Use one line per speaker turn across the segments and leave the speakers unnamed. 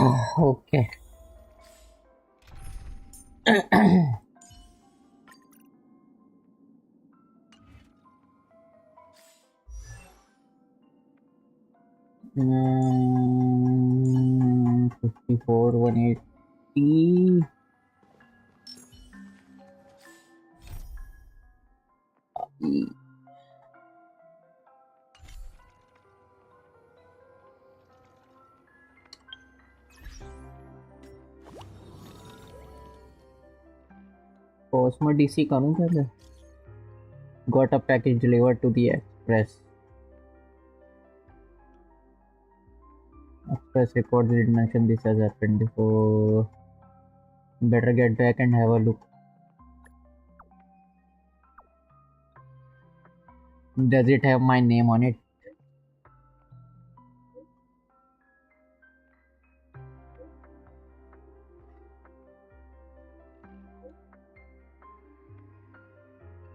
Okay. Mm, 54, 180. Cosmo DC करूँ पहले. Got a package delivered to the express. Express records did mention this has happened before. Better get back and have a look. Does it have my name on it?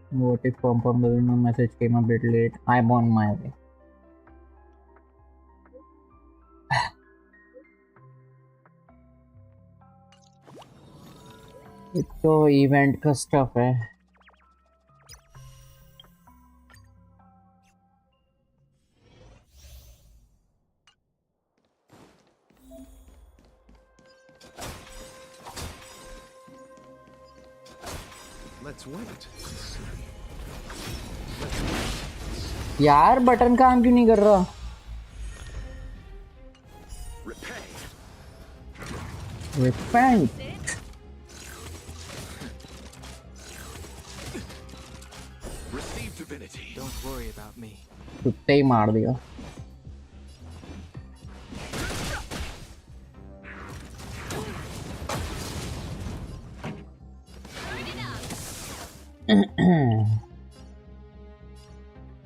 What if pump doesn't know? Message came a bit late. I'm on my way. तो event का stuff है. यार button काम क्यों नहीं कर रहा? Repent.
Don't worry about me.
कुत्ते ही मार दिया.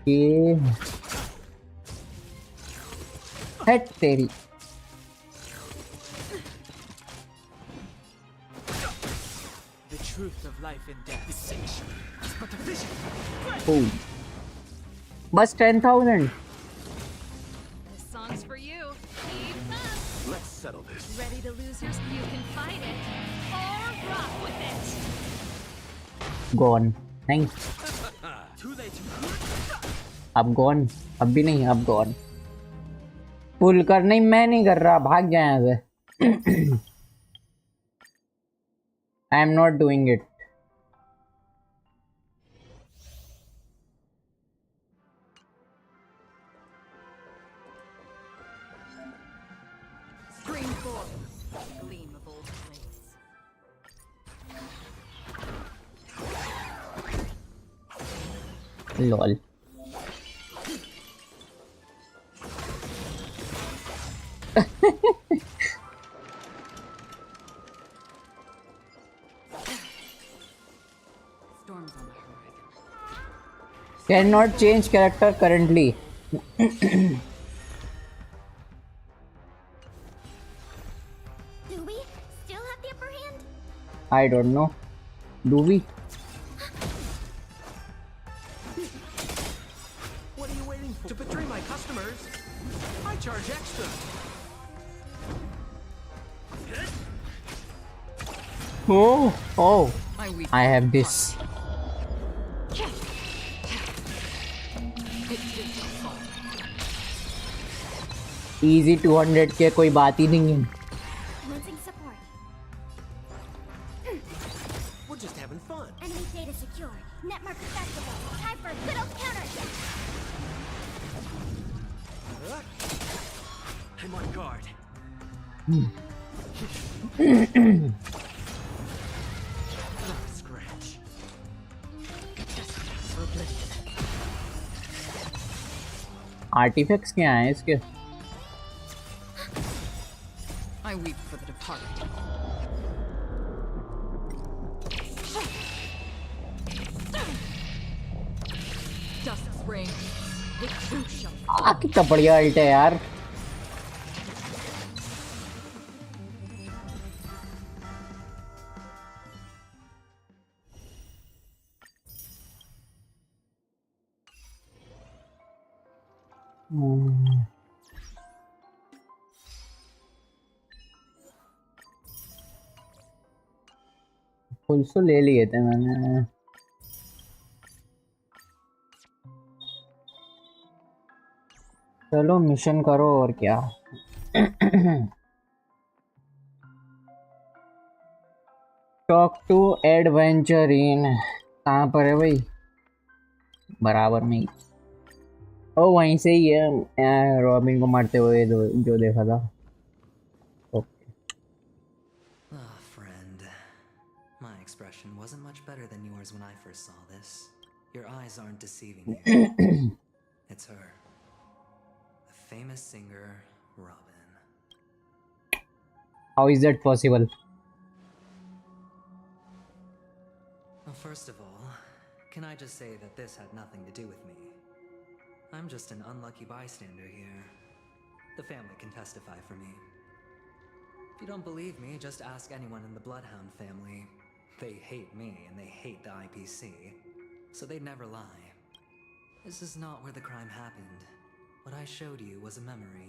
ये है तेरी.
The truth of life and death is sacred. But the vision.
Oh. बस 10,000.
This song's for you. Keep up.
Let's settle this.
Ready to lose your? You can fight it or rock with it.
Gone. Thanks.
Too late.
अब gone. अब भी नहीं. अब gone. पुल कर नहीं. मैं नहीं कर रहा. भाग जाए यहाँ से. I am not doing it.
Scream for gleam of old blades.
Lol.
Storms on the horizon.
Cannot change character currently.
Do we still have the upper hand?
I don't know. Do we?
What are you waiting for? To betray my customers? I charge extra.
Oh. I have this. Easy 200 के कोई बात ही नहीं है.
Launching support.
We're just having fun.
Enemy data secure. Netmark accessible. Time for a good old counter.
I'm on guard. Scratch.
Artifacts क्या हैं इसके?
I weep for the departed. Dust spring. The true shall.
कितना बढ़िया alt है यार. Full so ले लिए थे मैंने। चलो मिशन करो और क्या। टॉक टू एडवेंचर इन कहाँ पर है भाई? बराबर में ही। ओ वहीं से ही है, रॉबिन को मारते हुए जो देखा था। Okay.
Ah, friend. My expression wasn't much better than yours when I first saw this. Your eyes aren't deceiving you. It's her. The famous singer, Robin.
How is that possible?
Well, first of all, can I just say that this had nothing to do with me? I'm just an unlucky bystander here. The family can testify for me. If you don't believe me, just ask anyone in the Bloodhound family. They hate me and they hate the IPC, so they'd never lie. This is not where the crime happened. What I showed you was a memory.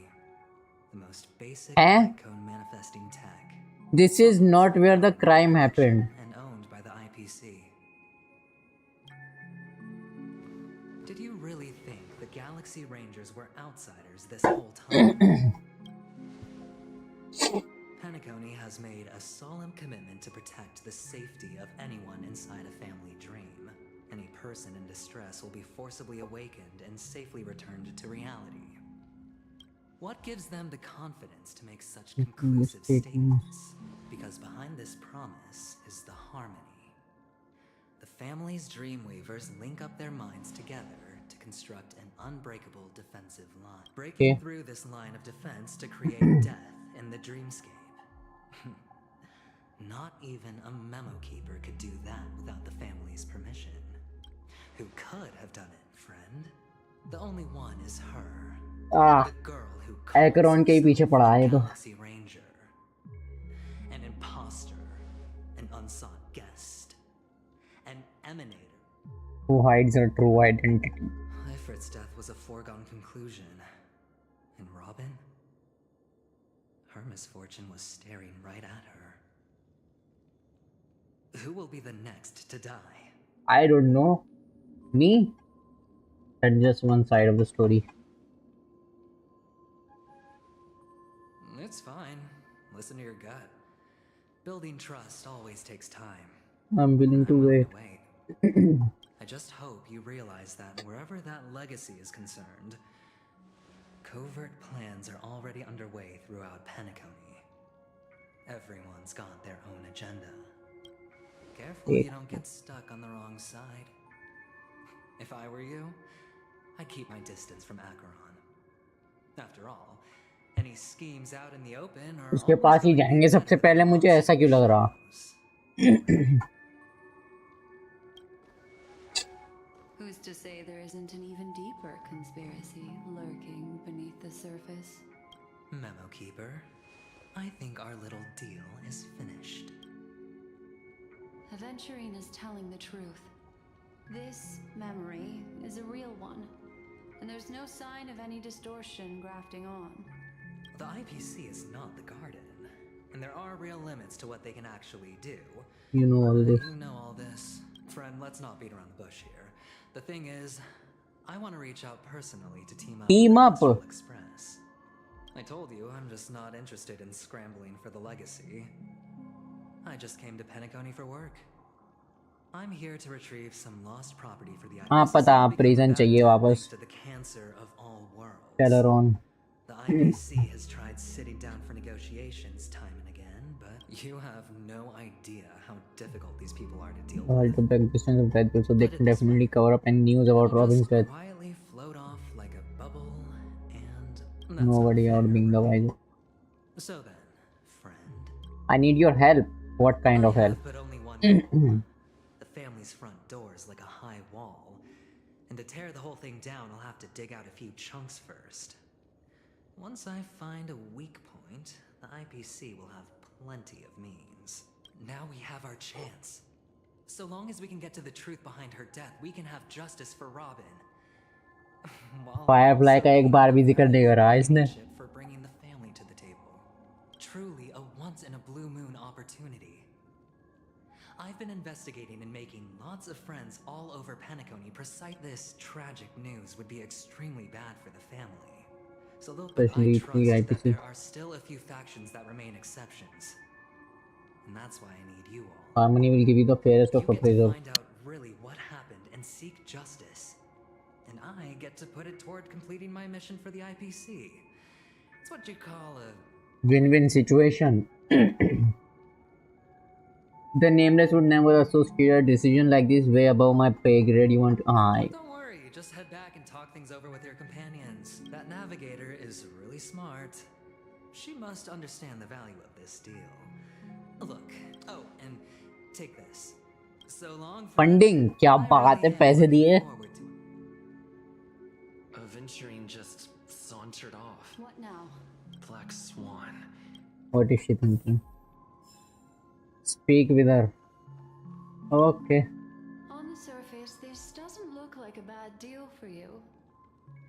The most basic icon manifesting tech.
This is not where the crime happened.
And owned by the IPC. Did you really think the Galaxy Rangers were outsiders this whole time? Penacony has made a solemn commitment to protect the safety of anyone inside a family dream. Any person in distress will be forcibly awakened and safely returned to reality. What gives them the confidence to make such conclusive statements? Because behind this promise is the harmony. The family's Dreamweavers link up their minds together to construct an unbreakable defensive line. Breaking through this line of defense to create death in the dreamscape. Not even a memo keeper could do that without the family's permission. Who could have done it, friend? The only one is her. The girl who
Acheron के ही पीछे पड़ा है तो।
Galaxy Ranger. An imposter, an unsought guest, an emanator.
Who hides her true identity?
Ifrit's death was a foregone conclusion. And Robin? Her misfortune was staring right at her. Who will be the next to die?
I don't know. Me? That's just one side of the story.
It's fine. Listen to your gut. Building trust always takes time.
I'm willing to wait.
I just hope you realize that wherever that legacy is concerned, covert plans are already underway throughout Penacony. Everyone's got their own agenda. Careful you don't get stuck on the wrong side. If I were you, I'd keep my distance from Acheron. After all, any schemes out in the open are
उसके पास ही जाएंगे सबसे पहले। मुझे ऐसा क्यों लग रहा?
Who's to say there isn't an even deeper conspiracy lurking beneath the surface?
Memo Keeper, I think our little deal is finished.
Aventurine is telling the truth. This memory is a real one, and there's no sign of any distortion grafting on.
The IPC is not the Garden, and there are real limits to what they can actually do.
You know all this.
You know all this. Friend, let's not beat around the bush here. The thing is, I want to reach out personally to team up with Astral Express. I told you I'm just not interested in scrambling for the legacy. I just came to Penacony for work. I'm here to retrieve some lost property for the IPC.
हाँ पता, prison चाहिए वापस।
To the cancer of all worlds.
Teleron.
The IPC has tried sitting down for negotiations time and again, but you have no idea how difficult these people are to deal with.
The existence of death, so they can definitely cover up any news about Robin's death.
Quietly float off like a bubble, and
nobody out being the wiser.
So then, friend,
I need your help. What kind of help?
But only one goal. The family's front door is like a high wall, and to tear the whole thing down, I'll have to dig out a few chunks first. Once I find a weak point, the IPC will have plenty of means. Now we have our chance. So long as we can get to the truth behind her death, we can have justice for Robin.
Firefly का एक बार भी जिक्र नहीं करा इसने।
For bringing the family to the table. Truly a once in a blue moon opportunity. I've been investigating and making lots of friends all over Penacony. Precise this tragic news would be extremely bad for the family. So but I
Especially
trust
the
that
IPC.
there are still a few factions that remain exceptions. And that's why I need you all.
Harmony will give you the fairest
You
of
get to
appraisal.
find out really what happened and seek justice. And I get to put it toward completing my mission for the IPC. It's what you call a
Win-win situation. The Nameless would never associate a decision like this way above my pay grade. You want to...
Don't worry, just head back and talk things over with your companions. That navigator is really smart. She must understand the value of this deal. Look, oh, and take this. So long,
Funding, क्या बात है, पैसे दिए.
Aventurine just sauntered off.
What now?
Black Swan.
What is she thinking? Speak with her. Okay.
On the surface, this doesn't look like a bad deal for you.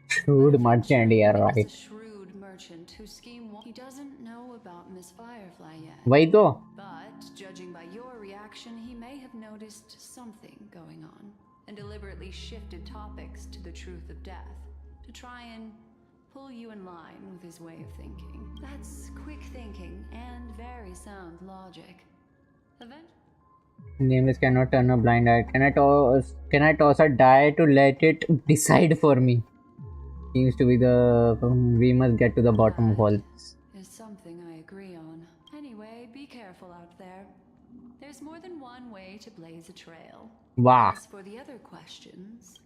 Shrewd merchant, yeah,
He's
right.
a shrewd merchant whose scheme he doesn't know about Miss Firefly yet.
वही तो.
But judging by your reaction, he may have noticed something going on and deliberately shifted topics to the truth of death to try and pull you in line with his way of thinking. That's quick thinking and very sound logic.
Nameless cannot turn a blind eye. Can I toss a die to let it decide for me? Seems to be the... We must get to the bottom of all this.
Is something I agree on. Anyway, be careful out there. There's more than one way to blaze a trail.
Wow.
As for the other questions,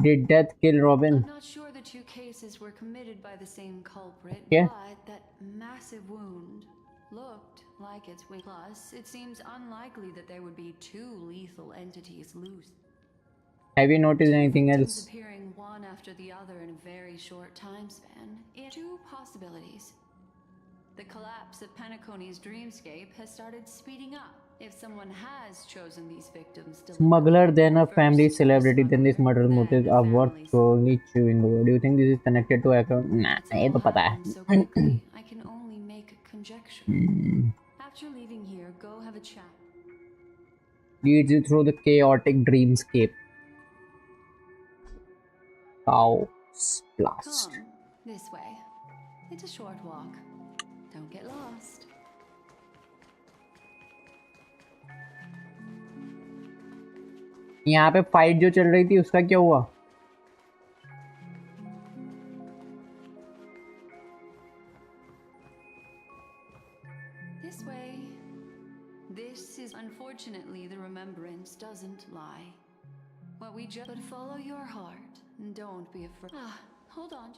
Did death kill Robin?
I'm not sure the two cases were committed by the same culprit,
Yeah.
but that massive wound looked like it's weak. Plus, it seems unlikely that there would be two lethal entities loose.
Have you noticed anything else?
Appearing one after the other in a very short time span. Two possibilities. The collapse of Penacony's dreamscape has started speeding up. If someone has chosen these victims,
Smuggler, then a family celebrity, then this murder motives are what slowly chewing over. Do you think this is connected to account? Nah, ये तो पता है.
So quickly, I can only make a conjecture. After leaving here, go have a chat.
Leads you through the chaotic dreamscape. Cow blast.
Come this way. It's a short walk. Don't get lost.
यहाँ पे fight जो चल रही थी उसका क्या हुआ?
This way. This is unfortunately the remembrance doesn't lie. What we just but follow your heart and don't be afraid. Hold on.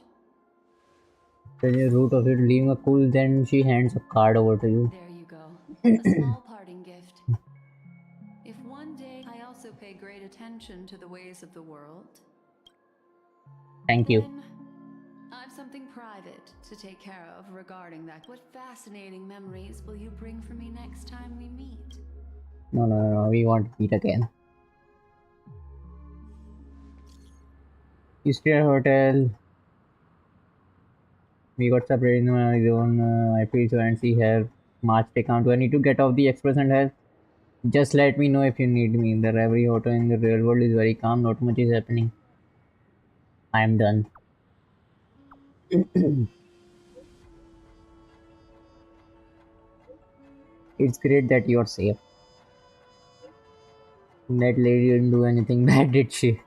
Then you root of it, leaving a cool. Then she hands a card over to you.
There you go. A small parting gift. If one day I also pay great attention to the ways of the world,
Thank you.
then I've something private to take care of regarding that. What fascinating memories will you bring for me next time we meet?
No. We want to meet again. Easter Hotel. We got separated in my zone. I feel so antsy here. March take out. Do I need to get off the express and help? Just let me know if you need me. The Reverie Hotel in the real world is very calm. Not much is happening. I am done. It's great that you're safe. That lady didn't do anything bad, did she?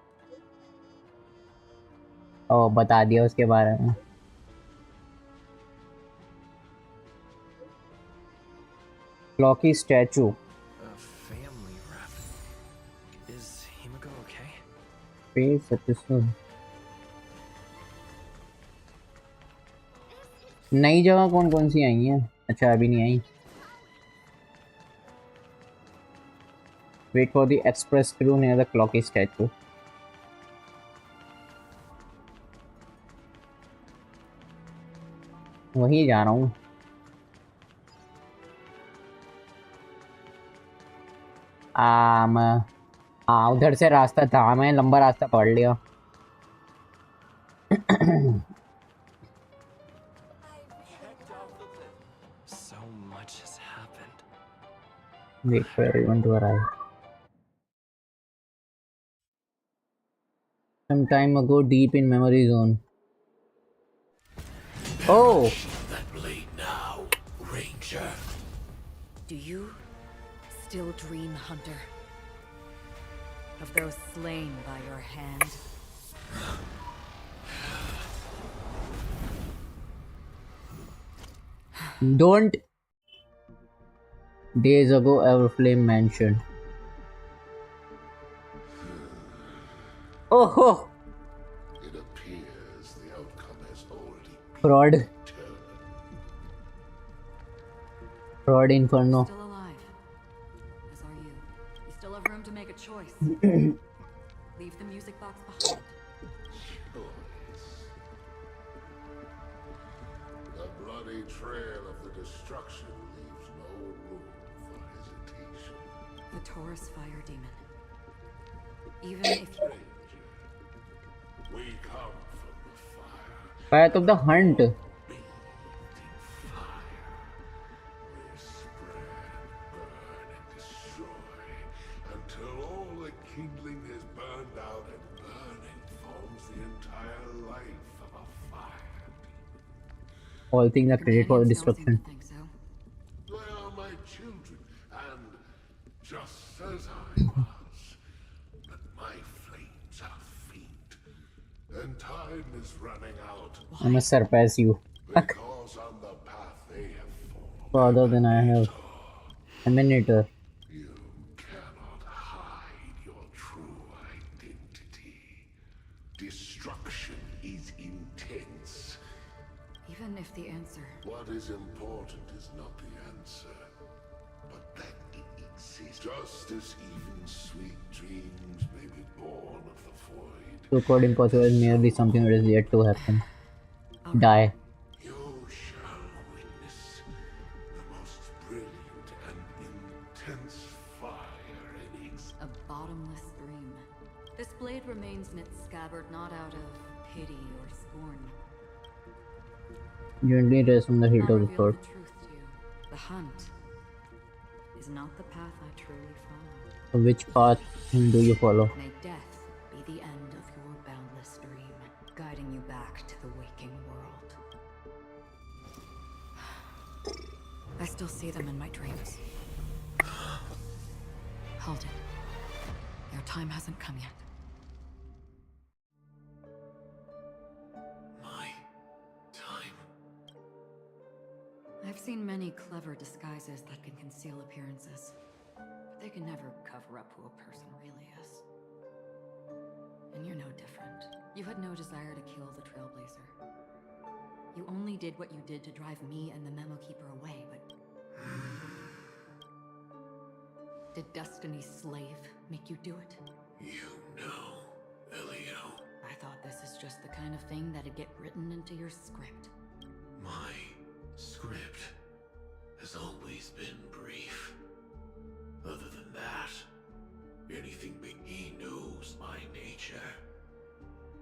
Oh, बता दिया उसके बारे में. Clocky statue.
A family rep. Is Himiko okay?
Face episode. नई जगह कौन कौन सी आई हैं? अच्छा अभी नहीं आई. Wait for the express crew near the Clocky statue. वहीं जा रहा हूँ. उधर से रास्ता था, मैं लंबा रास्ता पकड़ लिया.
So much has happened.
Wait for everyone to arrive. Some time ago, deep in memory zone. Oh!
That blade now, Ranger.
Do you still dream, Hunter? Of those slain by your hand?
Don't. Days ago, Everflame mentioned. Oh ho!
It appears the outcome has already
Fraud.
been determined.
Fraud Inferno.
Still alive. As are you. You still have room to make a choice. Leave the music box behind.
Choice. The bloody trail of the destruction leaves no room for hesitation.
The Taurus fire demon. Even if you...
Ranger, we come from the fire.
Path of the Hunt.
Bathed in fire. We spread, burn, and destroy until all the kindling is burned out and burning forms the entire life of a fire demon.
All things are created for
Companions don't seem
destruction.
to think so.
They are my children, and just as I was. But my flames are faint, and time is running out.
I must surpass you.
Because on the path they have formed,
Farther than I have. A minute.
you cannot hide your true identity. Destruction is intense.
Even if the answer...
What is important is not the answer, but that it exists. Just as even sweet dreams may be born of the void.
So called impossible is merely something that is yet to happen. Die.
You shall witness the most brilliant and intense fire in existence.
A bottomless stream. This blade remains in its scabbard not out of pity or scorn.
Gently rest from the heat
I'll
of the
reveal
sword.
the truth to you. The hunt is not the path I truly follow.
Which path do you follow?
May death be the end of your boundless dream, guiding you back to the waking world. I still see them in my dreams. Hold it. Your time hasn't come yet.
My time.
I've seen many clever disguises that can conceal appearances, but they can never cover up who a person really is. And you're no different. You had no desire to kill the Trailblazer. You only did what you did to drive me and the Memo Keeper away, but... Did Destiny's slave make you do it?
You know, Elio,
I thought this is just the kind of thing that'd get written into your script.
my script has always been brief. Other than that, anything big, he knows my nature.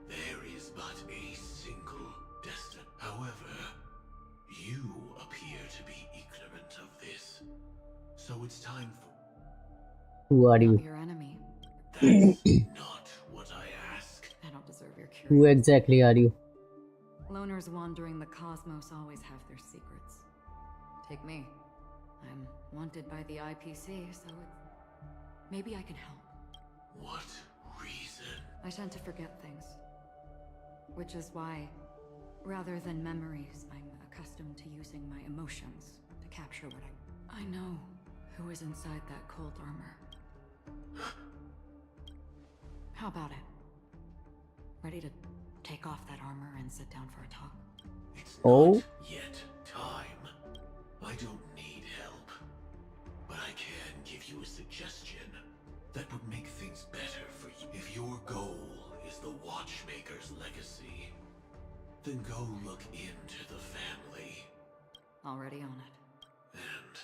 There is but a single destiny. However, you appear to be ignorant of this. So it's time for...
Who are
Not
you?
your enemy.
That's not what I ask.
I don't deserve your
Who
curiosity.
exactly are you?
Loners wandering the cosmos always have their secrets. Take me. I'm wanted by the IPC, so maybe I can help.
What reason?
I tend to forget things. Which is why, rather than memories, I'm accustomed to using my emotions to capture what I know who is inside that cold armor. How about it? Ready to take off that armor and sit down for a talk?
It's
Oh?
not yet time. I don't need help. But I can give you a suggestion that would make things better for you. If your goal is the Watchmaker's legacy, then go look into the family.
Already on it.
And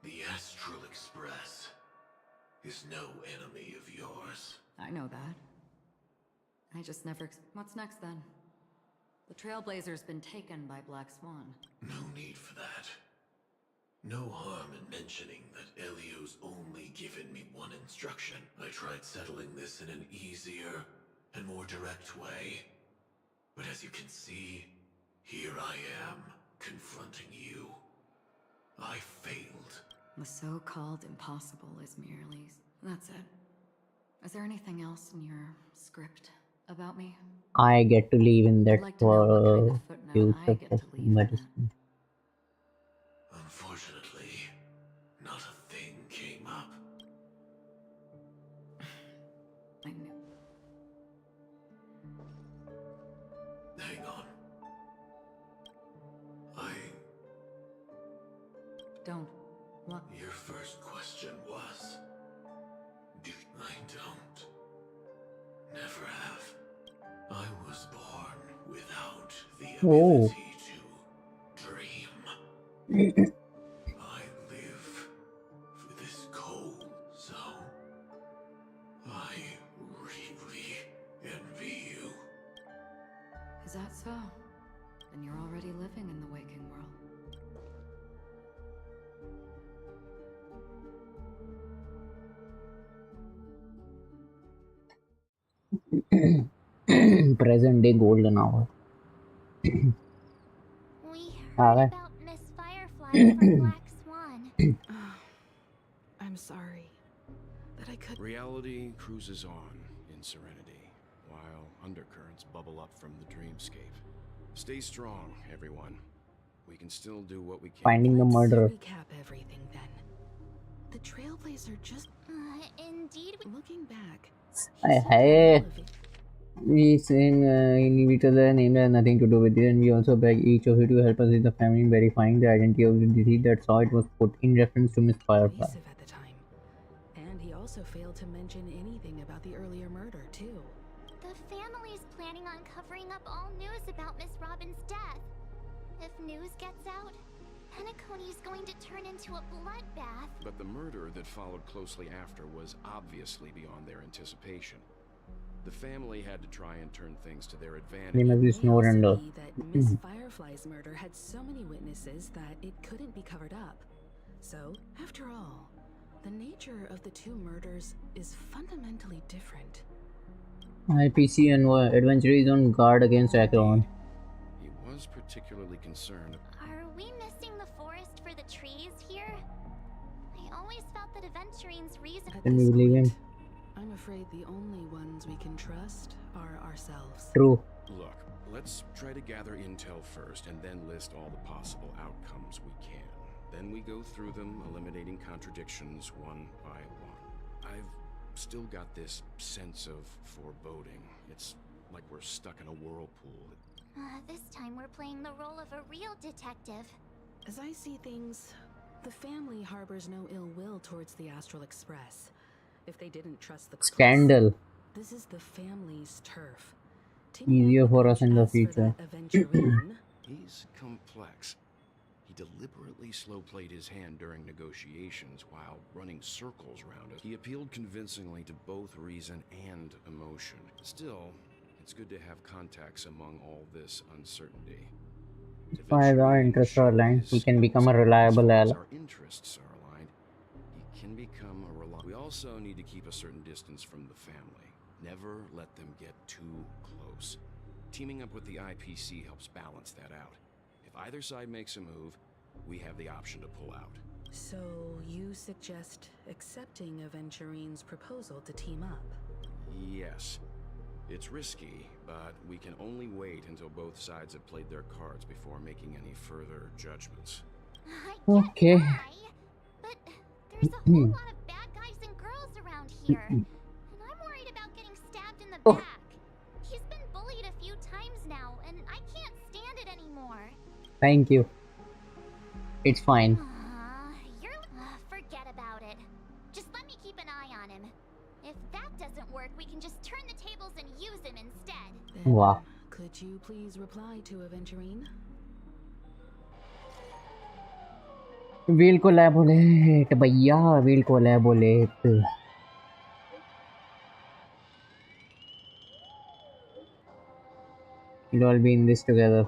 the Astral Express is no enemy of yours.
I know that. I just never... What's next then? The Trailblazer's been taken by Black Swan.
No need for that. No harm in mentioning that Elio's only given me one instruction. I tried settling this in an easier and more direct way. But as you can see, here I am, confronting you. I failed.
The so-called impossible is merely... That's it. Is there anything else in your script about me?
I get to live in that
I'd like to know what kind of footnote I
future
get
for
to leave in it.
medicine.
Unfortunately, not a thing came up.
I knew.
Hang on.
Don't. What?
Your first question was... I don't. Never have. I was born without the
Oh.
ability to dream. I live for this cold, so I really envy you.
Is that so? Then you're already living in the waking world.
Present day golden hour.
We
Okay.
heard about Miss Firefly from Black Swan.
I'm sorry that I could.
Reality cruises on in serenity, while undercurrents bubble up from the dreamscape. Stay strong, everyone. We can still do what we can.
Finding the
Let's
murderer.
recap everything then. The Trailblazer just
Indeed,
looking back.
Hey, we saying individuals their name has nothing to do with it, and we also beg each of you to help us with the family in verifying the identity of the deceased. That's how it was put in reference to Miss Firefly.
Evasive at the time. And he also failed to mention anything about the earlier murder, too.
the family's planning on covering up all news about Miss Robin's death. If news gets out, Penacony's going to turn into a bloodbath.
But the murder that followed closely after was obviously beyond their anticipation. The family had to try and turn things to their advantage.
Name of this no render.
That Miss Firefly's murder had so many witnesses that it couldn't be covered up. So, after all, the nature of the two murders is fundamentally different.
IPC and Adventure is on guard against Akron.
He was particularly concerned.
Are we missing the forest for the trees here? I always felt that Aventurine's reason.
At
Can
this
we believe him?
point, I'm afraid the only ones we can trust are ourselves.
True.
Look, let's try to gather intel first and then list all the possible outcomes we can. Then we go through them, eliminating contradictions one by one. I've still got this sense of foreboding. It's like we're stuck in a whirlpool.
This time we're playing the role of a real detective.
As I see things, the family harbors no ill will towards the Astral Express. If they didn't trust the police,
Scandal.
this is the family's turf.
Easier for us in the
As for
future.
that Aventurine,
He's complex. He deliberately slow-played his hand during negotiations while running circles around us. He appealed convincingly to both reason and emotion. Still, it's good to have contacts among all this uncertainty.
As our interests are aligned, he can become a reliable
As
ally.
our interests are aligned, he can become a reliable. We also need to keep a certain distance from the family. Never let them get too close. Teaming up with the IPC helps balance that out. If either side makes a move, we have the option to pull out.
so you suggest accepting Aventurine's proposal to team up?
Yes. It's risky, but we can only wait until both sides have played their cards before making any further judgments.
I get
Okay.
why, but there's a whole lot of bad guys and girls around here, and I'm worried about getting stabbed in the
Oh.
back. He's been bullied a few times now, and I can't stand it anymore.
Thank you. It's fine.
Forget about it. Just let me keep an eye on him. If that doesn't work, we can just turn the tables and use him instead.
Then,
Wow.
could you please reply to Aventurine?
We'll collaborate, भैया. We'll collaborate. We'll all be in this together.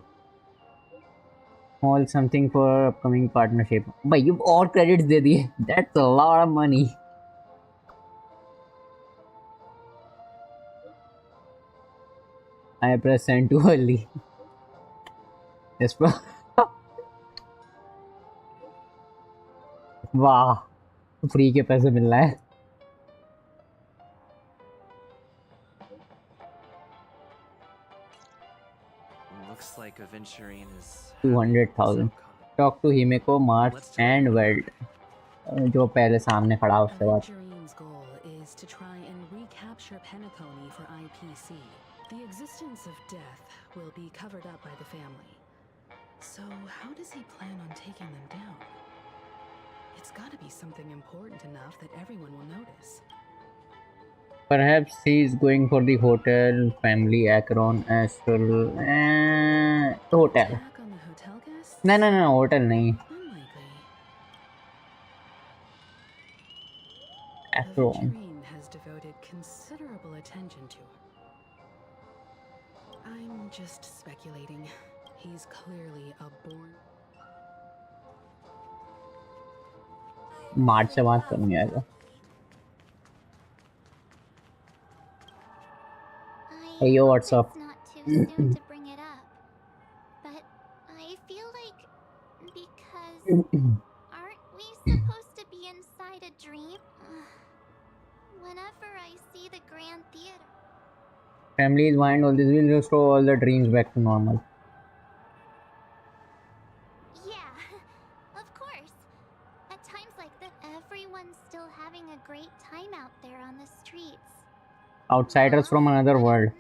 Small something for upcoming partnership. भाई ये और credits दे दिए. That's a lot of money. I press send too early. Yes, bro. वाह, free के पैसे मिल रहा है.
Looks like Aventurine is
200,000. Talk to Himeko, Mars and Weld. जो पहले सामने खड़ा उससे बात.
Aventurine's goal is to try and recapture Penacony for IPC. The existence of death will be covered up by the family. So how does he plan on taking them down? It's got to be something important enough that everyone will notice.
Perhaps he is going for the hotel, family, Akron, Astral, hotel.
Attack on the hotel guests?
No, hotel नहीं.
Unlikely.
Akron.
Aventurine has devoted considerable attention to it. I'm just speculating. He's clearly a born...
मार्च से बात करनी आएगा. Hey, yo, what's up?
It's not too soon to bring it up, but I feel like because aren't we supposed to be inside a dream? Whenever I see the Grand Theater.
Family is behind all this. Will restore all the dreams back to normal.
Yeah, of course. At times like that, everyone's still having a great time out there on the streets.
Outsiders from another world.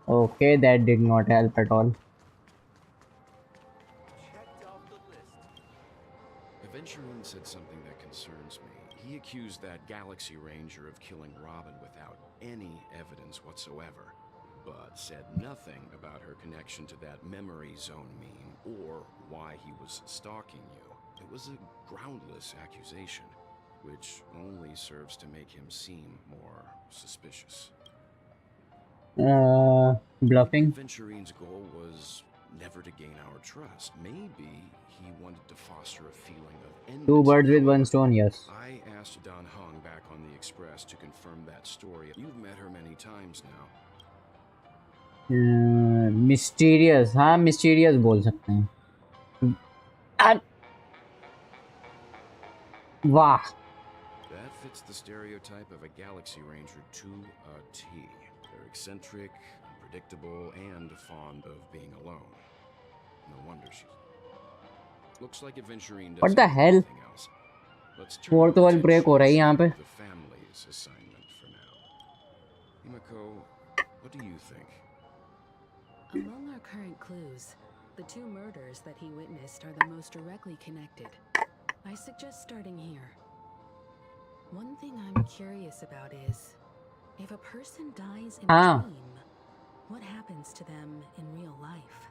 Okay, that did not help at all.
Aventurine said something that concerns me. He accused that Galaxy Ranger of killing Robin without any evidence whatsoever, but said nothing about her connection to that memory zone meme or why he was stalking you. It was a groundless accusation, which only serves to make him seem more suspicious.
Bluffing.
Aventurine's goal was never to gain our trust. Maybe he wanted to foster a feeling of enmity.
Two birds with one stone, yes.
I asked Don Hung back on the Express to confirm that story. You've met her many times now.
Mysterious. हाँ, mysterious बोल सकते हैं. वाह.
That fits the stereotype of a Galaxy Ranger to a T. They're eccentric, unpredictable, and fond of being alone. No wonder she's... Looks like Aventurine doesn't
What the hell?
anything else. Let's turn
Fourth
our
wall break हो रही है यहाँ पे.
attention to the family's assignment for now. Himeko, what do you think?
Among our current clues, the two murders that he witnessed are the most directly connected. I suggest starting here. One thing I'm curious about is, if a person dies in a dream, what happens to them in real life?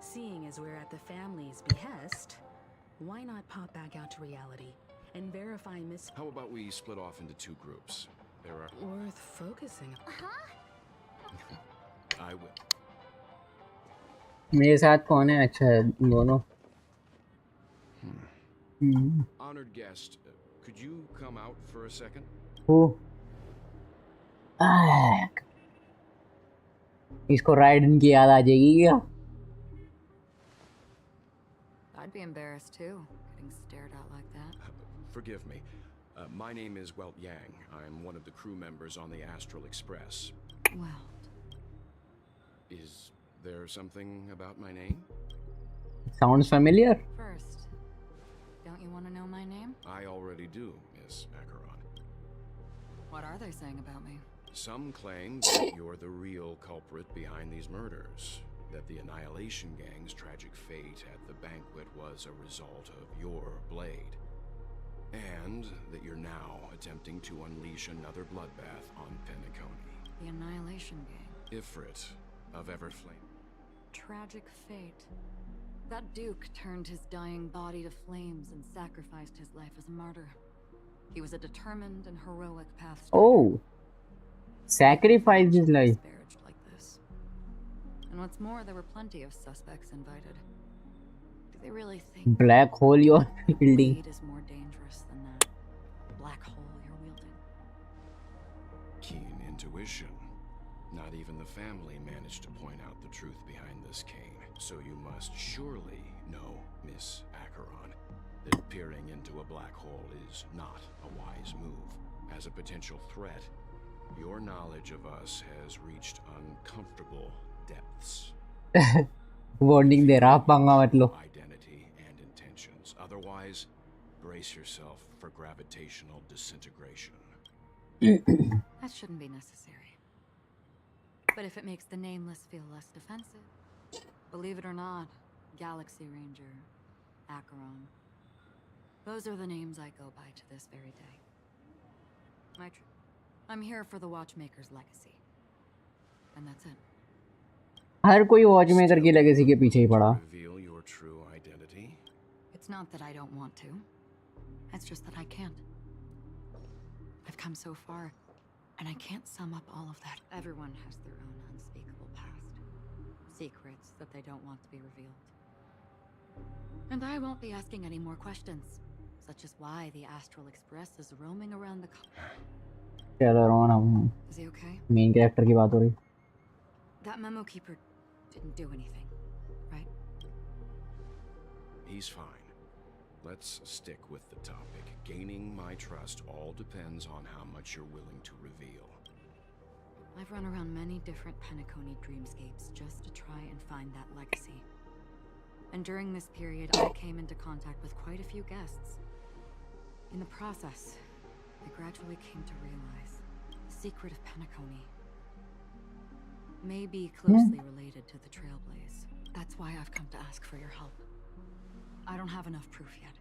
Seeing as we're at the family's behest, why not pop back out to reality and verify Miss...
How about we split off into two groups? There are...
Worth focusing.
I will.
मेरे साथ कौन है? अच्छा दोनों.
Honored guest, could you come out for a second?
Who? इसको ridden की याद आ जाएगी क्या?
I'd be embarrassed too, getting stared at like that.
Forgive me. My name is Welt Yang. I'm one of the crew members on the Astral Express.
Welt.
Is there something about my name?
Sounds familiar.
First, don't you want to know my name?
I already do, Miss Acheron.
What are they saying about me?
Some claim that you're the real culprit behind these murders. That the Annihilation Gang's tragic fate at the banquet was a result of your blade. And that you're now attempting to unleash another bloodbath on Penacony.
The Annihilation Gang.
Ifrit of Everflame.
Tragic fate. That Duke turned his dying body to flames and sacrificed his life as a martyr. He was a determined and heroic path.
Oh. Sacrificed his life.
Disparaged like this. And what's more, there were plenty of suspects invited. Do they really think
Black hole you're building.
Blade is more dangerous than that black hole you're wielding?
Keen intuition. Not even the family managed to point out the truth behind this cane. So you must surely know, Miss Acheron, that peering into a black hole is not a wise move. As a potential threat, your knowledge of us has reached uncomfortable depths.
Warning दे रहा पंगा मत लो.
Identity and intentions. Otherwise, brace yourself for gravitational disintegration.
That shouldn't be necessary. But if it makes the nameless feel less defensive, believe it or not, Galaxy Ranger, Acheron, those are the names I go by to this very day. I'm here for the Watchmaker's legacy. And that's it.
हर कोई वॉचमेकर की legacy के पीछे ही पड़ा.
Reveal your true identity.
It's not that I don't want to. It's just that I can't. I've come so far, and I can't sum up all of that. Everyone has their own unspeakable past. Secrets that they don't want to be revealed. And I won't be asking any more questions, such as why the Astral Express is roaming around the
चलो रोहन हम
Is he okay?
Main character की बात हो रही.
That memo keeper didn't do anything, right?
He's fine. Let's stick with the topic. Gaining my trust all depends on how much you're willing to reveal.
I've run around many different Penacony dreamscapes just to try and find that legacy. And during this period, I came into contact with quite a few guests. In the process, I gradually came to realize the secret of Penacony may be closely related to the Trailblaze. That's why I've come to ask for your help. I don't have enough proof yet,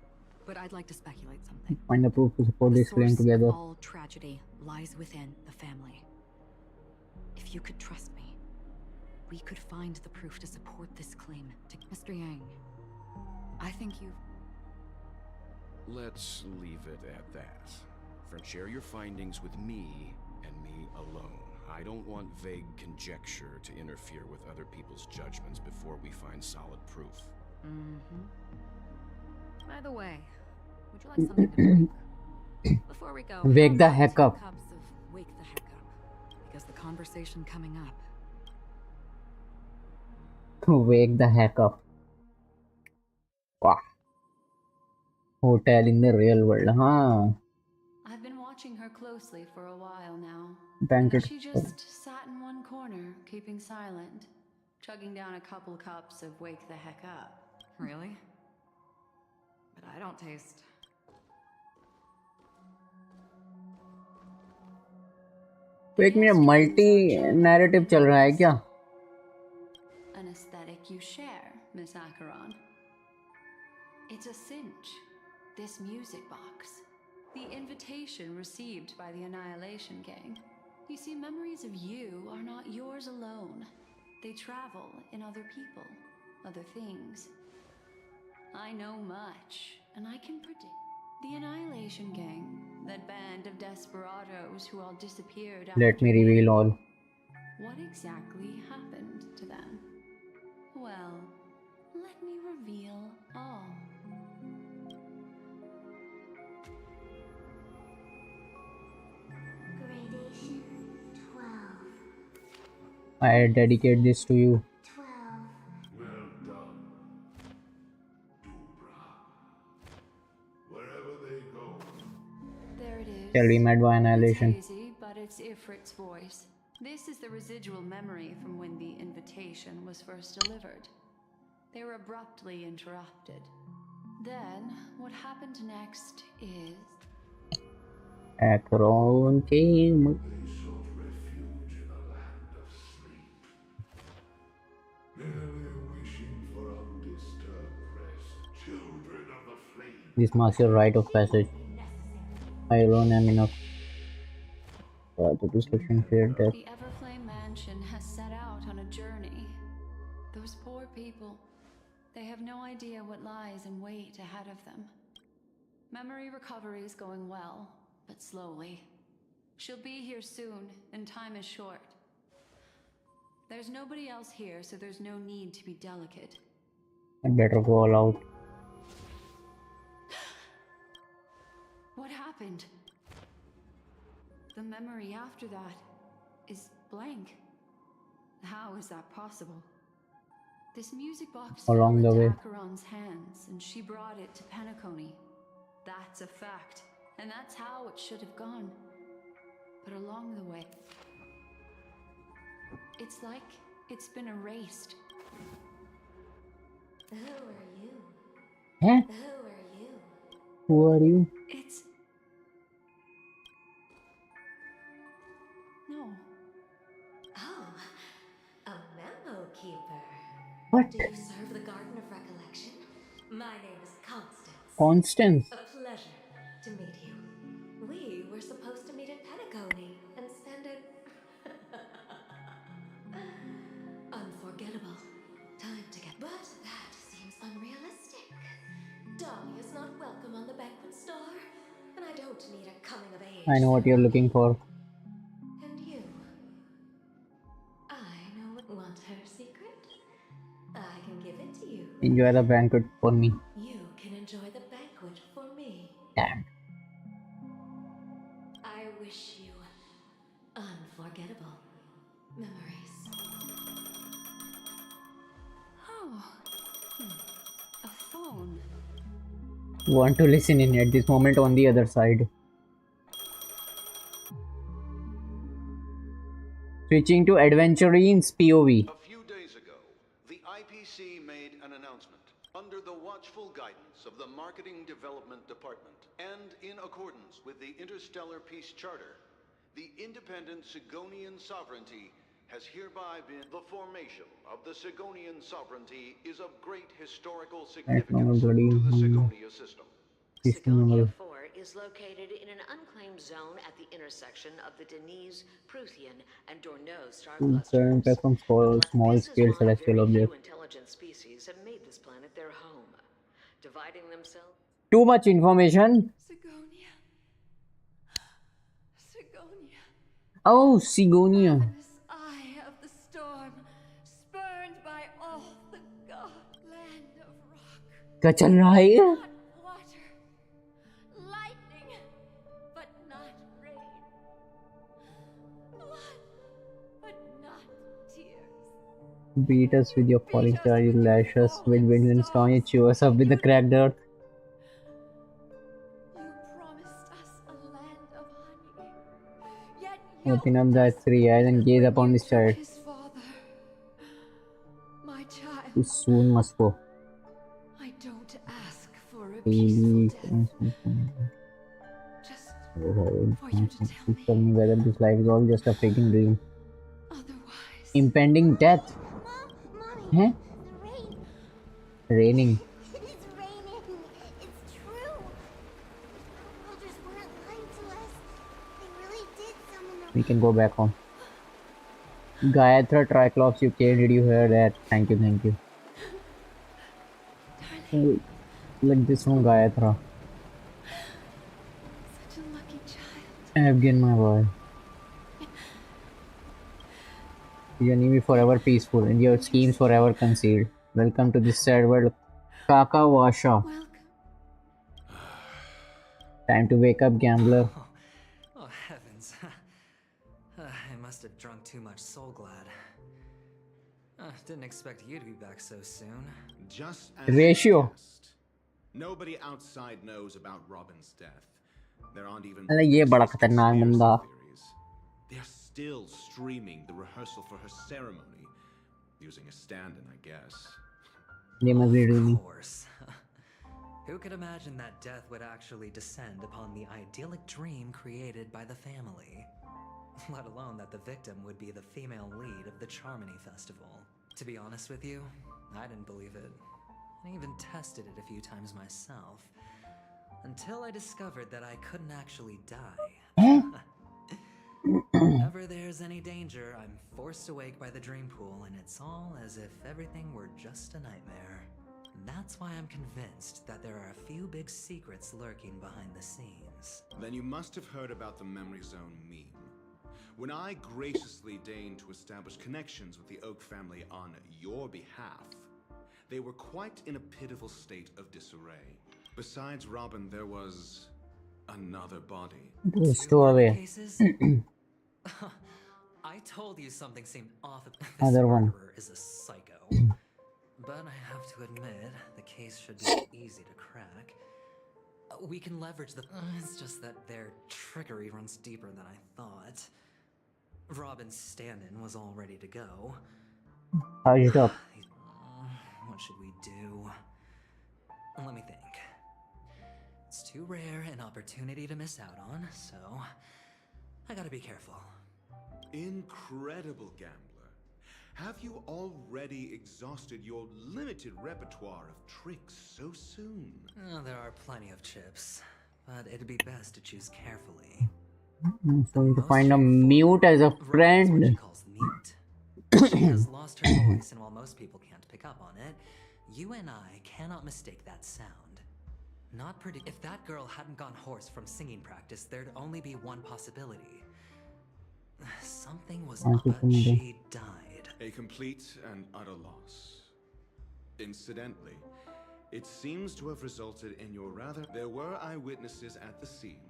but I'd like to speculate something.
Find the proof to support this claim together.
All tragedy lies within the family. If you could trust me, we could find the proof to support this claim to Mr. Yang. I think you've...
Let's leave it at that. Share your findings with me and me alone. I don't want vague conjecture to interfere with other people's judgments before we find solid proof.
By the way, would you like something to drink? Before we go,
Wake the heck up.
cups of wake the heck up. Because the conversation coming up.
Wake the heck up. Wow. Hotel in the real world, huh?
I've been watching her closely for a while now.
Banquet.
She just sat in one corner, keeping silent, chugging down a couple cups of wake the heck up.
Really? But I don't taste...
एक में multi narrative चल रहा है क्या?
An aesthetic you share, Miss Acheron. It's a cinch. This music box. The invitation received by the Annihilation Gang. You see, memories of you are not yours alone. They travel in other people, other things. I know much, and I can predict. The Annihilation Gang, that band of desperados who all disappeared after...
Let me reveal all.
What exactly happened to them? Well, let me reveal all.
Gradation 12.
I dedicate this to you.
12.
Well done, Dubra. Wherever they go,
There it is.
Shall we met by annihilation?
It's hazy, but it's Ifrit's voice. This is the residual memory from when the invitation was first delivered. They were abruptly interrupted. Then, what happened next is...
Acheron came.
they sought refuge in a land of sleep, merely wishing for undisturbed rest. Children of the flame.
This marks your rite of passage. I alone am enough. The description shared that.
The Everflame Mansion has set out on a journey. Those poor people, they have no idea what lies in wait ahead of them. Memory recovery is going well, but slowly. She'll be here soon, and time is short. There's nobody else here, so there's no need to be delicate.
I better go all out.
What happened? The memory after that is blank. How is that possible? This music box fell
Along the
into
way.
Acheron's hands, and she brought it to Penacony. That's a fact, and that's how it should have gone. But along the way, it's like it's been erased.
Who are you?
Huh?
Who are you?
Who are you?
It's... No.
Oh, a memo keeper.
What?
Do you serve the Garden of Recollection? My name is Constance.
Constance.
A pleasure to meet you. We were supposed to meet in Penacony and spend it unforgettable time together. But that seems unrealistic. Dolly is not welcome on the banquet star, and I don't need a coming of age.
I know what you're looking for.
And you? I know what. Want her secret? I can give it to you.
Enjoy the banquet for me.
You can enjoy the banquet for me.
Damn.
I wish you unforgettable memories.
Oh. A phone.
Want to listen in at this moment on the other side. Switching to Adventurine's POV.
A few days ago, the IPC made an announcement under the watchful guidance of the Marketing Development Department and in accordance with the Interstellar Peace Charter. The independent Sigonian sovereignty has hereby been. The formation of the Sigonian sovereignty is of great historical significance to the Sigonia system.
Sigonia 4 is located in an unclaimed zone at the intersection of the Denise, Prothean, and Dorneau star clusters.
Impact from small-scale celestial objects.
Intelligent species have made this planet their home, dividing themselves.
Too much information.
Sigonia. Sigonia.
Oh, Sigonia.
Ravenous eye of the storm, spurned by all the god, land of rock.
क्या चल रहा है?
Not water, lightning, but not rain. Blood, but not tears.
Beat us with your falling star, you lash us with wind and storm, you chew us up with the cracked earth.
You promised us a land of honey, yet you
Open up thy 3 eyes and gaze upon this child.
his father. My child,
Too soon must go.
I don't ask for a peaceful death. Just for you to
Tell me whether this life is all just a freaking dream.
otherwise.
Impending death.
Mommy,
Huh?
rain.
Raining.
It is raining. It's true. Our elders weren't lying to us. They really did summon the
We can go back home. Gayatra Triclops, you came. Did you hear that? Thank you, thank you. Like this from Gayatra.
Such a lucky child.
Evgen, my boy. Your name be forever peaceful and your schemes forever concealed. Welcome to this sad world, Kakawasha.
Welcome.
Time to wake up, gambler.
Oh, heavens. I must have drunk too much Soul Glad. Didn't expect you to be back so soon.
Just as
Ratio.
guessed. Nobody outside knows about Robin's death. There aren't even
अरे ये बड़ा खतरनाक बंदा.
theories. They're still streaming the rehearsal for her ceremony, using a stand-in, I guess.
They must be dreaming.
Of course. Who could imagine that death would actually descend upon the idyllic dream created by the family? Let alone that the victim would be the female lead of the Charmony Festival. To be honest with you, I didn't believe it. I even tested it a few times myself. Until I discovered that I couldn't actually die. Whenever there's any danger, I'm forced awake by the dream pool, and it's all as if everything were just a nightmare. That's why I'm convinced that there are a few big secrets lurking behind the scenes.
Then you must have heard about the Memory Zone meme. When I graciously deigned to establish connections with the Oak family on your behalf, they were quite in a pitiful state of disarray. Besides Robin, there was another body.
Two away.
Cases? I told you something seemed off. This
Other one.
murderer is a psycho. But I have to admit, the case should be easy to crack. We can leverage the... it's just that their trickery runs deeper than I thought. Robin's stand-in was all ready to go.
How's it up?
What should we do? Let me think. It's too rare an opportunity to miss out on, so I gotta be careful.
Incredible gambler. Have you already exhausted your limited repertoire of tricks so soon?
Oh, there are plenty of chips, but it'd be best to choose carefully.
I'm going to find a mute as a friend.
She calls mute. She has lost her voice, and while most people can't pick up on it, you and I cannot mistake that sound. Not pretty. If that girl hadn't gone hoarse from singing practice, there'd only be one possibility. Something was up, but she died.
A complete and utter loss. Incidentally, it seems to have resulted in your rather... There were eyewitnesses at the scene,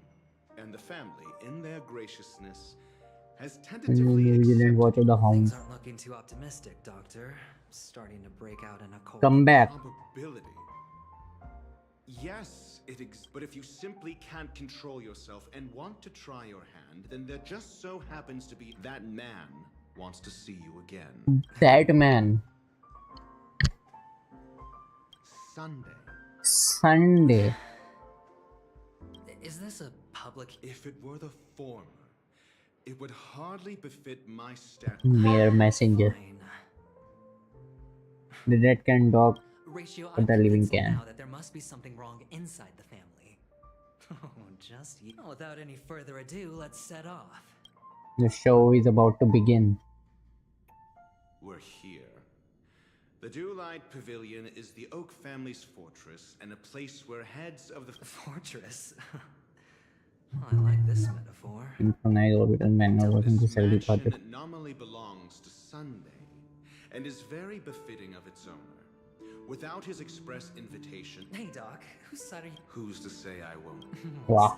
and the family, in their graciousness, has tentatively accepted...
Things aren't looking too optimistic, Doctor. Starting to break out in a cold...
Come back.
Probability. Yes, but if you simply can't control yourself and want to try your hand, then there just so happens to be that man wants to see you again.
That man. Sunday.
Is this a public...
If it were the former, it would hardly befit my status.
Mere messenger. The dead can talk, but the living can.
Now that there must be something wrong inside the family. Oh, just you. Without any further ado, let's set off.
The show is about to begin.
We're here. The Dewlight Pavilion is the Oak family's fortress and a place where heads of the
fortress. I like this metaphor.
Synchronized orbital manner wasn't the self departed.
Nominally belongs to Sunday and is very befitting of its owner. Without his express invitation...
Hey, Doc. Whose side are you...
Who's to say I won't?
Wow.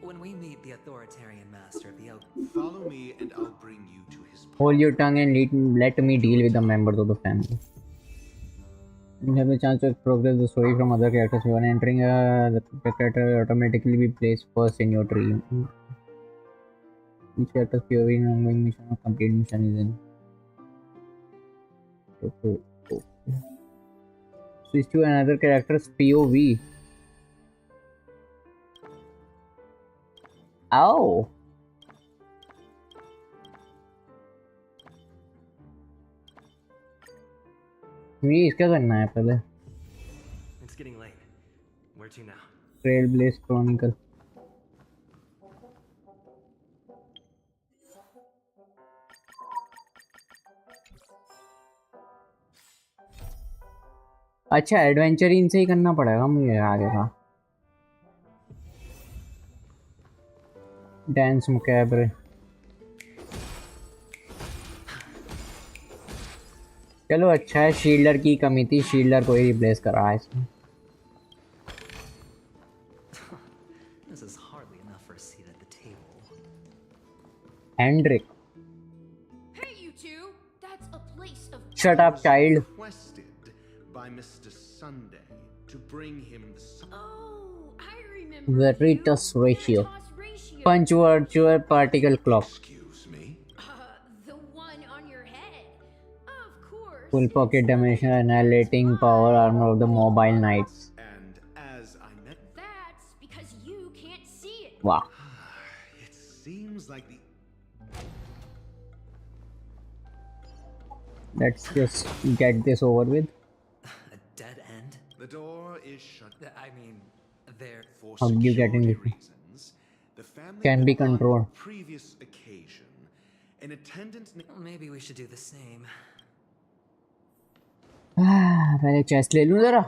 When we meet the authoritarian master of the Oak...
Follow me and I'll bring you to his...
Hold your tongue and let me deal with the members of the family. You have the chance to progress the story from other characters. When entering the character will automatically be placed first in your tree. Each character's POV in ongoing mission or complete mission is in. Okay. Switch to another character's POV. Ow! मुझे इसका करना है पहले.
It's getting late. Where to now?
Trailblaze Chronicle. अच्छा adventure इनसे ही करना पड़ेगा मुझे आगे का. डांस मुकैबरे. चलो अच्छा है. शील्डर की कमी थी. शील्डर को ही रिप्लेस करा है इसमें. Hendrik.
Hey, you two! That's a place of...
Shut up, child.
Requested by Mr. Sunday to bring him the...
Oh, I remember.
Veritas ratio. Punch virtual particle clock.
Excuse me?
The one on your head. Of course.
Full pocket dimension annihilating power armor of the mobile knights.
And as I met...
That's because you can't see it.
Wow.
It seems like the...
Let's just get this over with.
A dead end?
The door is shut.
I mean, there...
For
how do you get in this?
Reasons, the family
can be controlled.
Previous occasion, an attendant...
Maybe we should do the same.
पहले chest ले लूं जरा.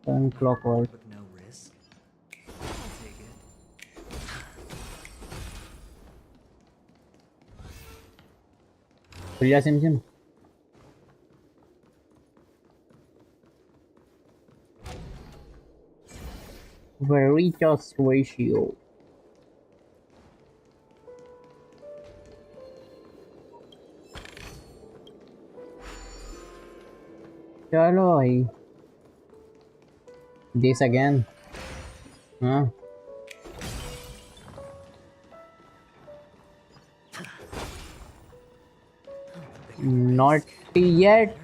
Turn clockwise.
With no risk. I'll take it.
खुल जा SIM SIM. Veritas ratio. चलो भाई। This again. हाँ। Not yet.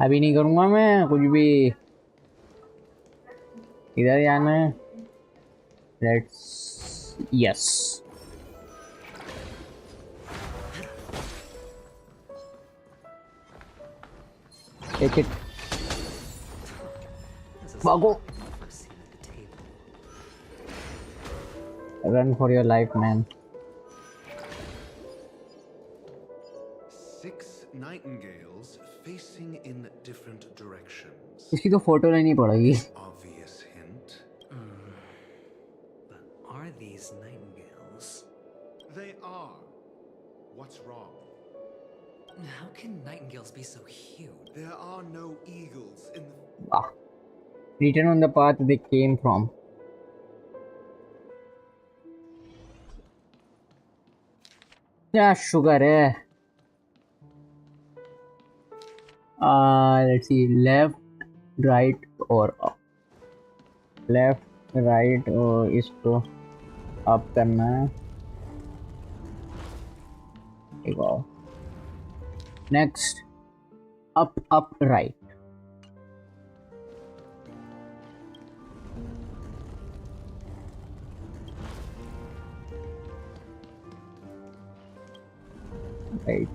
अभी नहीं करूँगा मैं कुछ भी। इधर जाना है। Let's yes. Take it. भागो। Run for your life, man.
6 nightingales facing in different directions.
इसकी तो फोटो लेनी पड़ेगी।
Obvious hint.
But are these nightingales?
They are. What's wrong?
How can nightingales be so huge?
There are no eagles in the...
वाह। Return on the path they came from. क्या sugar है? Let's see, left, right और up. Left, right और इसको up करना है. एक और. Next, up, up, right. Right.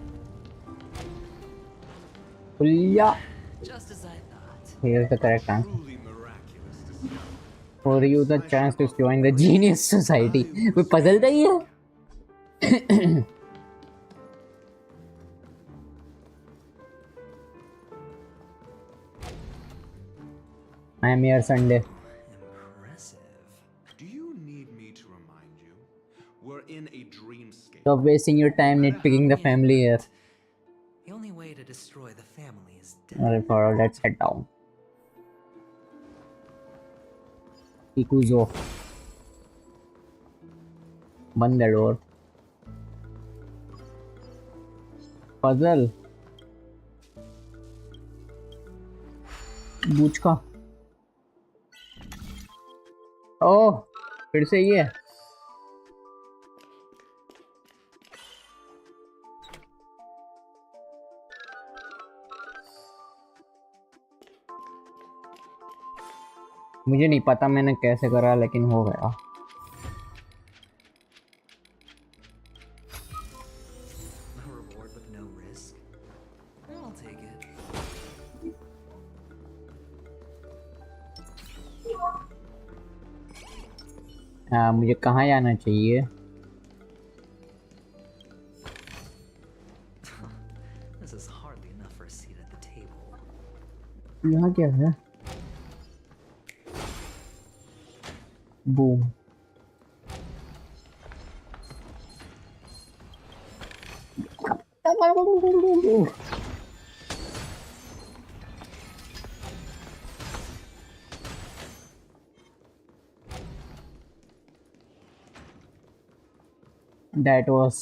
Yeah.
Just as I thought.
Here's the correct answer.
Truly miraculous to see.
For you the chance to join the Genius Society. कोई puzzle था ये? I am here Sunday.
Impressive.
Do you need me to remind you? We're in a dreamscape.
Stop wasting your time nitpicking the family here.
The only way to destroy the family is death.
Alright, for all, let's head down. Ikuzo. Band the door. Puzzle. Buchka. ओह फिर से ये मुझे नहीं पता मैंने कैसे करा लेकिन हो गया।
A reward with no risk. I'll take it.
मुझे कहाँ जाना चाहिए?
This is hardly enough for a seat at the table.
यहाँ क्या है? Boom. That was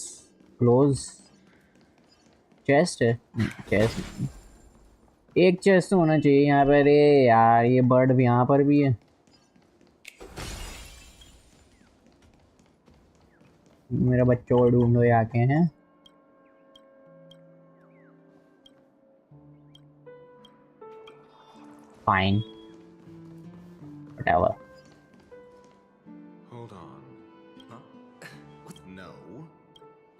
close. Chest है? Chest एक चेस्ट होना चाहिए यहाँ पर। अरे यार ये बर्ड भी यहाँ पर भी है। मेरा बच्चों को ढूंढो आके हैं। Fine. Whatever.
Hold on.
Huh?
No.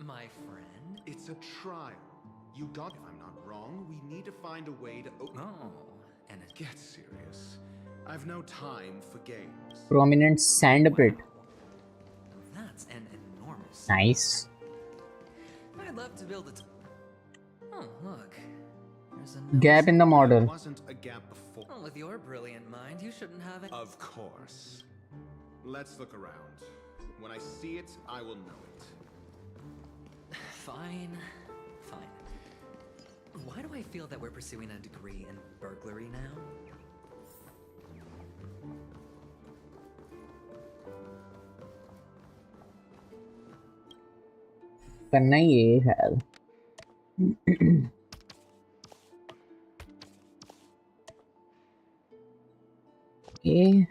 My friend?
It's a trial. You got... If I'm not wrong, we need to find a way to...
Oh, and it
Get serious. I've no time for games.
Prominent sandpit.
That's an enormous.
Nice.
I'd love to build a Oh, look. There's a
Gap in the
There
model.
wasn't a gap before.
Well, with your brilliant mind, you shouldn't have it.
Of course. Let's look around. When I see it, I will know it.
Fine. Fine. Why do I feel that we're pursuing a degree in burglary now?
करना ही है शायद। ये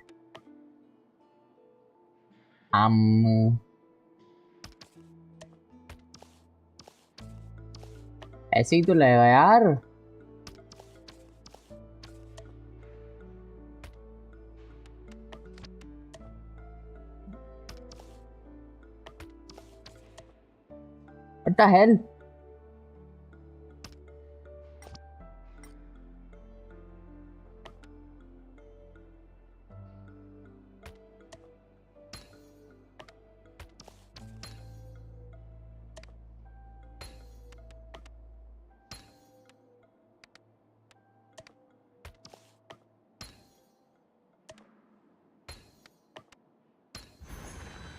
ऐसे ही तो लगेगा यार। What the hell?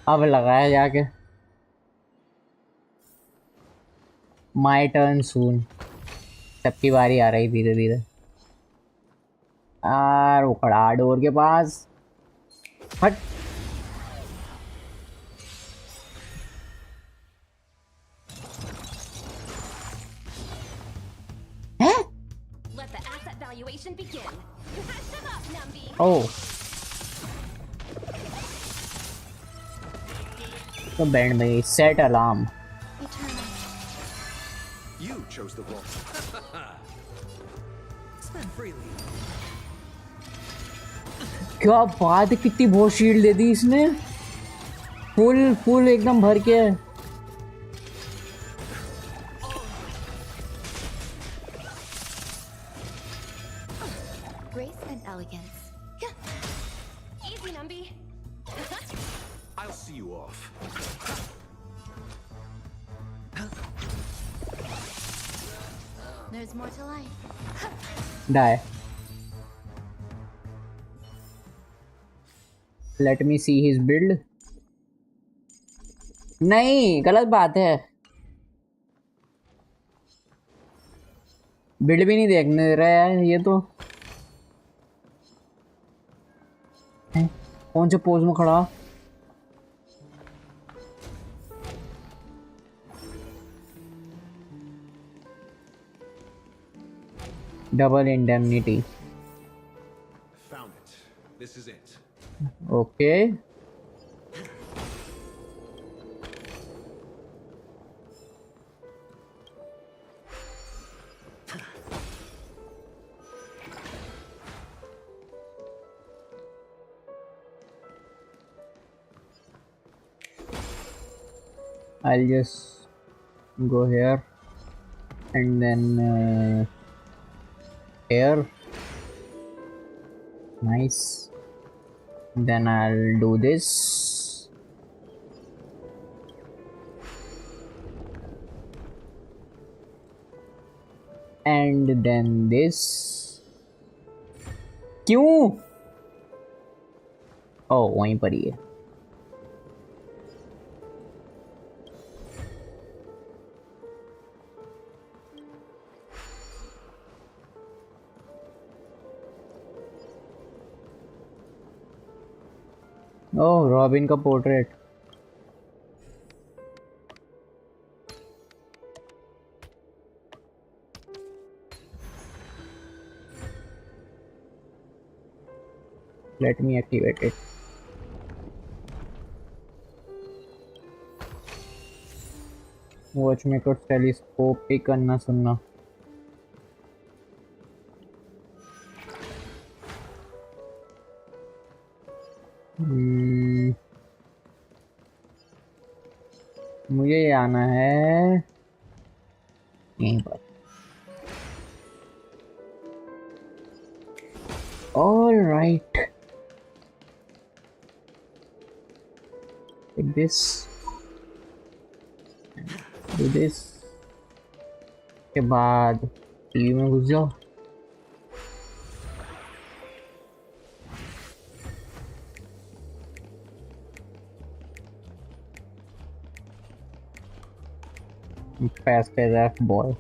अब लगाया जाके। माई टर्न सून। सबकी बारी आ रही धीरे धीरे। यार वो खड़ा डोर के पास। हट।
Let the asset valuation begin. Shut up, Numby.
Oh. तो बैंड में set alarm.
You chose the role.
Spend freely.
क्या बात है, कितनी बहुत शील्ड दे दी इसने। फुल एकदम भर के।
Grace and elegance.
Easy, Numby.
I'll see you off.
There's more to life.
Die. Let me see his build. नहीं, गलत बात है। बिल्ड भी नहीं देखने दे रहा है ये तो। कौन से पोज में खड़ा? Double indemnity.
Found it. This is it.
Okay. I'll just go here and then here. Nice. Then I'll do this. And then this. क्यों? Oh, वहीं पर ही है। ओह, रॉबिन का portrait. Let me activate it. Watchmaker telescope पे करना सुनना। मुझे ये आना है यहीं पर। All right. Take this. Do this. के बाद टीवी में घुस जाओ। Fast as F boy.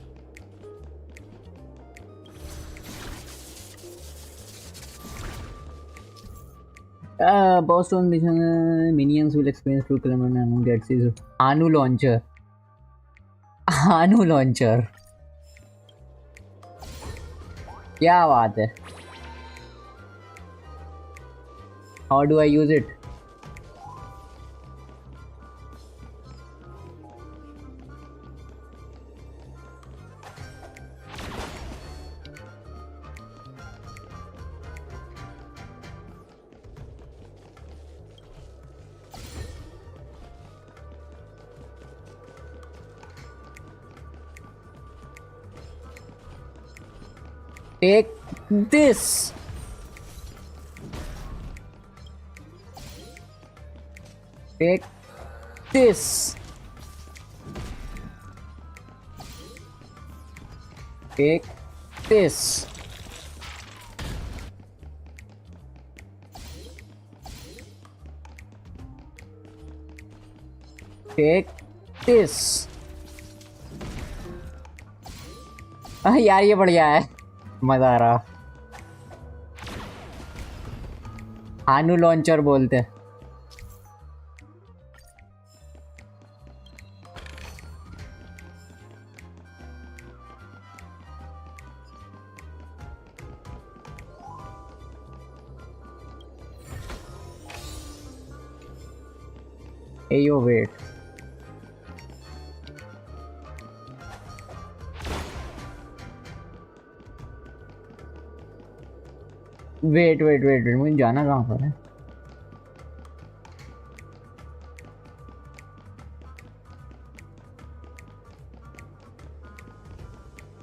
Boss on mission, minions will experience 2 kilometer and gets his Anu launcher. Anu launcher. क्या बात है? How do I use it? Take this. Take this. Take this. Take this. यार ये बढ़िया है, मजा आ रहा। आनू लॉन्चर बोलते। Hey yo, wait. वेट मुझे जाना कहाँ पर है?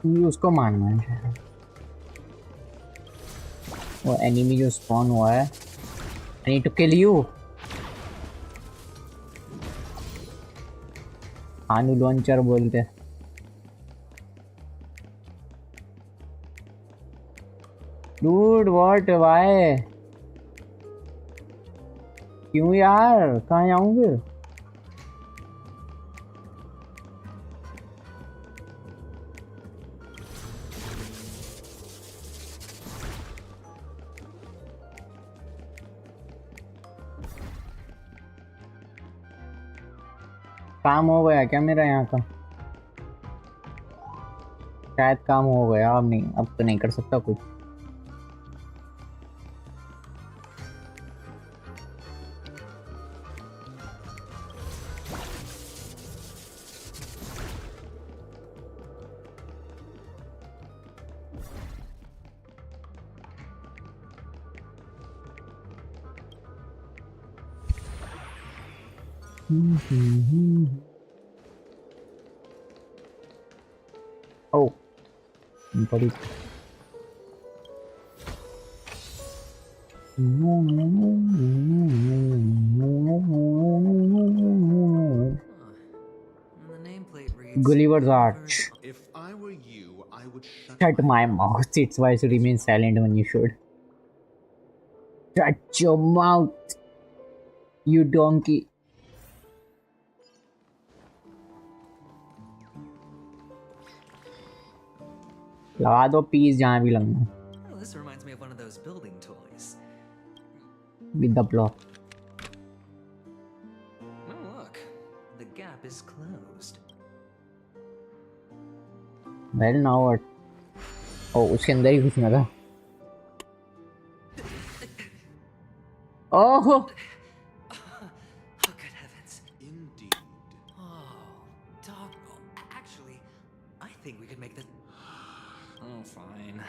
ये उसको मारना है शायद। वो एनिमी जो स्पॉन हुआ है। I need to kill you. आनू लॉन्चर बोलते। Dude, what? Why? क्यों यार? कहाँ जाऊँगे? काम हो गया क्या मेरा यहाँ का? शायद काम हो गया। अब नहीं, अब तो नहीं कर सकता कुछ। Oh, buddy. Gulliver's Arch.
If I were you, I would
Shut my mouth. It's wise to remain silent when you should. Shut your mouth, you donkey. लगा दो पीस जहाँ भी लगना।
This reminds me of one of those building toys.
With the block.
Oh look, the gap is closed.
Well now what? Oh, उसके अंदर ही घुसना था। Oh!
Oh, good heavens.
Indeed.
Oh, dog. Oh, actually, I think we could make this. Oh, fine.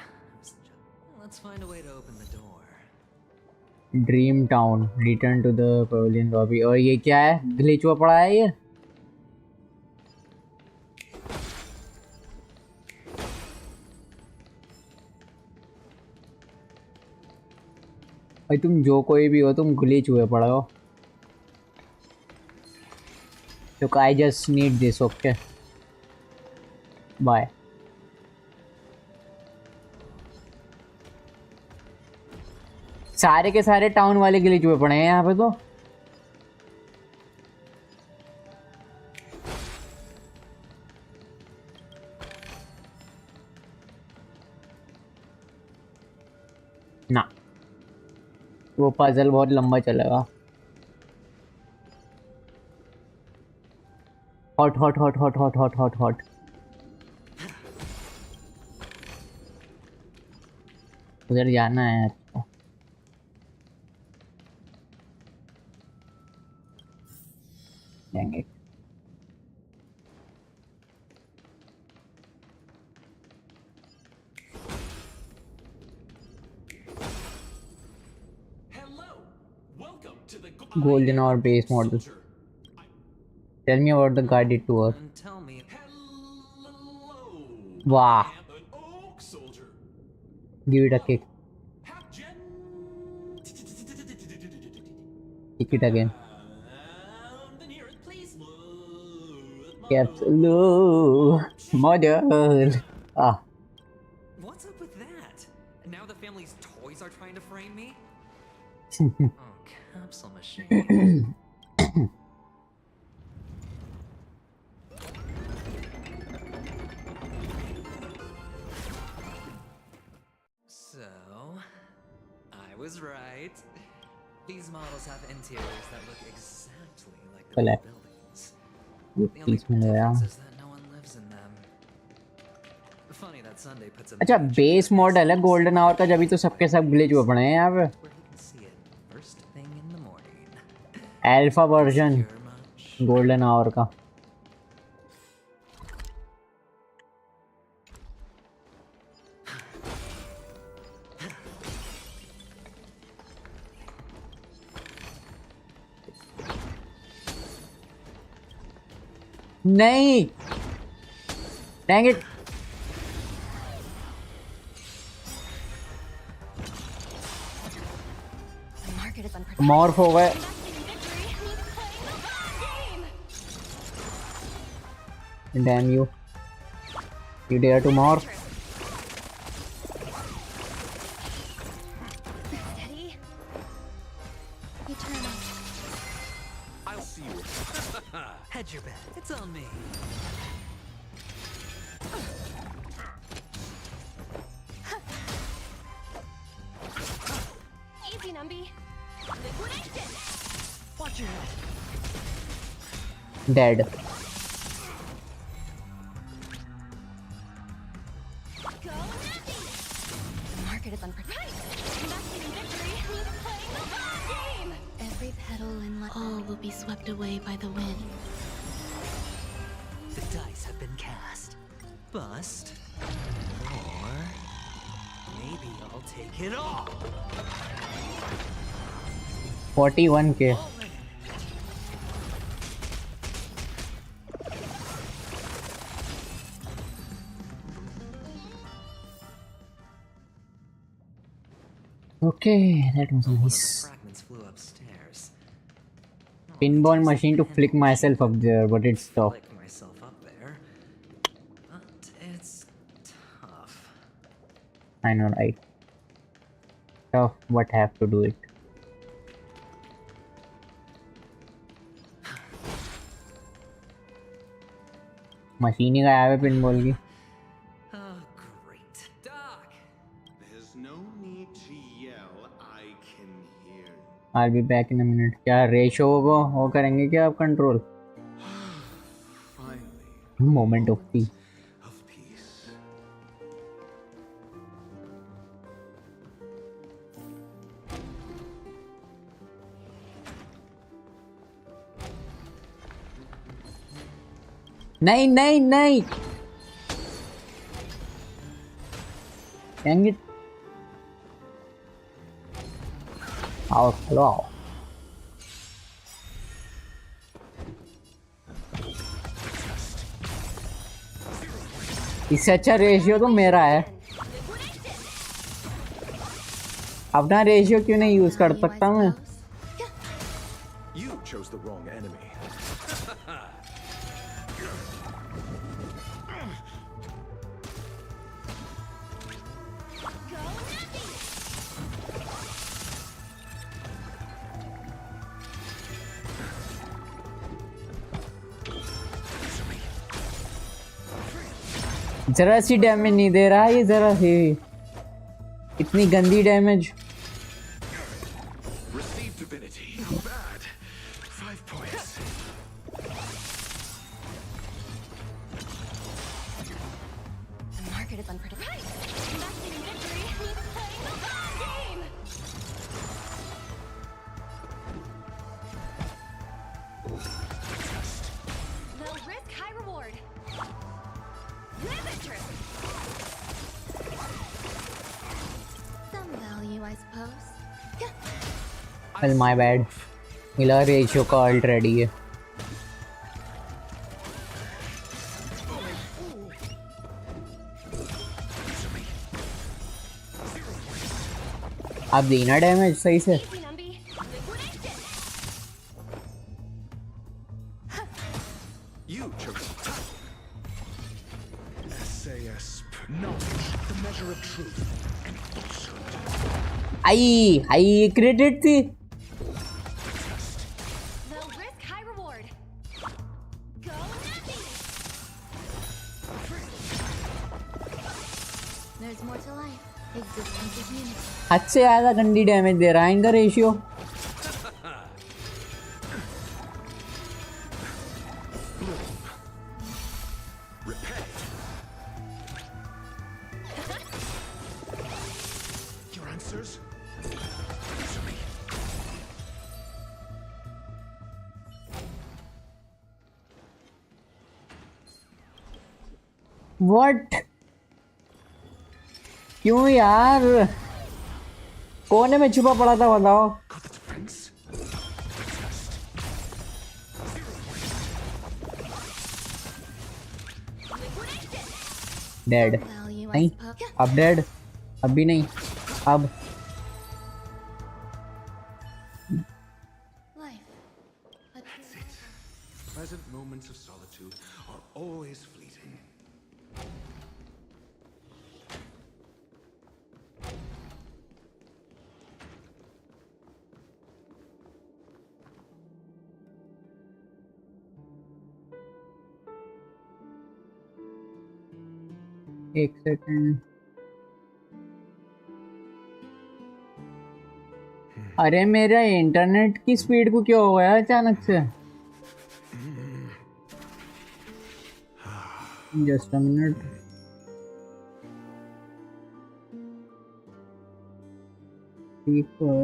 Let's find a way to open the door.
Dream Town. Return to the pavilion lobby. और ये क्या है? Glitch हुआ पड़ा है ये? भाई तुम जो कोई भी हो, तुम ग्लिच हुए पड़े हो। Look, I just need this, okay? Bye. सारे के सारे टाउन वाले ग्लिच हुए पड़े हैं यहाँ पे तो। ना वो पजल बहुत लंबा चलेगा। Hot hot hot hot hot hot hot hot. उधर जाना है अच्छा। जाएंगे। Golden hour base model. Tell me about the guided tour.
Tell me.
Wow. Give it a kick. Kick it again. Caps low model. Ah.
What's up with that? Now the family's toys are trying to frame me? Oh, capsule machine. So, I was right. These models have interiors that look exactly like the
Collect.
buildings. The only difference is that no one lives in them. Funny that Sunday puts a
अच्छा base model है golden hour का, जब भी तो सबके सब glitch हुए पड़े हैं यहाँ पे।
first thing in the morning.
Alpha version golden hour का। नहीं dang it. मॉर्फ हो गए। Damn you. You dare to morph?
Steady. You turn off.
I'll see you.
Hedge your bet. It's on me.
Easy, Numby. Liquidation.
Watch your head.
Dead.
Go, Nappy. The market is unpredictable. Investing in victory means playing the long game.
Every petal and all will be swept away by the wind.
The dice have been cast. Bust. Or maybe I'll take it all.
41K. Okay, that was nice.
Fragments flew upstairs.
Pinball machine to flick myself up there, but it's tough.
Flick myself up there. But it's tough.
I know, right? Tough, but have to do it. Machine ही गायब है pinball की।
Oh, great. Doc!
There's no need to yell. I can hear.
I'll be back in a minute. क्या ratio को वो करेंगे क्या आप control?
Finally.
Moment of peace.
Of peace.
नहीं नहीं नहीं। Dang it. आओ चलो आओ। इससे अच्छा रेशियो तो मेरा है। अपना रेशियो क्यों नहीं यूज कर सकता मैं?
You chose the wrong enemy.
जरा सी डैमेज नहीं दे रहा ये, जरा सी, इतनी गंदी damage.
Receive divinity. Not bad. 5 points.
The market is unpredictable. Right! Investing in victory means playing the long game! Low risk, high reward. Live interest!
Some value, I suppose.
Well, my bad. मिला ratio का alt ready है। आप देना damage सही से।
Easy, Numby. Liquidation!
You chose SAS. Knowledge, the measure of truth and falsehood.
I credit थी।
Low risk, high reward. Go Nappy!
There's more to life. Existence is unity.
हद से ज्यादा गंदी डैमेज दे रहा है इनका रेशियो।
Your answers?
What? क्यों यार? कोने में छुपा पड़ा था बताओ। डेड नहीं, अब डेड, अब भी नहीं, अब
Pleasant moments of solitude are always fleeting.
एक सेकंड। अरे मेरा इंटरनेट की स्पीड को क्या हो गया अचानक से? Just a minute. ठीक है,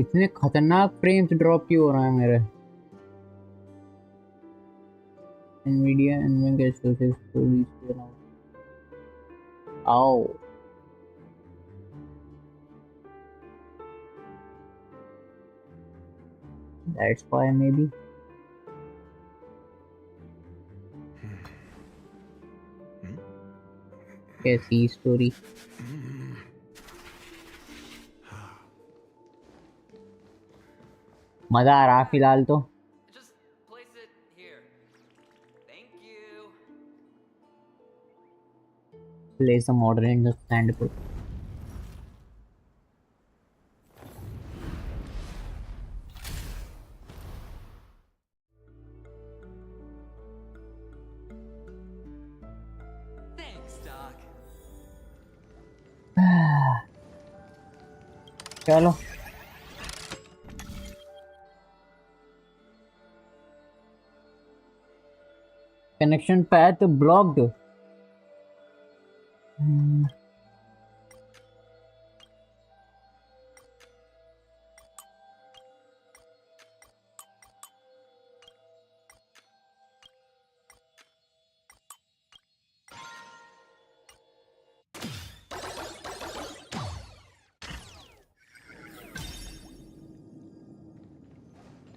इतने खतरनाक फ्रेम्स ड्रॉप क्यों हो रहा है मेरे? NVIDIA GeForce GTX. Ow. That's why maybe. कैसी स्टोरी? मजा आ रहा फिलहाल तो। Place the model in the stand put.
Thanks, Doc.
चलो connection path blocked.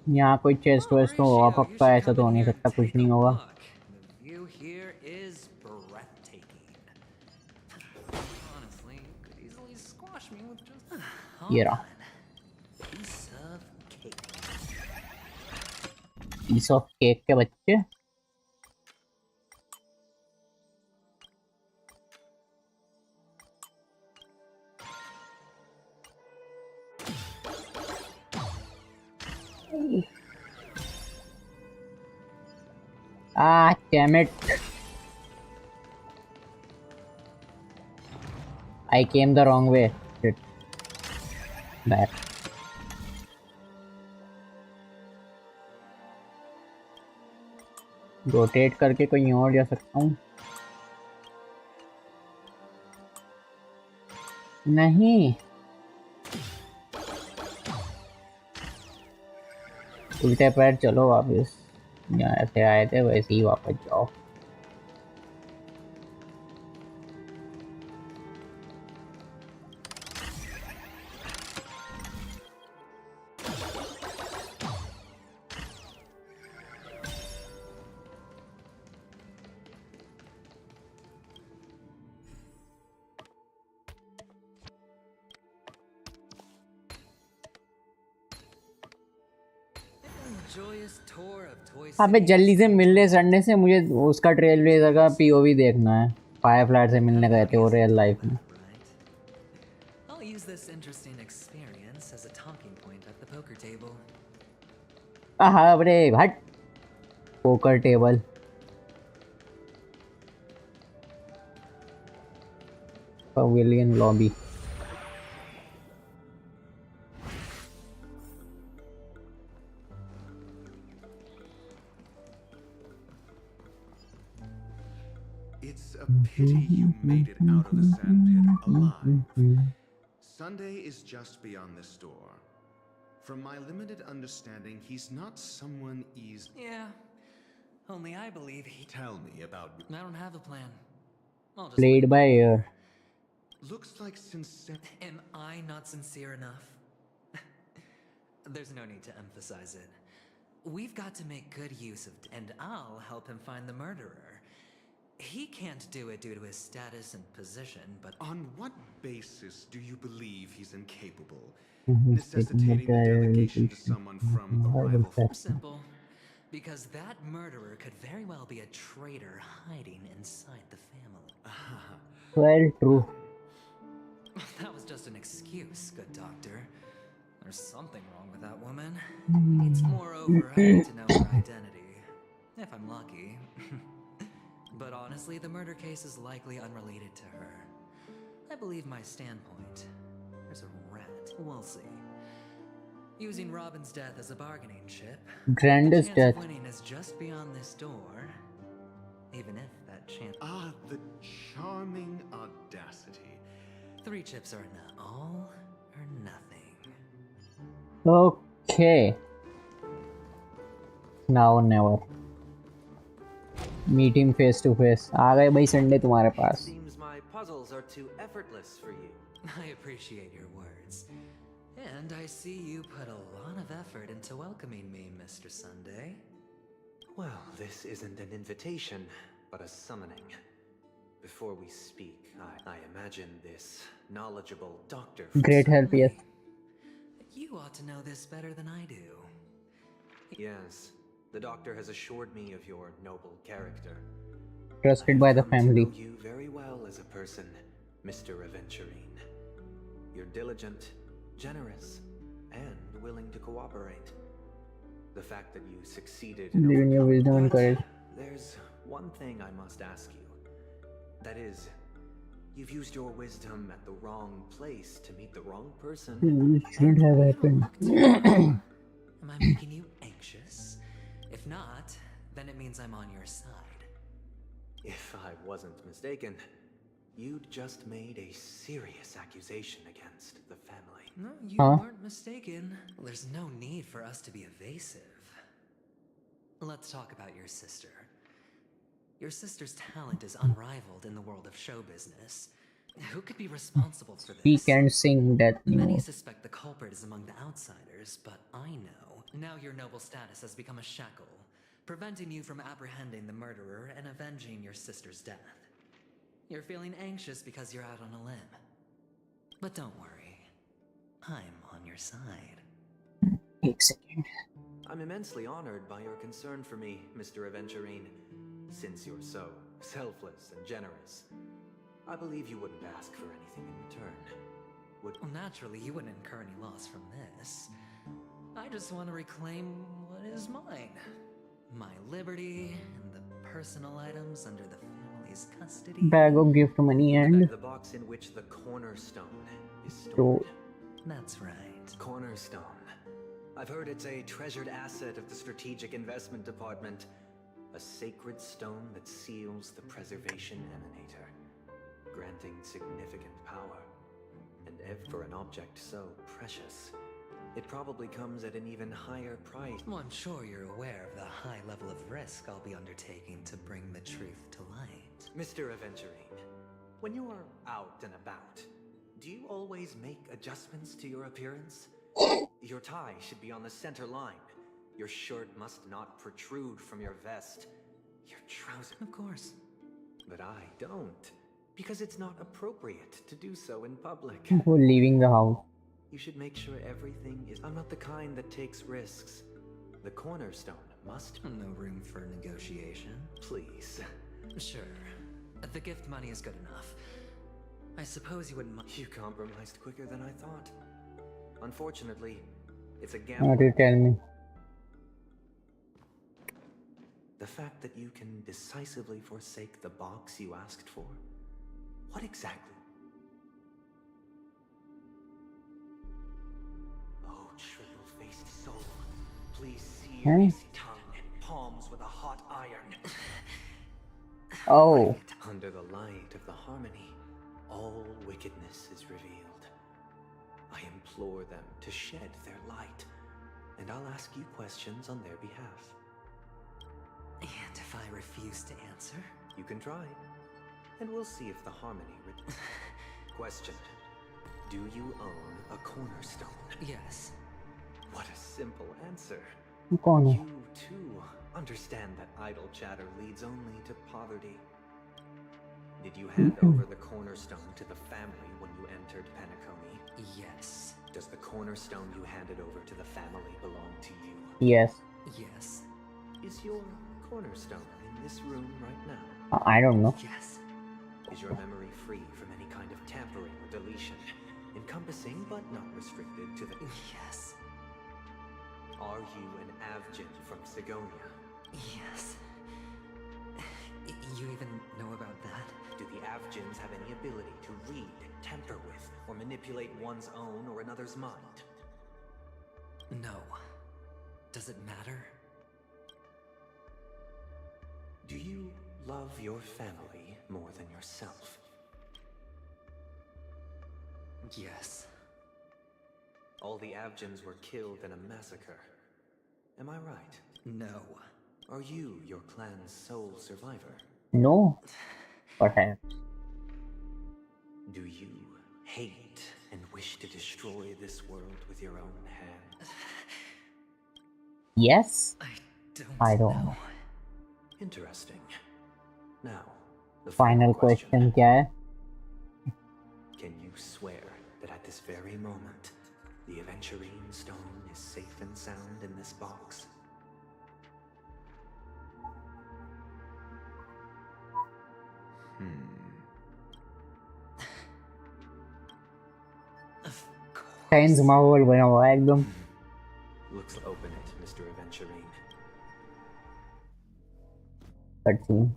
यहाँ कोई चेस्ट वेस्ट होगा पक्का, ऐसा तो हो नहीं सकता, कुछ नहीं होगा।
The view here is breathtaking. Honestly, you could easily squash me with just
ये रहा
piece of cake.
Piece of cake के बच्चे। Ah, damn it. I came the wrong way. Shit. Back. Rotate करके कहीं और जा सकता हूँ? नहीं, उल्टे पैर चलो वापस। यहाँ से आए थे वैसे ही वापस जाओ। अबे जल्दी से मिल ले संडे से, मुझे उसका ट्रेल ब्लेजर का पीओवी देखना है। फायरफ्लाई से मिलने गए थे वो रियल लाइफ में। हाँ अरे हट, poker table. Pavilion lobby.
It's a pity you made it out of the sandpit alive. Sunday is just beyond this door. From my limited understanding, he's not someone easy.
Yeah, only I believe he...
Tell me about...
I don't have a plan.
Played by ear.
Looks like sincere...
Am I not sincere enough? There's no need to emphasize it. We've got to make good use of... And I'll help him find the murderer. He can't do it due to his status and position, but...
On what basis do you believe he's incapable? Necessitating the delegation to someone from a rival...
Simple. Because that murderer could very well be a traitor hiding inside the family.
Well, true.
That was just an excuse, good doctor. There's something wrong with that woman. It's moreover, I need to know her identity. If I'm lucky. But honestly, the murder case is likely unrelated to her. I believe my standpoint. There's a rat. We'll see. Using Robin's death as a bargaining chip,
Grandest
the chance
death.
of winning is just beyond this door. Even if that chance...
Ah, the charming audacity.
3 chips are all or nothing.
Okay. Now or never. Meet him face to face. आ गए भाई Sunday तुम्हारे पास.
Seems my puzzles are too effortless for you.
I appreciate your words. And I see you put a lot of effort into welcoming me, Mr. Sunday.
Well, this isn't an invitation, but a summoning. Before we speak, I imagine this knowledgeable doctor...
Great help, yes.
You ought to know this better than I do.
Yes, the doctor has assured me of your noble character.
Trusted by the family.
I know you very well as a person, Mr. Aventurine. You're diligent, generous, and willing to cooperate. The fact that you succeeded in
Giving your wisdom and courage.
There's one thing I must ask you. That is, you've used your wisdom at the wrong place to meet the wrong person.
It shouldn't have happened.
Am I making you anxious? If not, then it means I'm on your side.
If I wasn't mistaken, you'd just made a serious accusation against the family.
No, you weren't mistaken. There's no need for us to be evasive. Let's talk about your sister. Your sister's talent is unrivaled in the world of show business. Who could be responsible for this?
He can sing that.
Many suspect the culprit is among the outsiders, but I know. Now your noble status has become a shackle, preventing you from apprehending the murderer and avenging your sister's death. You're feeling anxious because you're out on a limb. But don't worry. I'm on your side.
Wait a second.
I'm immensely honored by your concern for me, Mr. Aventurine. Since you're so selfless and generous, I believe you wouldn't ask for anything in return.
Well, naturally, you wouldn't incur any loss from this. I just want to reclaim what is mine. My liberty and the personal items under the family's custody.
Bag of gift money and
The box in which the cornerstone is
so
stored.
That's right.
Cornerstone. I've heard it's a treasured asset of the Strategic Investment Department. A sacred stone that seals the preservation emanator, granting significant power. And for an object so precious, it probably comes at an even higher price.
Well, I'm sure you're aware of the high level of risk I'll be undertaking to bring the truth to light.
Mr. Aventurine, when you are out and about, do you always make adjustments to your appearance? Your tie should be on the center line. Your shirt must not protrude from your vest. Your trousers...
Of course.
But I don't, because it's not appropriate to do so in public.
who leaving the house.
You should make sure everything is... I'm not the kind that takes risks. The cornerstone must...
No room for negotiation.
Please.
Sure. The gift money is good enough. I suppose you wouldn't mind.
You compromised quicker than I thought. Unfortunately, it's a
What
gamble.
do you tell me?
The fact that you can decisively forsake the box you asked for. What exactly? Oh, triple-faced soul. Please see your icy tongue and palms with a hot iron.
Oh,
Under the light of the harmony, all wickedness is revealed. I implore them to shed their light, and I'll ask you questions on their behalf.
And if I refuse to answer?
You can try, and we'll see if the harmony... Question. Do you own a cornerstone?
Yes.
What a simple answer.
कौन है?
You, too, understand that idle chatter leads only to poverty. Did you hand over the cornerstone to the family when you entered Penacony?
Yes.
Does the cornerstone you handed over to the family belong to you?
Yes.
Yes.
Is your cornerstone in this room right now?
I don't know.
Yes.
Is your memory free from any kind of tampering or deletion, encompassing but not restricted to the...
Yes.
Are you an Avgin from Sigonia?
Yes. You even know about that?
Do the Avgins have any ability to read, tamper with, or manipulate one's own or another's mind?
No. Does it matter?
Do you love your family more than yourself?
Yes.
All the Avgins were killed in a massacre. Am I right?
No.
Are you your clan's sole survivor?
No. Perhaps.
Do you hate and wish to destroy this world with your own hand?
Yes.
I don't
know.
Interesting. Now, the
Final question क्या है?
Can you swear that at this very moment, the Aventurine stone is safe and sound in this box?
Science माहौल बना हुआ है एकदम.
Looks open it, Mr. Aventurine.
Cutscene.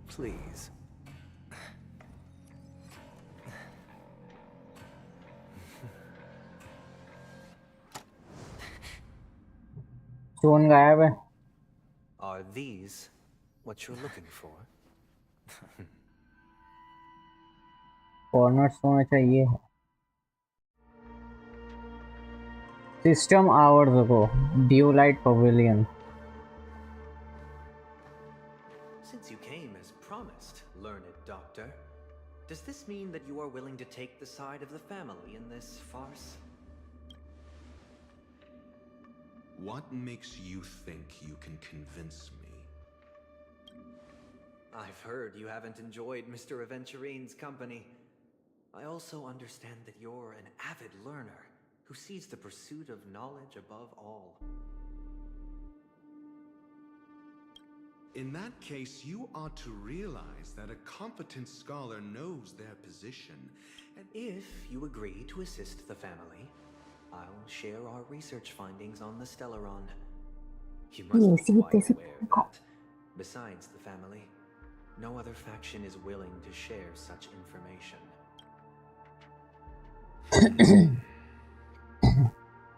Please.
Stone गायब है.
Are these what you're looking for?
Corner stone चाहिए. System hours ago. Dew-light Pavilion.
Since you came as promised, learned doctor, does this mean that you are willing to take the side of the family in this farce?
What makes you think you can convince me?
I've heard you haven't enjoyed Mr. Aventurine's company. I also understand that you're an avid learner who sees the pursuit of knowledge above all.
In that case, you ought to realize that a competent scholar knows their position.
And if you agree to assist the family, I'll share our research findings on the Stellaron. You must be quite aware that, besides the family, no other faction is willing to share such information.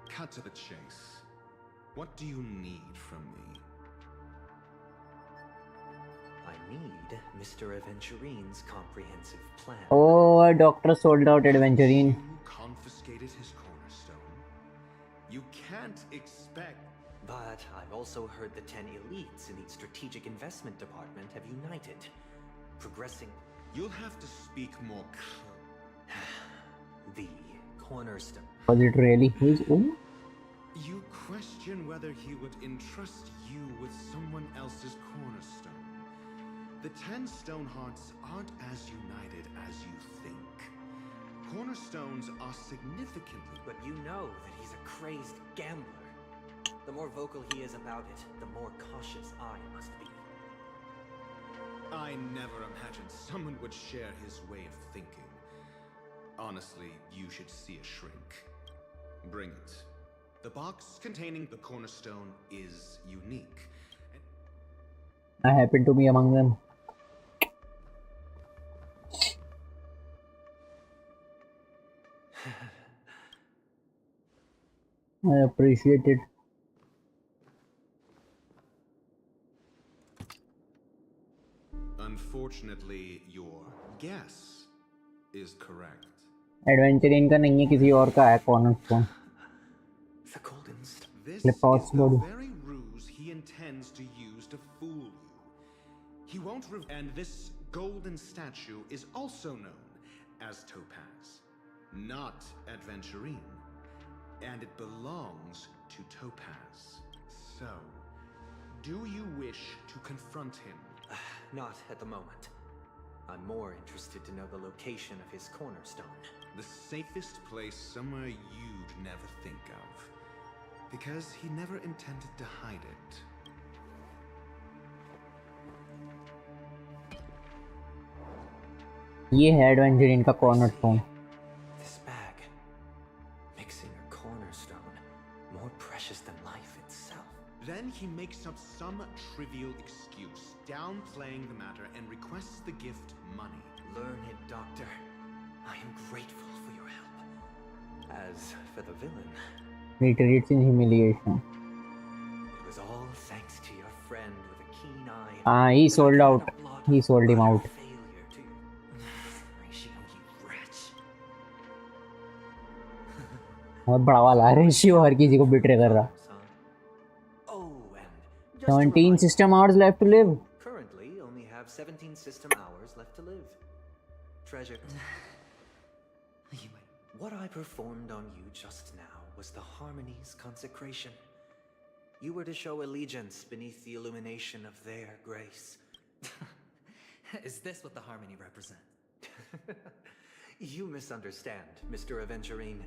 Cut to the chase. What do you need from me?
I need Mr. Aventurine's comprehensive plan.
Oh, a doctor sold out Adventurine.
You confiscated his cornerstone. You can't expect...
But I've also heard the 10 elites in the Strategic Investment Department have united, progressing...
You'll have to speak more
the cornerstone.
Was it really his own?
You question whether he would entrust you with someone else's cornerstone. The 10 Stonehearts aren't as united as you think. Cornerstones are significantly...
But you know that he's a crazed gambler. The more vocal he is about it, the more cautious I must be.
I never imagined someone would share his way of thinking. Honestly, you should see a shrink. Bring it. The box containing the cornerstone is unique.
I happen to be among them. I appreciate it.
Unfortunately, your guess is correct.
Adventurine का नहीं है, किसी और का है cornerstone.
The golden
This
The
is the very ruse he intends to use to fool you. He won't and this golden statue is also known as Topaz, not Adventurine. And it belongs to Topaz. So, do you wish to confront him?
Not at the moment. I'm more interested to know the location of his cornerstone.
The safest place somewhere you'd never think of. Because he never intended to hide it.
ये है Adventurine का cornerstone.
This bag, mixing a cornerstone, more precious than life itself.
Then he makes up some trivial excuse, downplaying the matter, and requests the gift money.
Learn it, Doctor. I am grateful for your help. As for the villain,
Retreats in humiliation.
it was all thanks to your friend with a keen eye.
Ah, he sold out. He sold him out.
Failure to ratio, you wretch.
बहुत बड़ा वाला ratio हर किसी को betray कर रहा. 17 system hours left to live.
Currently, only have 17 system hours left to live. Treasure. What I performed on you just now was the Harmony's consecration. You were to show allegiance beneath the illumination of their grace.
Is this what the Harmony represent?
You misunderstand, Mr. Aventurine.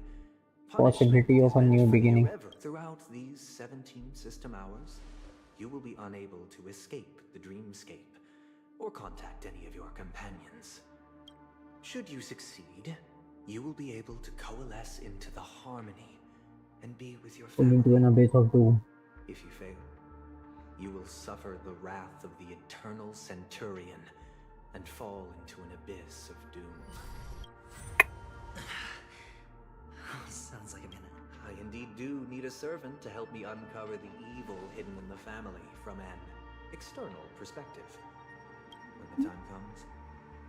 Possibility of a new beginning.
Throughout these 17 system hours, you will be unable to escape the dreamscape or contact any of your companions. Should you succeed, you will be able to coalesce into the Harmony and be with your family.
Into an abyss of doom.
If you fail, you will suffer the wrath of the Eternal Centurion and fall into an abyss of doom.
Sounds like a minute.
I indeed do need a servant to help me uncover the evil hidden in the family from an external perspective. When the time comes,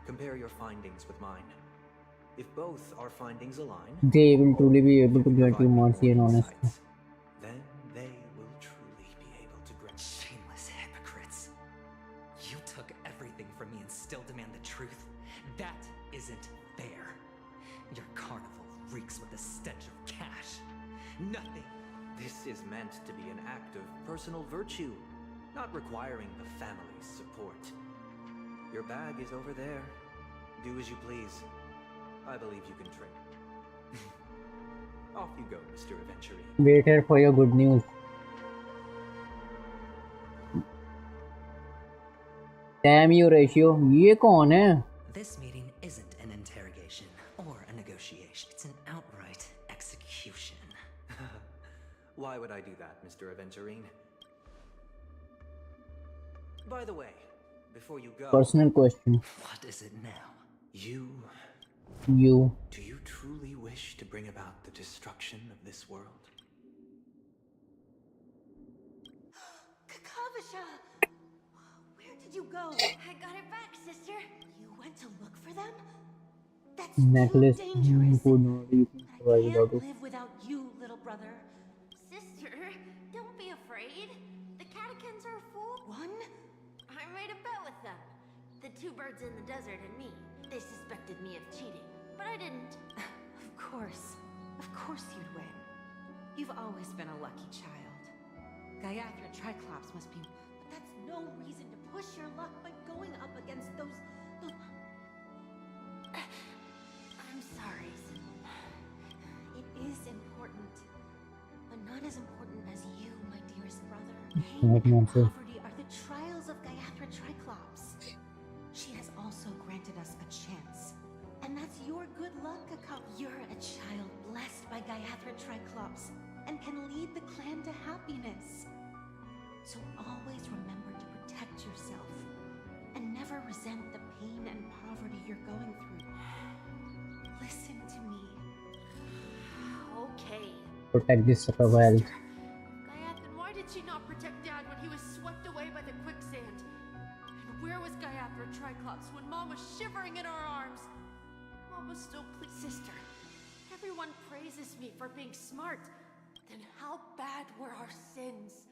compare your findings with mine. If both our findings align,
they will truly be able to grant you mercy and honesty.
Then they will truly be able to grant.
Shameless hypocrites. You took everything from me and still demand the truth? That isn't fair. Your carnival reeks with the stench of cash. Nothing.
This is meant to be an act of personal virtue, not requiring the family's support. Your bag is over there. Do as you please. I believe you can trade. Off you go, Mr. Aventurine.
Wait here for your good news. Damn you ratio. ये कौन है?
This meeting isn't an interrogation or a negotiation. It's an outright execution.
Why would I do that, Mr. Aventurine? By the way, before you go...
Personal question.
What is it now?
You.
Do you truly wish to bring about the destruction of this world?
Kakavasha! Where did you go? I got it back, sister. You went to look for them? That's
Necklace.
too dangerous. I can't
Can't
live without you, little brother. Sister, don't be afraid. The catechins are full. One?
I made a bet with them. The two birds in the desert and me. They suspected me of cheating, but I didn't.
Of course you'd win. You've always been a lucky child. Gaiathra Triclops must be... But that's no reason to push your luck by going up against those...
I'm sorry.
It is important, but not as important as you, my dearest brother.
Not
Pain and
massive.
poverty are the trials of Gaiathra Triclops. She has also granted us a chance. And that's your good luck, Kakao. You're a child blessed by Gaiathra Triclops and can lead the clan to happiness. So always remember to protect yourself and never resent the pain and poverty you're going through. Listen to me.
Okay.
Protect this well.
Gaiathra, why did she not protect Dad when he was swept away by the quicksand? And where was Gaiathra Triclops when Mom was shivering in our arms? Mom was so pleased. Sister, everyone praises me for being smart. Then how bad were our sins?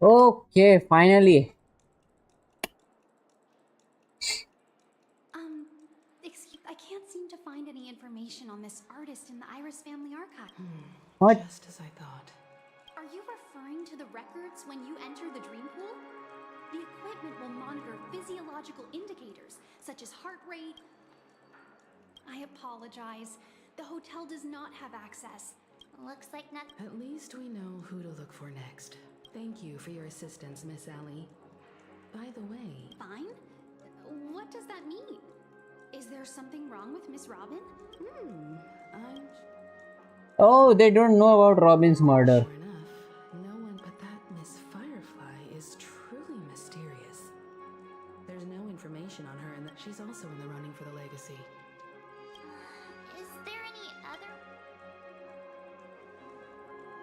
Okay, finally.
Excuse, I can't seem to find any information on this artist in the Iris family archive.
What?
Just as I thought.
Are you referring to the records when you enter the dream pool? The equipment will monitor physiological indicators, such as heart rate. I apologize. The hotel does not have access.
Looks like not.
At least we know who to look for next. Thank you for your assistance, Miss Allie. By the way...
Fine? What does that mean? Is there something wrong with Miss Robin?
I'm...
Oh, they don't know about Robin's murder.
Sure enough, no one but that Miss Firefly is truly mysterious. There's no information on her, and that she's also in the running for the legacy.
Is there any other?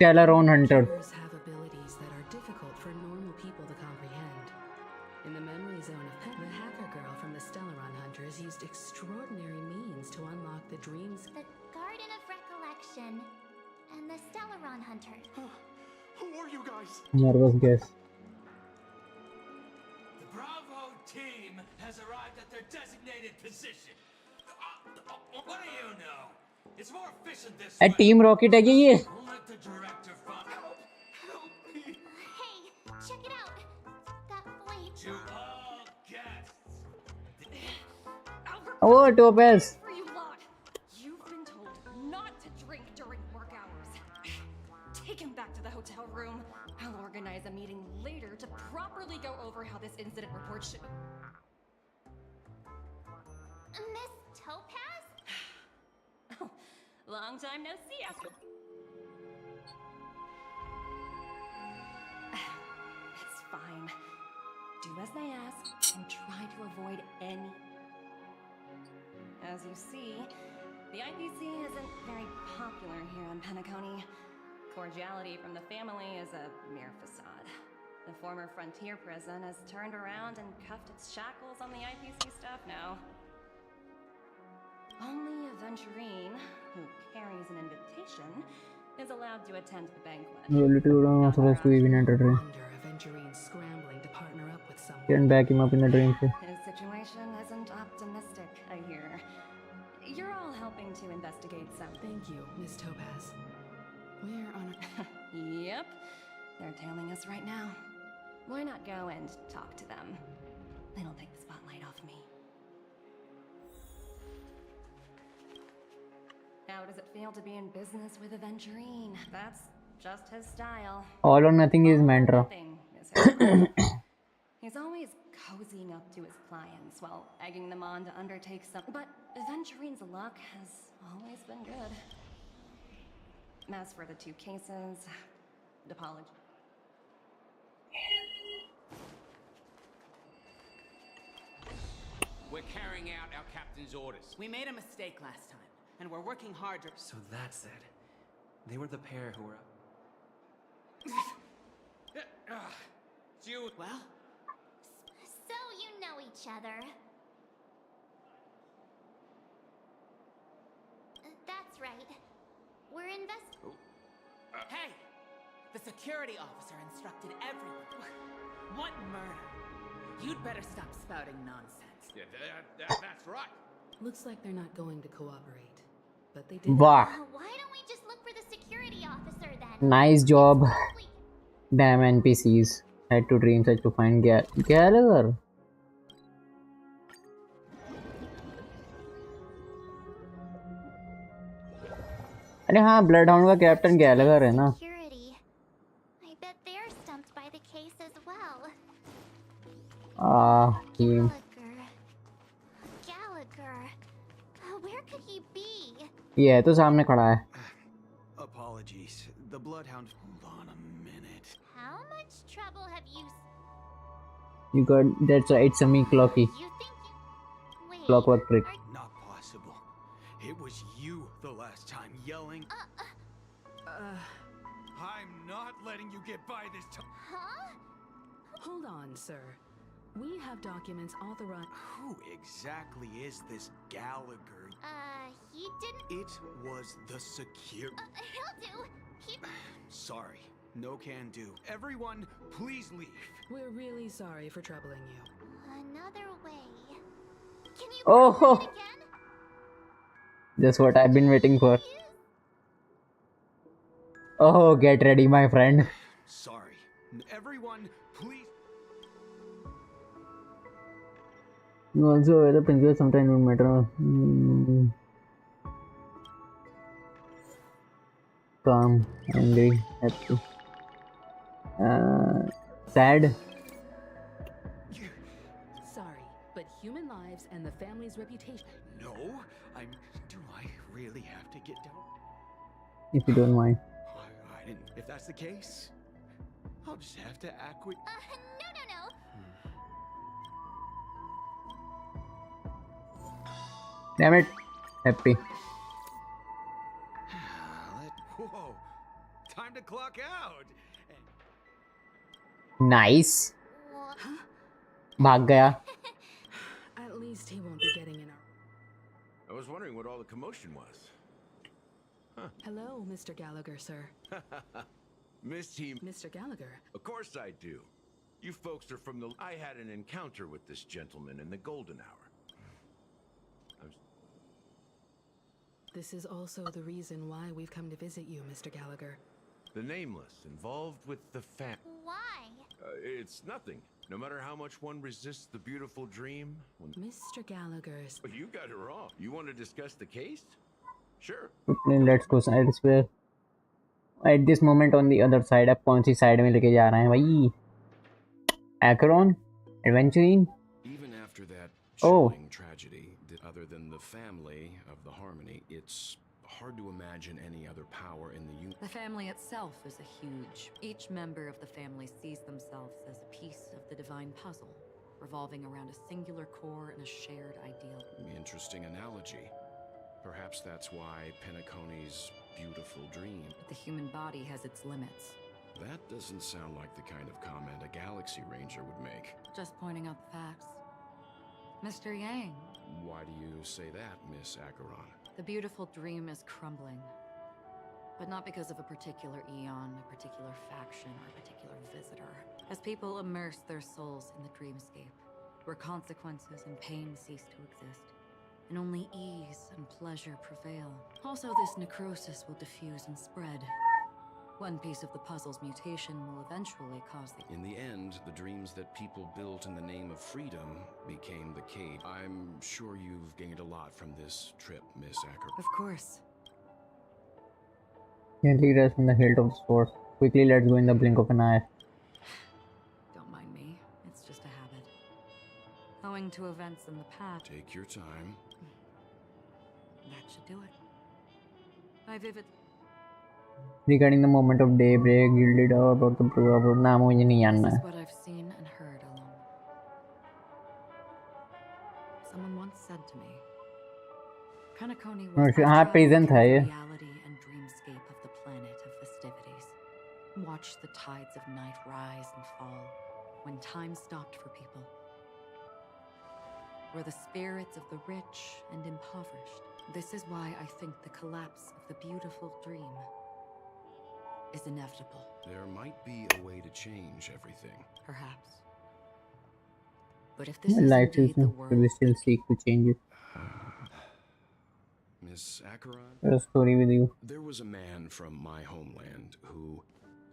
Teleron Hunter.
Killers have abilities that are difficult for normal people to comprehend. In the memory zone of Pet, the hacker girl from the Stellaron Hunters used extraordinary means to unlock the dreams.
The Garden of Recollection and the Stellaron Hunter.
Who are you guys?
Nervous guess.
The Bravo team has arrived at their designated position. What do you know? It's more efficient this way.
Team Rocket है क्या ये?
We'll let the director find. Help me.
Hey, check it out. That blade.
To all guests.
Oh, Topaz.
For you lot, you've been told not to drink during work hours. Take him back to the hotel room. I'll organize a meeting later to properly go over how this incident report should...
Miss Topaz?
Long time no see after... It's fine. Do as they ask and try to avoid any... As you see, the IPC isn't very popular here on Penacony. Cordiality from the family is a mere facade. The former frontier prison has turned around and cuffed its shackles on the IPC staff now. Only Aventurine, who carries an invitation, is allowed to attend the banquet.
Not supposed to even enter dream.
Aventurine scrambling to partner up with someone.
Can back him up in the dream.
His situation isn't optimistic, I hear. You're all helping to investigate some...
Thank you, Miss Topaz. Where on earth...
Yep. They're tailing us right now. Why not go and talk to them? It'll take the spotlight off me. How does it feel to be in business with Aventurine? That's
Just his style.
All or nothing is mantra.
Nothing is his He's always cozying up to his clients while egging them on to undertake some. But Aventurine's luck has always been good. As for the 2 cases, apology.
We're carrying out our captain's orders.
We made a mistake last time, and we're working hard to...
So that's it. They were the pair who were...
It's you.
Well?
So you know each other. That's right. We're
Hey! The security officer instructed everyone. What murder? You'd better stop spouting nonsense.
Yeah, that's right.
Looks like they're not going to cooperate. But they did.
Wow.
Why don't we just look for the security officer then?
Nice job. Damn NPCs. Head to Dream Search to find Gallagher. अरे हाँ blood hound का captain Gallagher है ना
I bet they're stumped by the case as well.
Team.
Gallagher. Where could he be?
ये है तो सामने खड़ा है.
Apologies. The bloodhound. Hold on a minute.
How much trouble have you?
You got that's right. It's a me clocky. Clockwork trick.
Not possible. It was you the last time yelling. I'm not letting you get by this time.
Huh?
Hold on, sir. We have documents authorized.
Who exactly is this Gallagher?
He didn't.
It was the secure.
He'll do. He.
Sorry. No can do. Everyone, please leave.
We're really sorry for troubling you.
Another way. Can you
Oh,
it again?
That's what I've been waiting for. Oh, get ready, my friend.
Sorry. Everyone, please.
You also wear the pencil sometimes don't matter. Calm, angry, happy. Sad.
Sorry, but human lives and the family's reputation.
No, do I really have to get down?
If you don't mind.
I didn't. If that's the case, I'll just have to act with.
No.
Damn it. Happy.
Whoa. Time to clock out.
Nice. भाग गया.
At least he won't be getting in our...
I was wondering what all the commotion was.
Hello, Mr. Gallagher, sir.
Miss Team.
Mr. Gallagher.
Of course I do. You folks are from the... I had an encounter with this gentleman in the golden hour.
This is also the reason why we've come to visit you, Mr. Gallagher.
The Nameless, involved with the
Why?
It's nothing. No matter how much one resists the beautiful dream...
Mr. Gallagher's...
You got it wrong. You want to discuss the case? Sure.
Let's go side square. At this moment on the other side, अब कौन सी side में लेके जा रहे हैं भाई? Acheron? Adventurine?
Even after that
Oh.
chilling tragedy, other than the family of the Harmony, it's hard to imagine any other power in the universe.
The family itself is a huge. Each member of the family sees themselves as a piece of the divine puzzle, revolving around a singular core and a shared ideal.
Interesting analogy. Perhaps that's why Penacony's beautiful dream.
But the human body has its limits.
That doesn't sound like the kind of comment a Galaxy Ranger would make.
Just pointing out the facts. Mr. Yang.
Why do you say that, Miss Acheron?
The beautiful dream is crumbling. But not because of a particular eon, a particular faction, or a particular visitor. As people immerse their souls in the dreamscape, where consequences and pain cease to exist, and only ease and pleasure prevail. Also, this necrosis will diffuse and spread. One piece of the puzzle's mutation will eventually cause the...
In the end, the dreams that people built in the name of freedom became the cage. I'm sure you've gained a lot from this trip, Miss Acheron.
Of course.
Gently rest on the hilt of the sword. Quickly, let's go in the blink of an eye.
Don't mind me. It's just a habit. Owing to events in the past.
Take your time.
That should do it. I vivid.
Regarding the moment of daybreak, gilded about the brew नाम मुझे नहीं जानना
This
है.
is what I've seen and heard along. Someone once said to me, Penacony was
हाँ prison था ये.
reality and dreamscape of the planet of festivities. Watch the tides of night rise and fall when time stopped for people. Were the spirits of the rich and impoverished. This is why I think the collapse of the beautiful dream is inevitable.
There might be a way to change everything.
Perhaps. But if this is
Life is
indeed the world,
we still seek to change it.
Miss Acheron?
A story with you.
There was a man from my homeland who,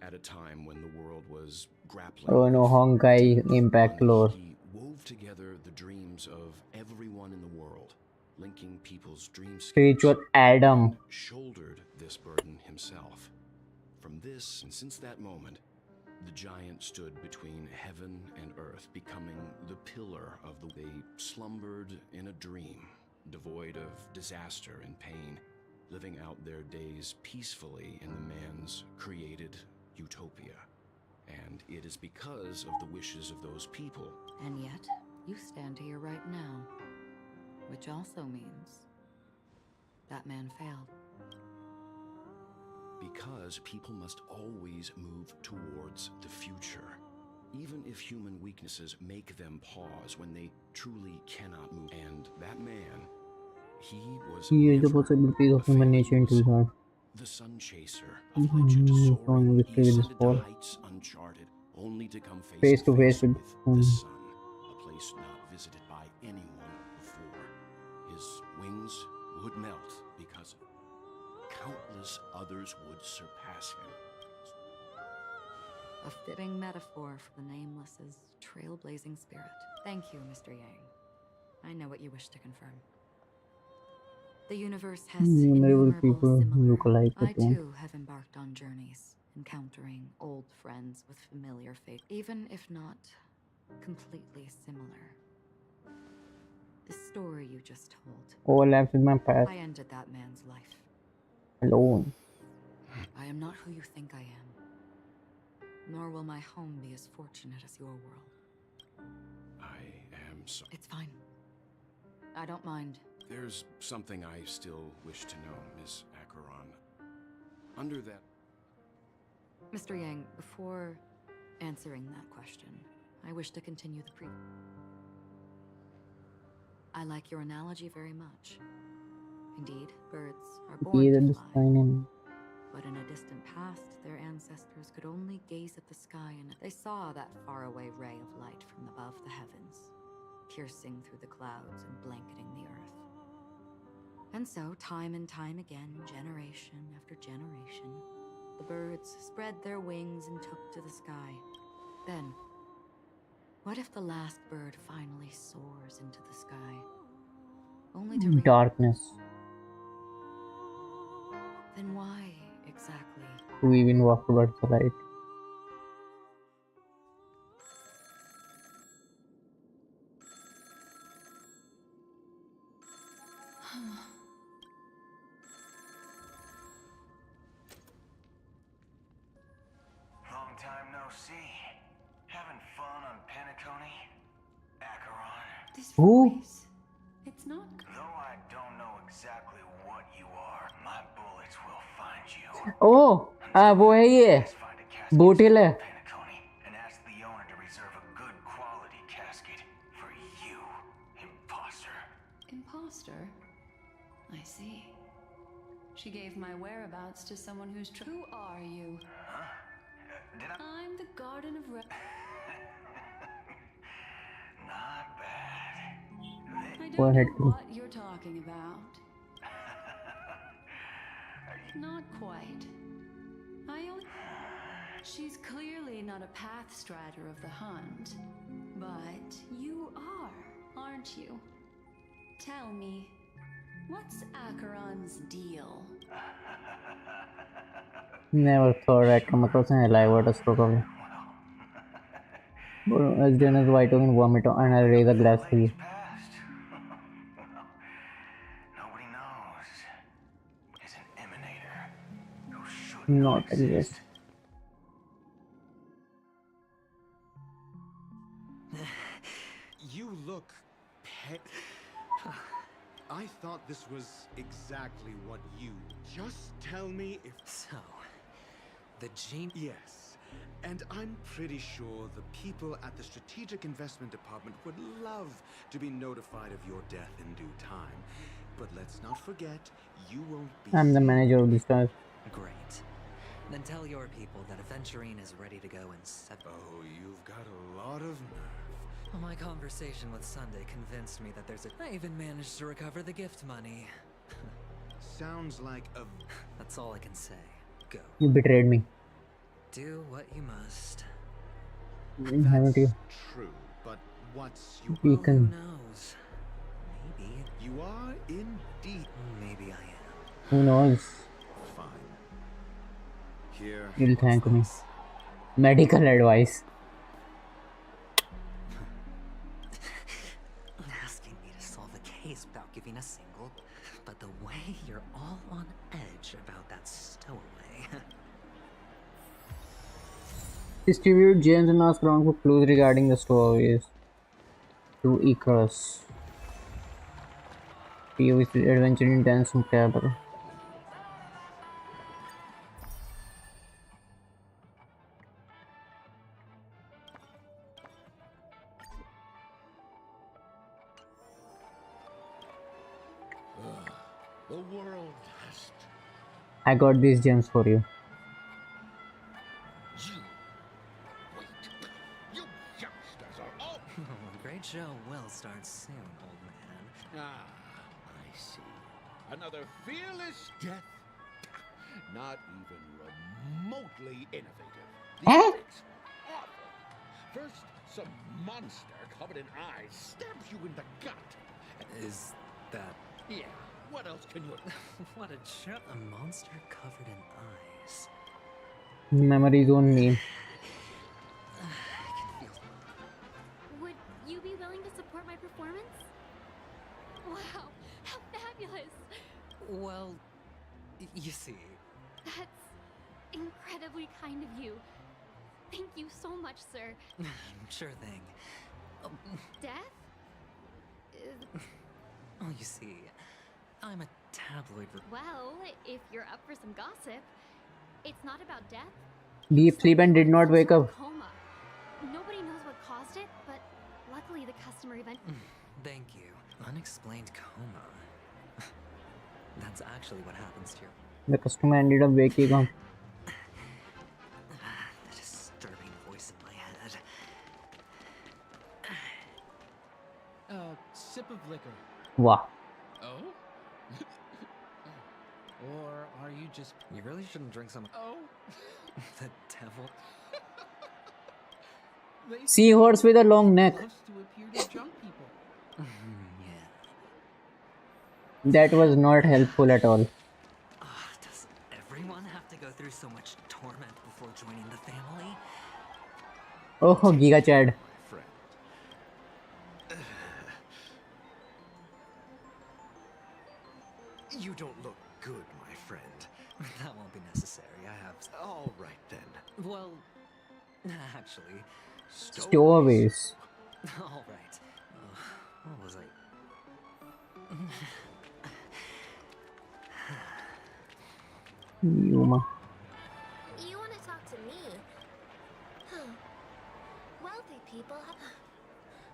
at a time when the world was grappling
Oh no, Honkai Impact lore.
he wove together the dreams of everyone in the world, linking people's dreamscapes.
Spiritual Adam.
Shouldered this burden himself. From this, and since that moment, the giant stood between heaven and earth, becoming the pillar of the... They slumbered in a dream, devoid of disaster and pain, living out their days peacefully in the man's created utopia. And it is because of the wishes of those people.
and yet you stand here right now, which also means that man failed.
Because people must always move towards the future. Even if human weaknesses make them pause when they truly cannot move. And that man, he was
He is the
never
possibilities of human nature into his heart.
the sun chaser of legend, soaring. He
This
ascended to
fall.
heights uncharted, only to come
Face to face with
the sun, a place not visited by anyone before. His wings would melt because countless others would surpass him.
A fitting metaphor for the Nameless's trailblazing spirit. Thank you, Mr. Yang. I know what you wish to confirm. The universe has
Innumerable
innumerable
people look alike,
I
but don't.
too have embarked on journeys, encountering old friends with familiar fate, even if not completely similar. The story you just told.
Overlaps with my past.
I ended that man's life.
Alone.
I am not who you think I am. Nor will my home be as fortunate as your world.
I am sorry.
It's fine. I don't mind.
There's something I still wish to know, Miss Acheron. Under that...
Mr. Yang, before answering that question, I wish to continue the I like your analogy very much. Indeed, birds are born
Either
to
the
fly.
sign in.
But in a distant past, their ancestors could only gaze at the sky and they saw that faraway ray of light from above the heavens, piercing through the clouds and blanketing the earth. And so, time and time again, generation after generation, the birds spread their wings and took to the sky. Then, what if the last bird finally soars into the sky? Only to
Darkness.
Then why exactly?
To even walk towards the light.
Long time no see. Having fun on Penacony? Acheron?
This
Who?
voice, it's not...
Though I don't know exactly what you are, my bullets will find you.
Oh, वो है ये bottle है.
And ask the owner to reserve a good quality casket for you, imposter.
Imposter? I see. She gave my whereabouts to someone who's Who are you?
Huh? Did I?
I'm the Garden of
Not bad.
I
Go
don't
ahead,
know what you're talking about. Not quite. She's clearly not a path strider of the hunt. But you are, aren't you? Tell me, what's Acheron's deal?
Never thought I'd come across an alive water-stroke. As Dennis White and vomit and I'll raise a glass for you.
Nobody knows. Is an emanator who should
Not exist.
You look I thought this was exactly what you... Just tell me if...
So, the gene...
Yes. And I'm pretty sure the people at the Strategic Investment Department would love to be notified of your death in due time. But let's not forget, you won't be...
I'm the manager of the stars.
Great. Then tell your people that Aventurine is ready to go in 7...
Oh, you've got a lot of nerve.
Well, my conversation with Sunday convinced me that there's a... I even managed to recover the gift money.
Sounds like a...
That's all I can say. Go.
You betrayed me.
Do what you must.
Haven't you?
True, but what's your...
Beacon.
Who knows? Maybe.
You are indeed.
Maybe I am.
Who knows?
Fine. Here.
You'll thank me. Medical advice.
Asking me to solve a case without giving a single... But the way you're all on edge about that stowaway...
Distribute James and ask around for clues regarding the stowaways. To Icarus. POV adventure in dance and travel.
The world has...
I got these gems for you.
You youngsters are all...
Great show will start soon, old man.
Ah, I see. Another fearless death? Not even remotely innovative. The ethics are awful. First, some monster covered in eyes stabs you in the gut.
Is that...
Yeah, what else can you...
What a joke. A monster covered in eyes.
Memories on me.
Would you be willing to support my performance? Wow, how fabulous!
Well, you see...
That's incredibly kind of you. Thank you so much, sir.
Sure thing.
Death?
Oh, you see, I'm a tabloid...
Well, if you're up for some gossip, it's not about death.
Deep sleep and did not wake up.
Coma. Nobody knows what caused it, but luckily the customer event...
Thank you. Unexplained coma. That's actually what happens to you.
The customer ended up waking up.
The disturbing voice in my head.
Sip of liquor.
Wow.
Oh? Or are you just...
You really shouldn't drink some...
Oh?
The devil.
Seahorse with a long neck.
Loves to appear to drunk people.
Yeah.
That was not helpful at all.
Does everyone have to go through so much torment before joining the family?
Oh, Giga Chad.
You don't look good, my friend.
That won't be necessary. I have...
All right, then.
Well, actually...
Stowaways.
All right. What was I...
Yuma.
You want to talk to me? Huh. Wealthy people have...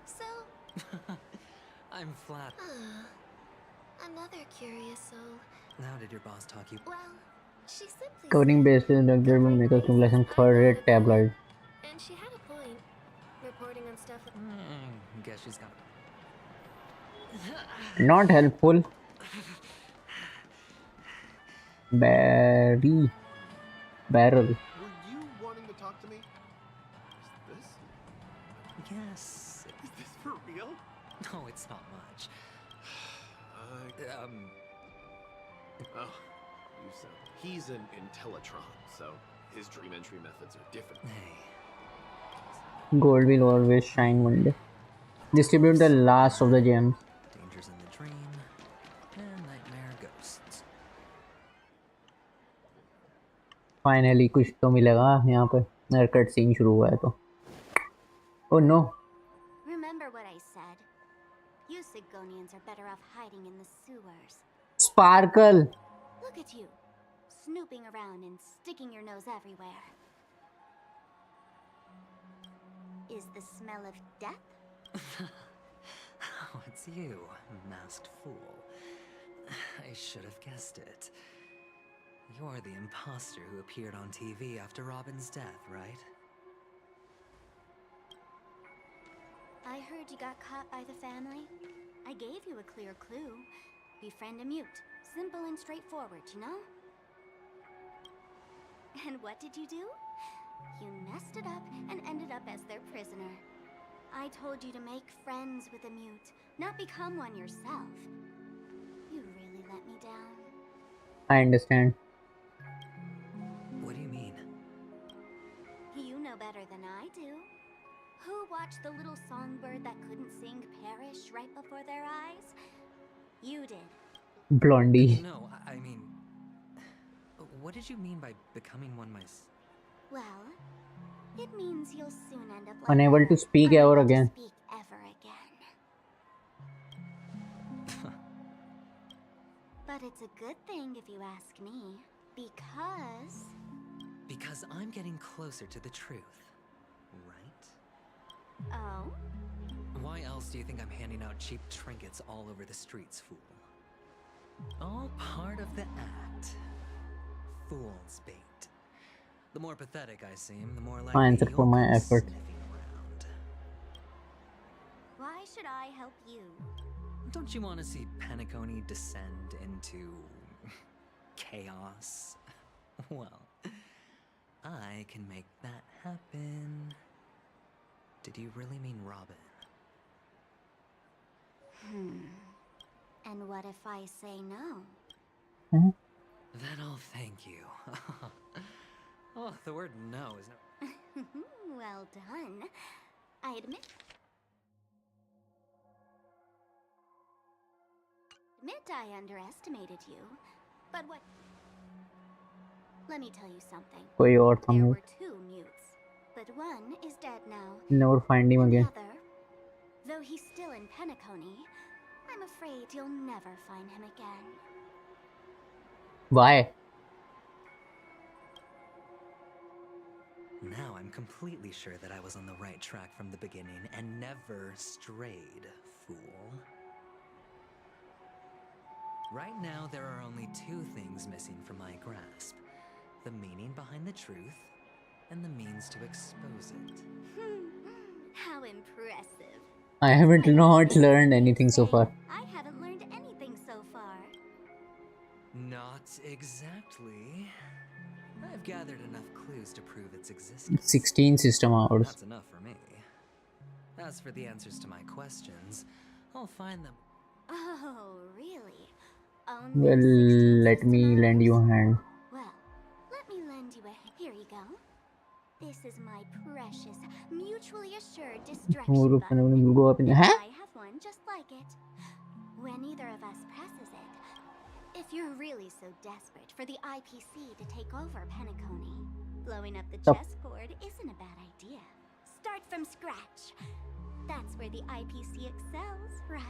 So...
I'm flat.
Another curious soul.
How did your boss talk you?
Well, she simply
Covering bases, Dr. will make us look like some third-rate tabloid.
And she had a point. Reporting on stuff...
Guess she's got...
Not helpful. Barrel.
Were you wanting to talk to me? Is this?
Yes.
Is this for real?
No, it's not much.
Oh,
You said he's an Intellitron, so his dream entry methods are different.
Gold will always shine one day. Distribute the last of the gems.
Dangers in the dream and nightmare ghosts.
Finally कुछ तो मिलेगा यहाँ पे मेरा cut scene शुरू हुआ है तो. Oh no.
Remember what I said. You Sigonians are better off hiding in the sewers.
Sparkle.
Look at you, snooping around and sticking your nose everywhere. Is the smell of death?
Oh, it's you, masked fool. I should have guessed it. You're the imposter who appeared on TV after Robin's death, right?
I heard you got caught by the family. I gave you a clear clue. Befriend a mute. Simple and straightforward, you know? And what did you do? You messed it up and ended up as their prisoner. I told you to make friends with a mute, not become one yourself. You really let me down.
I understand.
What do you mean?
You know better than I do. Who watched the little songbird that couldn't sing perish right before their eyes? You did.
Blondie.
No, I mean... What did you mean by becoming one myself?
Well, it means you'll soon end up like
Unable to speak ever again.
speak ever again. But it's a good thing if you ask me, because...
Because I'm getting closer to the truth, right?
Oh?
Why else do you think I'm handing out cheap trinkets all over the streets, fool? All part of the act. Fool's bait. The more pathetic I seem, the more likely
Answer for my effort.
Why should I help you?
Don't you want to see Penacony descend into... chaos? Well, I can make that happen. Did you really mean Robin?
And what if I say no?
Then I'll thank you. Oh, the word no is no...
Well done. I admit I underestimated you. But what... Let me tell you something.
कोई और था
There
mute.
were two mutes, but one is dead now.
Never find him
And the
again.
other, though he's still in Penacony, I'm afraid you'll never find him again.
Why?
Now I'm completely sure that I was on the right track from the beginning and never strayed, fool. Right now, there are only two things missing from my grasp. The meaning behind the truth, and the means to expose it.
How impressive.
I haven't not learned anything so far.
I haven't learned anything so far.
Not exactly. I've gathered enough clues to prove its existence.
16 system hours.
That's enough for me. As for the answers to my questions, I'll find them.
Oh, really?
Well, let me lend you a hand.
Well, let me lend you a... Here you go. This is my precious, mutually assured distraction button.
Will go up in the... Huh?
I have one just like it. When either of us presses it, if you're really so desperate for the IPC to take over Penacony, blowing up the chessboard isn't a bad idea. Start from scratch. That's where the IPC excels, right?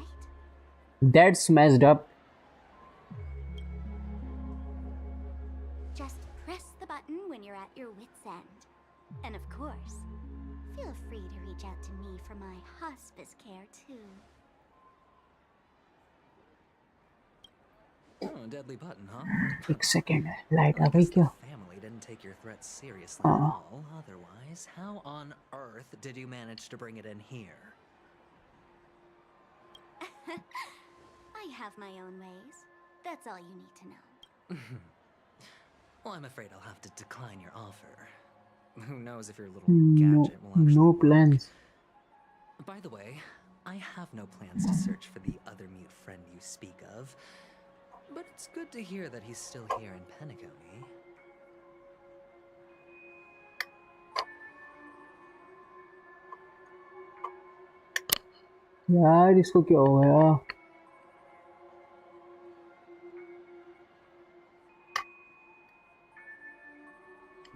That's messed up.
Just press the button when you're at your wit's end. And of course, feel free to reach out to me for my hospice care too.
Oh, a deadly button, huh?
एक second. Light आ गई क्या?
Family didn't take your threats seriously
Oh.
at all. Otherwise, how on earth did you manage to bring it in here?
I have my own ways. That's all you need to know.
Well, I'm afraid I'll have to decline your offer. Who knows if your little
No,
gadget will actually...
no plans.
By the way, I have no plans to search for the other mute friend you speak of. But it's good to hear that he's still here in Penacony.
यार इसको क्या हो गया?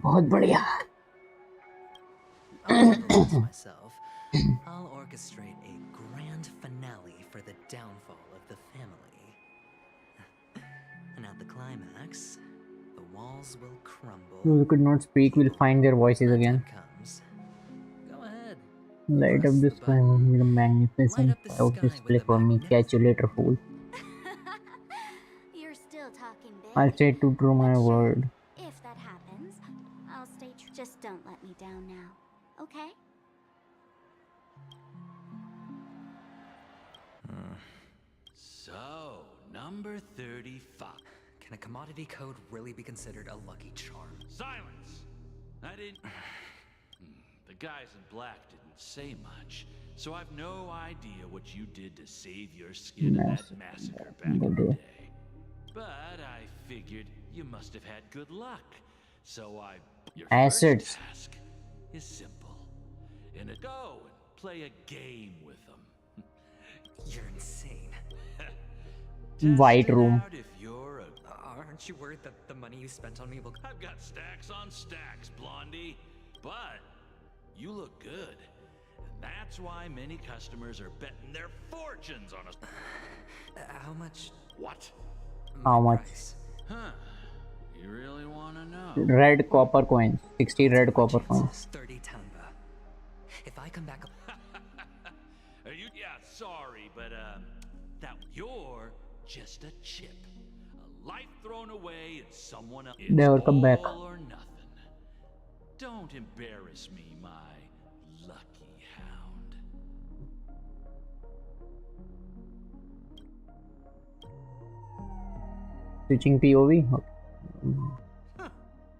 बहुत बढ़िया.
I'll handle this myself. I'll orchestrate a grand finale for the downfall of the family. And at the climax, the walls will crumble.
Those who could not speak will find their voices again.
Go ahead.
Light up the sky with a magnificent cloud display for me. Catch you later, fool.
You're still talking big.
I'll stay true to my word.
If that happens, I'll stay true. Just don't let me down now, okay?
So, number 35.
Can a commodity code really be considered a lucky charm?
Silence! I didn't... The guys in black didn't say much, so I've no idea what you did to save your skin in that massacre back in the day. But I figured you must have had good luck, so your
Acids.
first task is simple. And go and play a game with them.
You're insane.
White room.
Aren't you worried that the money you spent on me will...
I've got stacks on stacks, Blondie. But you look good. And that's why many customers are betting their fortunes on us.
How much?
What?
How much?
Huh. You really want to know?
Red copper coins. 60 red copper coins.
30 tamba. If I come back...
Yeah, sorry, but, that you're just a chip. A life thrown away and someone else.
Never come back.
All or nothing. Don't embarrass me, my lucky hound.
Switching POV. Okay.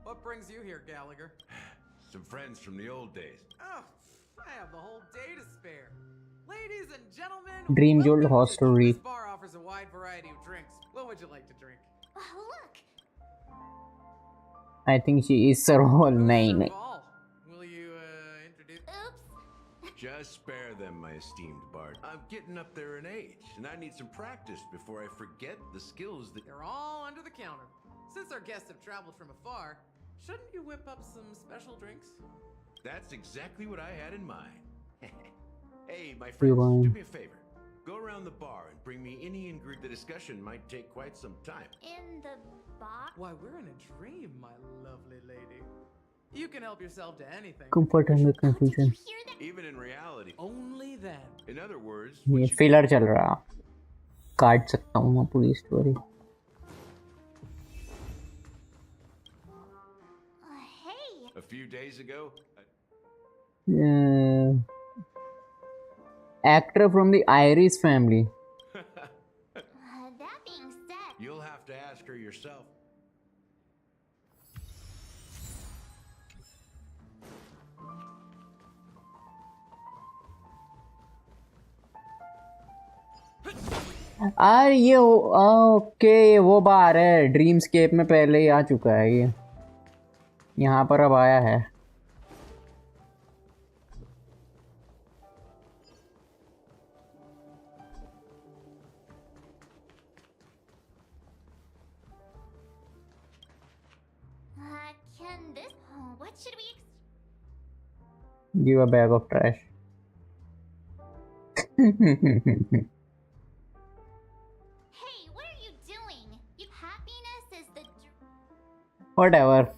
What brings you here, Gallagher?
Some friends from the old days.
Oh, I have the whole day to spare. Ladies and gentlemen,
Dream Jolt Hostelry.
this bar offers a wide variety of drinks. What would you like to drink?
Look!
I think she is Serval. नहीं.
Will you introduce?
Oops.
Just spare them, my esteemed Bard. I'm getting up there in age, and I need some practice before I forget the skills that...
They're all under the counter. Since our guests have traveled from afar, shouldn't you whip up some special drinks?
That's exactly what I had in mind. Hey, my friends, do me a favor. Go around the bar and bring me any ingredient. The discussion might take quite some time.
In the box?
Why, we're in a dream, my lovely lady. You can help yourself to anything.
Comfort and the confusion.
Even in reality.
Only then.
In other words,
ये filler चल रहा. काट सकता हूँ मैं पूरी story.
Hey.
A few days ago.
Actor from the Irish family.
That being said,
You'll have to ask her yourself.
ये okay वो बार है ड्रीमस्केप में पहले ही आ चुका है ये यहाँ पर अब आया है
can this... what should we...
Give a bag of trash.
Hey, what are you doing? Happiness is the...
Whatever.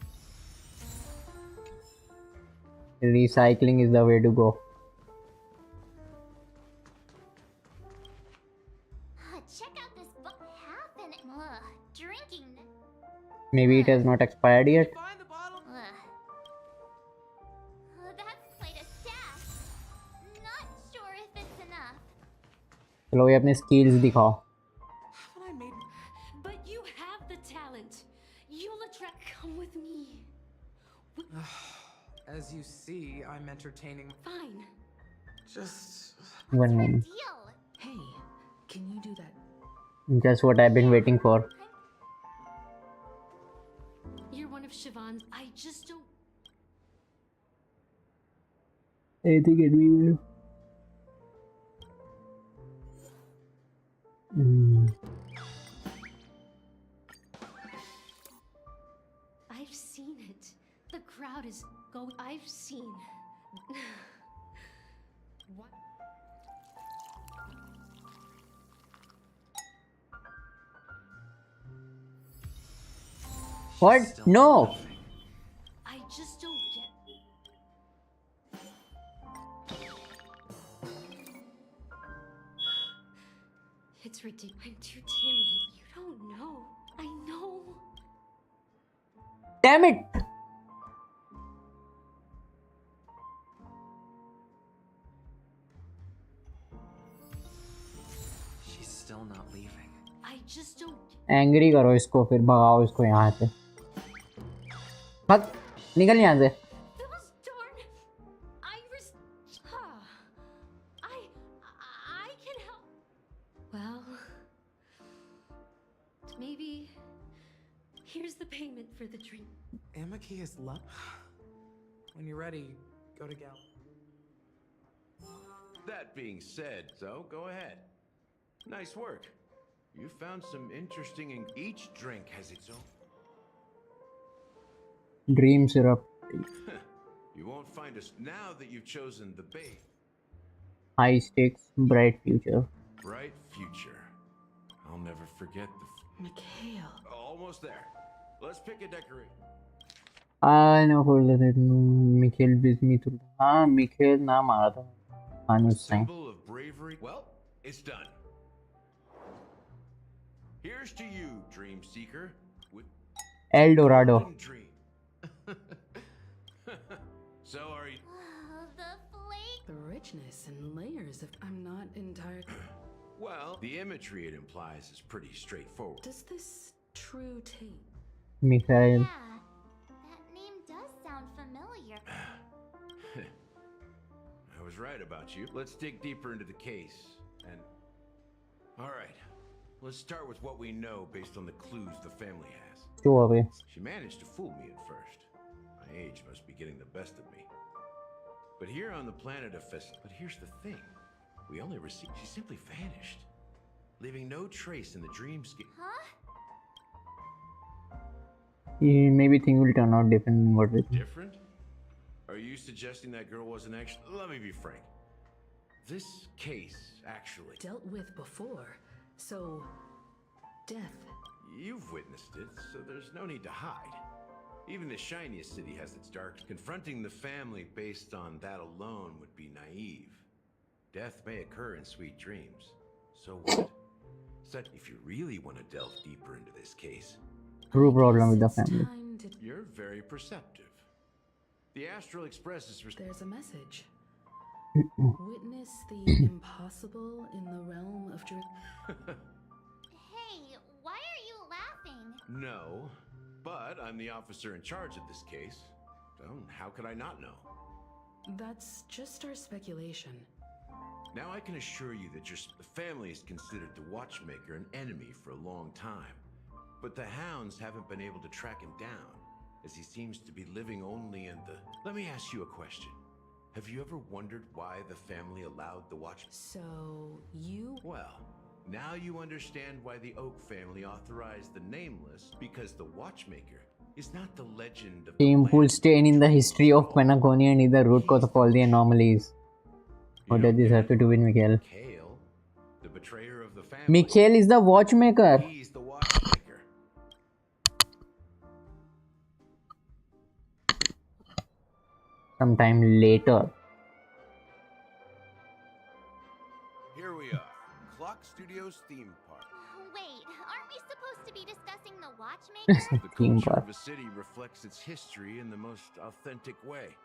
Recycling is the way to go.
Check out this book. Drinking.
Maybe it has not expired yet.
That's quite a stash. Not sure if it's enough.
चलो ये अपने skills दिखाओ.
But you have the talent. Eulatrek, come with me.
As you see, I'm entertaining.
Fine.
Just...
One moment.
Hey, can you do that?
Just what I've been waiting for.
I'm
Anything can be.
I've seen it. The crowd is going. I've seen. What?
What? No.
I just don't get. It's ridiculous. I'm too timid. You don't know. I know.
Damn it.
She's still not leaving.
I just don't.
Angry करो इसको फिर भगाओ इसको यहाँ से हट निकल यहाँ से
Those darn Iris. I can help. Well, maybe here's the payment for the dream.
Amaki is love. When you're ready, go to Gal.
That being said, so go ahead. Nice work. You found some interesting each drink has its own.
Dream syrup.
You won't find us now that you've chosen the bait.
High stakes, bright future.
Bright future. I'll never forget the.
Mikhail.
Almost there. Let's pick a decoration.
I know who that Mikhail Bismuth. हाँ Mikhail नाम आ रहा था. Anu's sign.
Symbol of bravery. Well, it's done. Here's to you, Dream Seeker. With
El Dorado.
Dream. So are you?
The richness and layers of. I'm not entirely.
Well, the imagery it implies is pretty straightforward.
Does this true tape?
Mikhail.
Yeah, that name does sound familiar.
I was right about you. Let's dig deeper into the case. And all right, let's start with what we know based on the clues the family has.
Go away.
She managed to fool me at first. My age must be getting the best of me. But here on the planet of But here's the thing. We only received. She simply vanished, leaving no trace in the dreamscape.
Huh?
Maybe things will turn out different than what we think.
Different? Are you suggesting that girl wasn't actually? Let me be frank. This case actually
Dealt with before. So, death.
You've witnessed it, so there's no need to hide. Even the shiniest city has its dark. Confronting the family based on that alone would be naive. Death may occur in sweet dreams. So what? So if you really want to delve deeper into this case,
True problem with the family.
you're very perceptive. The Astral Express is.
There's a message. Witness the impossible in the realm of dream.
Hey, why are you laughing?
No, but I'm the officer in charge of this case. So how could I not know?
That's just our speculation.
Now I can assure you that your family has considered the Watchmaker an enemy for a long time. But the hounds haven't been able to track him down, as he seems to be living only in the... Let me ask you a question. Have you ever wondered why the family allowed the Watch...
So, you...
Well, now you understand why the Oak family authorized the Nameless, because the Watchmaker is not the legend of...
Shameful stain in the history of Panagonia and is the root cause of all the anomalies. What does this have to do with Mikhail?
Mikhail, the betrayer of the family.
Mikhail is the watchmaker.
He's the Watchmaker.
Sometime later.
Here we are, Clock Studios theme park.
Wait, aren't we supposed to be discussing the Watchmaker?
The
Theme
culture
park.
of a city reflects its history in the most authentic way.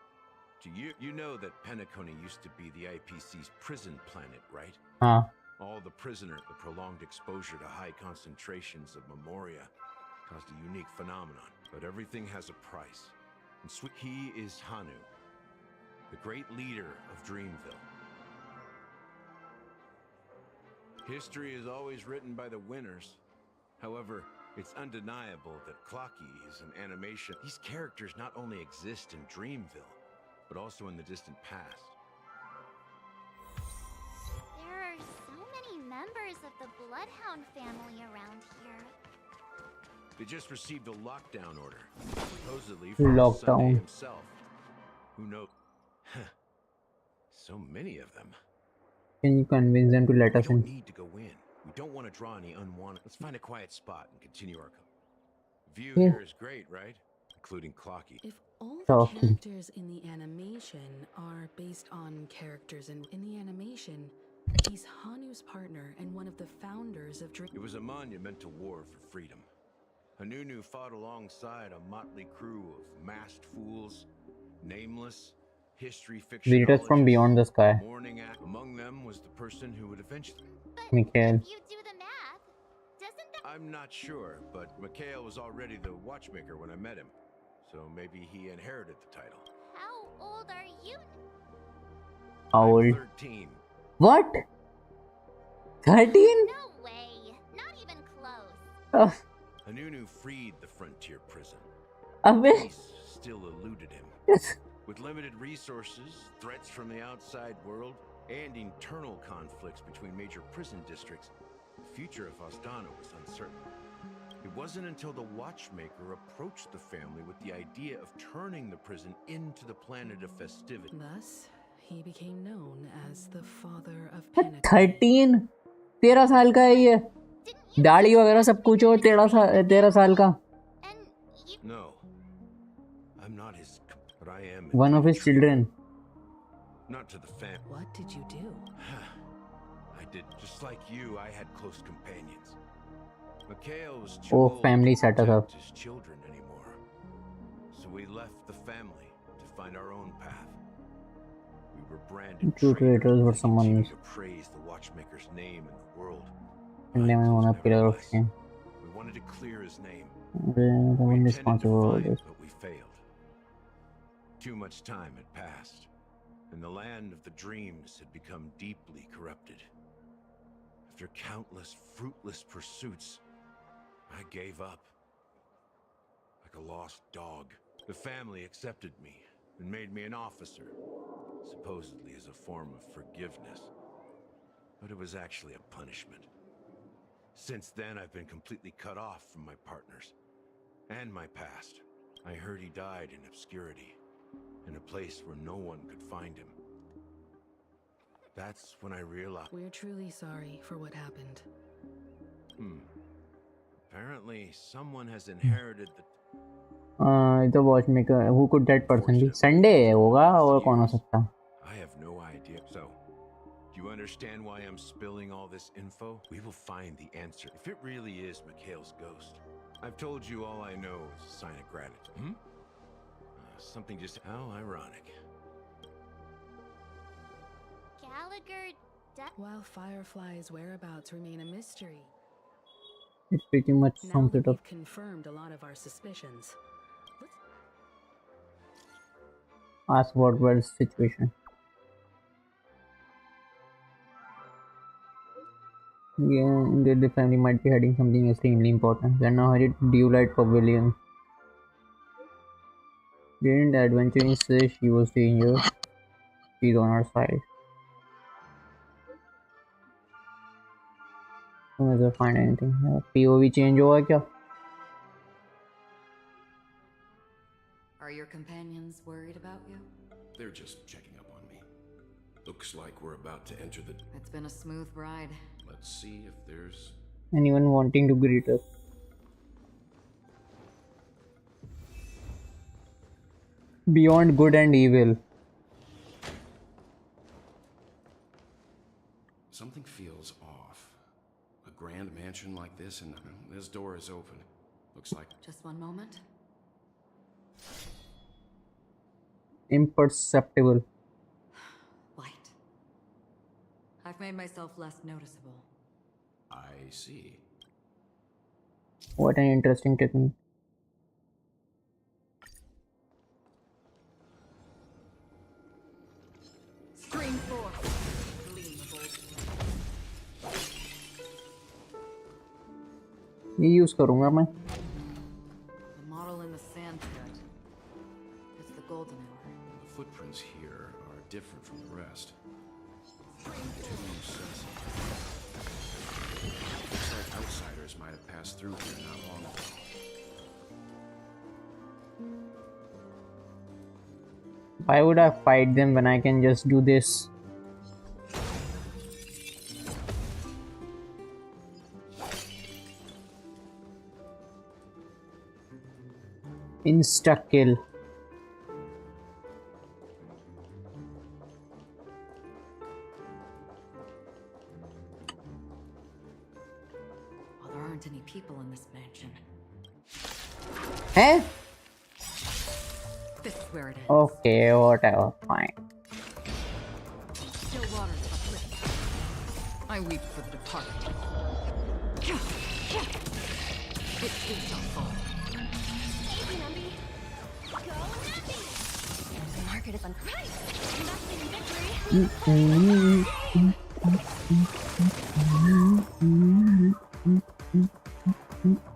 To you know that Penacony used to be the IPC's prison planet, right?
Huh.
All the prisoners, the prolonged exposure to high concentrations of memoria caused a unique phenomenon. But everything has a price. And he is Hanu, the great leader of Dreamville. History is always written by the winners. However, it's undeniable that Clocky is an animation. These characters not only exist in Dreamville, but also in the distant past.
bloodhound family around here.
They just received a lockdown order, supposedly from
Lockdown.
Sunday himself. Who knows? So many of them.
Can you convince them to let
We
us
don't
in?
need to go in. We don't want to draw any unwanted. Let's find a quiet spot and continue our. View
Yeah.
here is great, right? Including Clocky.
If all the
Talkie.
characters in the animation are based on characters in the animation, he's Hanu's partner and one of the founders of
It was a monumental war for freedom. Hanunu fought alongside a motley crew of masked fools, nameless, history
Visitors from beyond the sky.
Morning act. Among them was the person who would eventually.
Mikhail.
If you do the math, doesn't that...
I'm not sure, but Mikhail was already the watchmaker when I met him, so maybe he inherited the title.
How old are you?
How
I'm
old?
13.
What? 13?
No way. Not even close.
Oh,
Hanunu freed the frontier prison.
Abbe.
Peace still eluded him.
Yes.
With limited resources, threats from the outside world, and internal conflicts between major prison districts, the future of Ostana was uncertain. It wasn't until the watchmaker approached the family with the idea of turning the prison into the planet of festivity.
Thus, he became known as the father of
13? 13 साल का है ये दाढ़ी वगैरह सब कुछ हो 13 साल का
No, I'm not his, but I am.
one of his children.
Not to the family.
What did you do?
I did. Just like you, I had close companions. Mikhail was too
Oh,
old
family
to
set us up.
protect his children anymore. So we left the family to find our own path. We were branded
Two traitors were summoned.
to praise the watchmaker's name in the world.
And they were one of pillar of shame.
We wanted to clear his name.
The one responsible for this.
But we failed. Too much time had passed, and the land of the dreams had become deeply corrupted. After countless fruitless pursuits, I gave up. Like a lost dog, the family accepted me and made me an officer, supposedly as a form of forgiveness. But it was actually a punishment. Since then, I've been completely cut off from my partners and my past. I heard he died in obscurity, in a place where no one could find him. That's when I realized.
We're truly sorry for what happened.
Apparently, someone has inherited the.
The watchmaker. Who could that person be? Sunday होगा और कौन हो सकता?
I have no idea. So, do you understand why I'm spilling all this info? We will find the answer. If it really is Mikhail's ghost. I've told you all I know is a sign of gratitude. Something just. How ironic.
Gallagher...
While Firefly's whereabouts remain a mystery,
It's pretty much
now
sums
that
it up.
we've confirmed a lot of our suspicions,
Ask what was the situation. Yeah, the family might be hiding something extremely important. We are now headed to Dewlight Pavilion. Didn't the adventuress say she was dangerous? She's on our side. Doesn't find anything. POV change हुआ क्या?
Are your companions worried about you?
They're just checking up on me. Looks like we're about to enter the...
It's been a smooth ride.
Let's see if there's...
Anyone wanting to greet us? Beyond good and evil.
Something feels off. A grand mansion like this, and this door is open. Looks like...
Just one moment.
Imperceptible.
Light. I've made myself less noticeable.
I see.
What an interesting technique.
Screen 4. Gleam of old.
ये use करूंगा मैं.
The model in the sand pit. It's the golden hour.
The footprints here are different from the rest. that passed through here not long ago.
Why would I fight them when I can just do this? Insta kill.
Well, there aren't any people in this mansion.
Eh?
This is where it is.
Okay, whatever, fine.
Still waters uplift. I weep for the departed. It too shall fall.
The market is unpriced. Investing in victory.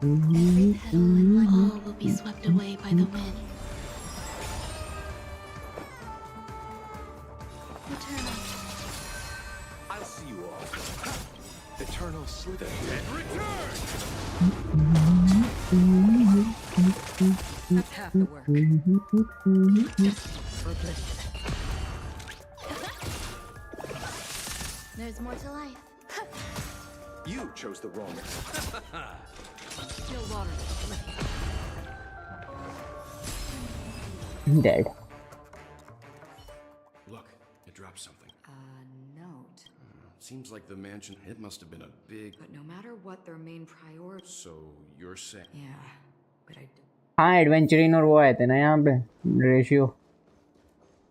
Every petal and all will be swept away by the wind.
Eternal.
I'll see you all. Eternal slither.
And return!
That's half the work.
There's more to life.
You chose the wrong.
Still waters uplift.
Dead.
Look, it dropped something.
A note.
Seems like the mansion, it must have been a big...
But no matter what their main priority...
So, you're saying...
Yeah, but I...
हाँ एडवेंचरिन और वो आए थे ना यहाँ पे ratio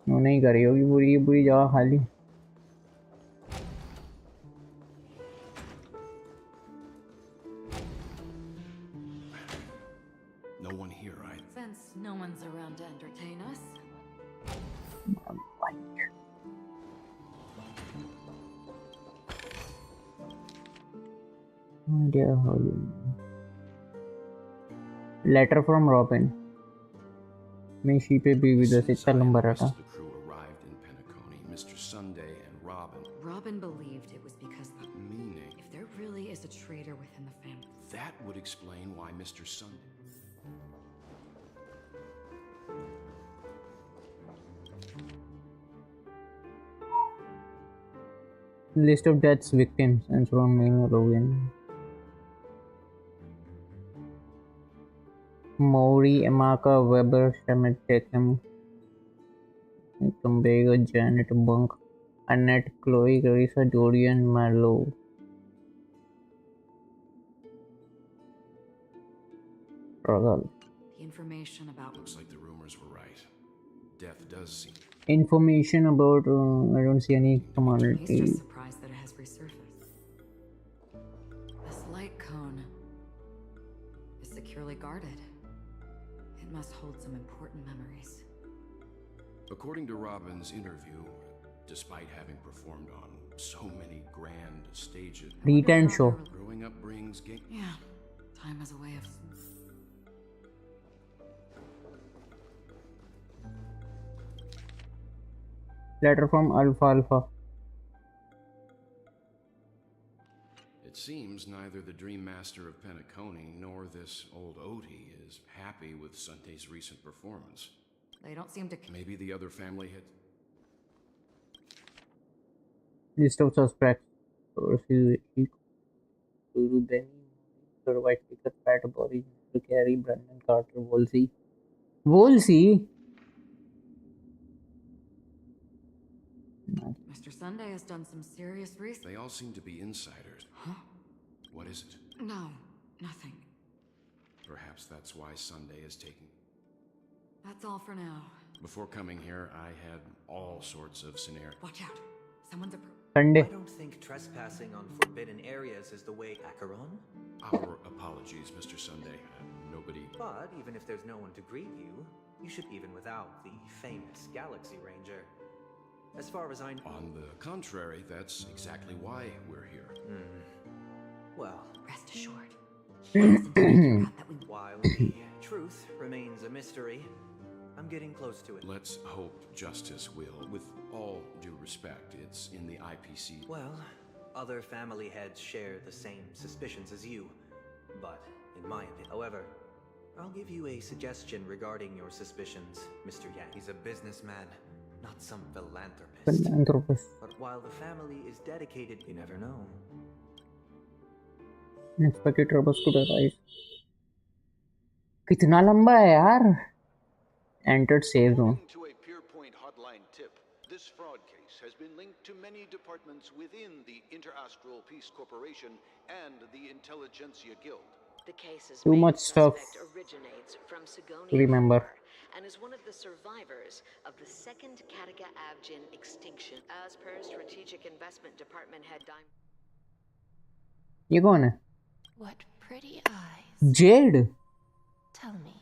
वो नहीं करी होगी पूरी की पूरी जगह खाली
No one here, right?
Since no one's around to entertain us. Letter from Robin मैं इसी पे भी विद इतना लंबा रहा
The crew arrived in Penacony, Mr. Sunday and Robin.
Robin believed it was because the...
Meaning?
If there really is a traitor within the family...
That would explain why Mr. Sunday...
List of deaths, victims, and from Logan. Maury, Amaka, Weber, Shemet, Tatum, Tumbego, Janet, Bunk, Annette, Chloe, Carissa, Dorian, Marlowe. Struggle.
The information about...
Looks like the rumors were right. Death does seem...
Information about I don't see any
He's just
commodity.
surprised that it has resurfaced. This light cone is securely guarded. It must hold some important memories.
According to Robin's interview, despite having performed on so many grand stages...
Return show.
Growing up brings...
Yeah, time has a way of...
Letter from Alpha Alpha.
It seems neither the Dream Master of Penacony nor this old Odie is happy with Sunday's recent performance.
They don't seem to...
Maybe the other family had...
List of suspects. Benny, White Picker, Pat Aboriginal, Carey, Brandon Carter, Wolsey. Wolsey?
Mr. Sunday has done some serious research.
They all seem to be insiders.
Huh?
What is it?
No, nothing.
Perhaps that's why Sunday is taking...
That's all for now.
Before coming here, I had all sorts of scenarios.
Watch out. Someone's
Sunday.
I don't think trespassing on forbidden areas is the way, Acheron.
Our apologies, Mr. Sunday. Nobody...
But even if there's no one to greet you, you should even without the famous Galaxy Ranger. As far as I know...
On the contrary, that's exactly why we're here.
Well...
Rest assured.
While the truth remains a mystery, I'm getting close to it.
Let's hope justice will. With all due respect, it's in the IPC.
Well, other family heads share the same suspicions as you. But, in my opinion, however, I'll give you a suggestion regarding your suspicions, Mr. Yang. He's a businessman, not some philanthropist.
Philanthropist.
But while the family is dedicated, you never know.
Unexpected troubleshooter rise. कितना लंबा है यार? Entered save zone.
According to a PeerPoint hotline tip, this fraud case has been linked to many departments within the Interastral Peace Corporation and the Intelligentsia Guild.
The case's
Too
main
much stuff
suspect originates from
to
Sigourney
remember.
and is one of the survivors of the second Kataka Abjin extinction. As per Strategic Investment Department head Dime.
ये कौन है?
What pretty eyes.
Jade.
Tell me,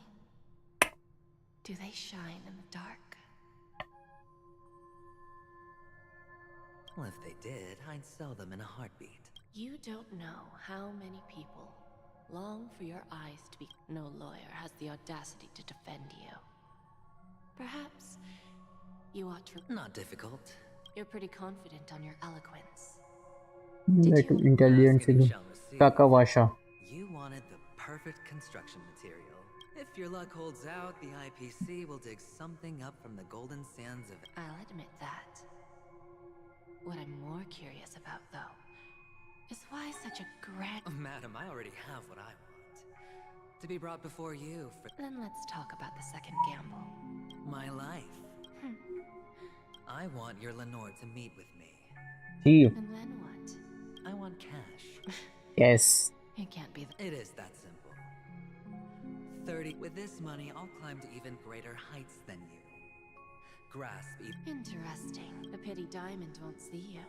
do they shine in the dark?
Well, if they did, I'd sell them in a heartbeat.
You don't know how many people long for your eyes to be. No lawyer has the audacity to defend you. Perhaps you ought to.
Not difficult.
You're pretty confident on your eloquence.
Like intelligence. Kakawasha.
You wanted the perfect construction material. If your luck holds out, the IPC will dig something up from the golden sands of.
I'll admit that. What I'm more curious about, though, is why such a grand.
Oh, madam, I already have what I want. To be brought before you for.
Then let's talk about the second gamble.
My life. I want your Lenore to meet with me.
Gee.
And then what?
I want cash.
Yes.
It can't be.
It is that simple. 30. With this money, I'll climb to even greater heights than you. Grasp.
Interesting. The pity Diamond won't see you.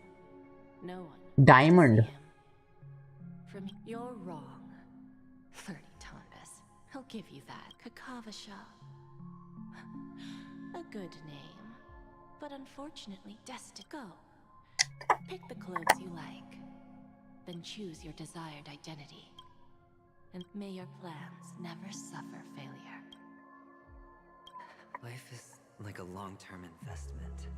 No one.
Diamond.
From you're wrong. 30 Tonbas. I'll give you that. Kakavasha. A good name. But unfortunately, destined. Go. Pick the clothes you like. Then choose your desired identity. And may your plans never suffer failure.
Life is like a long-term investment.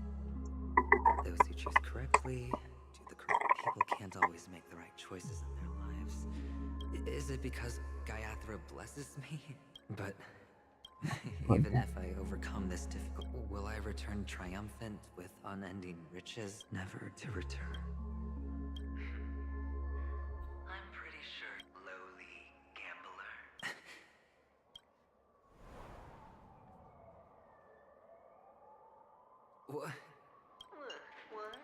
Those who choose correctly do the correct. People can't always make the right choices in their lives. Is it because Gayatri blesses me? But even if I overcome this difficult, will I return triumphant with unending riches, never to return? I'm pretty sure, lowly gambler. What? What?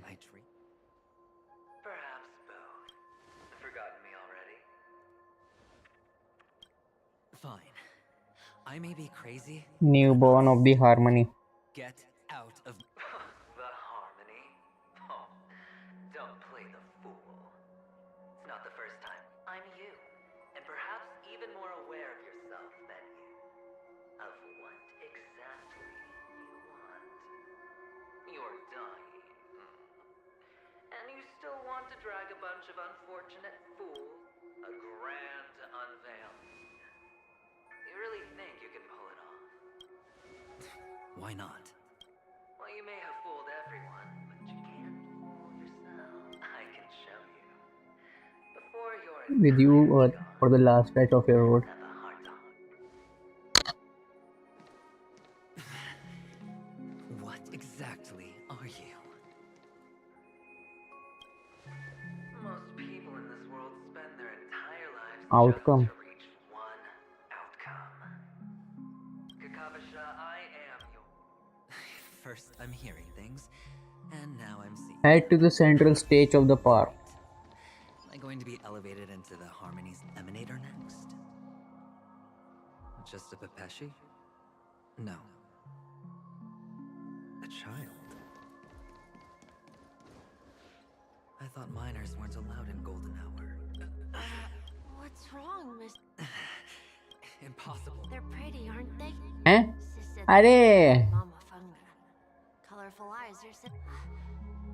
My dream? Perhaps both. Forgotten me already? Fine. I may be crazy.
Newborn of the Harmony.
Get out of the Harmony. Oh, don't play the fool. It's not the first time. I'm you, and perhaps even more aware of yourself than you. Of what exactly you want. You're dying. And you still want to drag a bunch of unfortunate fools? A grand unveiling. You really think you can pull it off? Why not? Well, you may have fooled everyone, but you can't fool yourself. I can show you. Before you're
With you for the last stretch of your road.
What exactly are you? Most people in this world spend their entire lives
Outcome.
just to reach one outcome. Kakavasha, I am your. First, I'm hearing things, and now I'm seeing.
Head to the central stage of the park.
Am I going to be elevated into the Harmony's Emanator next? Just a Pepeshi? No. A child. I thought minors weren't allowed in Golden Hour.
What's wrong, Miss?
Impossible.
They're pretty, aren't they?
Eh?
Sister,
Arey.
Mama Funga. Colorful eyes are so.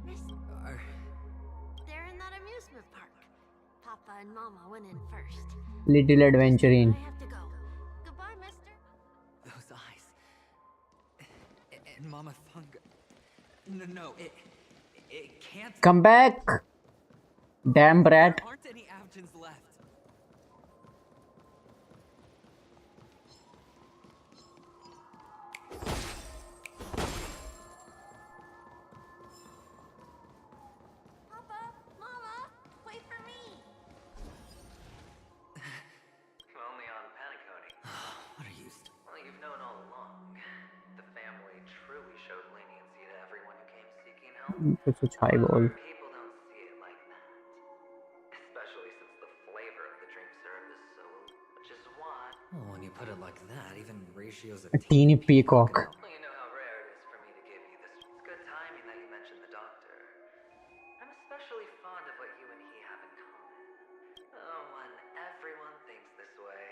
Miss. They're in that amusement park. Papa and Mama went in first.
Little adventuring.
I have to go. Goodbye, mister.
Those eyes. And Mama Funga. No, It can't.
Come back! Damn brat.
There aren't any Avgens left.
Papa, Mama, wait for me.
Only on Paniconi. What are you? Well, you've known all along. The family truly showed leniency to everyone who came seeking help.
Such high ball.
People don't see it like that. Especially since the flavor of the dream syrup is so... Which is why... Well, when you put it like that, even ratios of
A teeny peacock.
Well, you know how rare it is for me to give you this. It's good timing that you mentioned the doctor. I'm especially fond of what you and he have in common. Oh, when everyone thinks this way.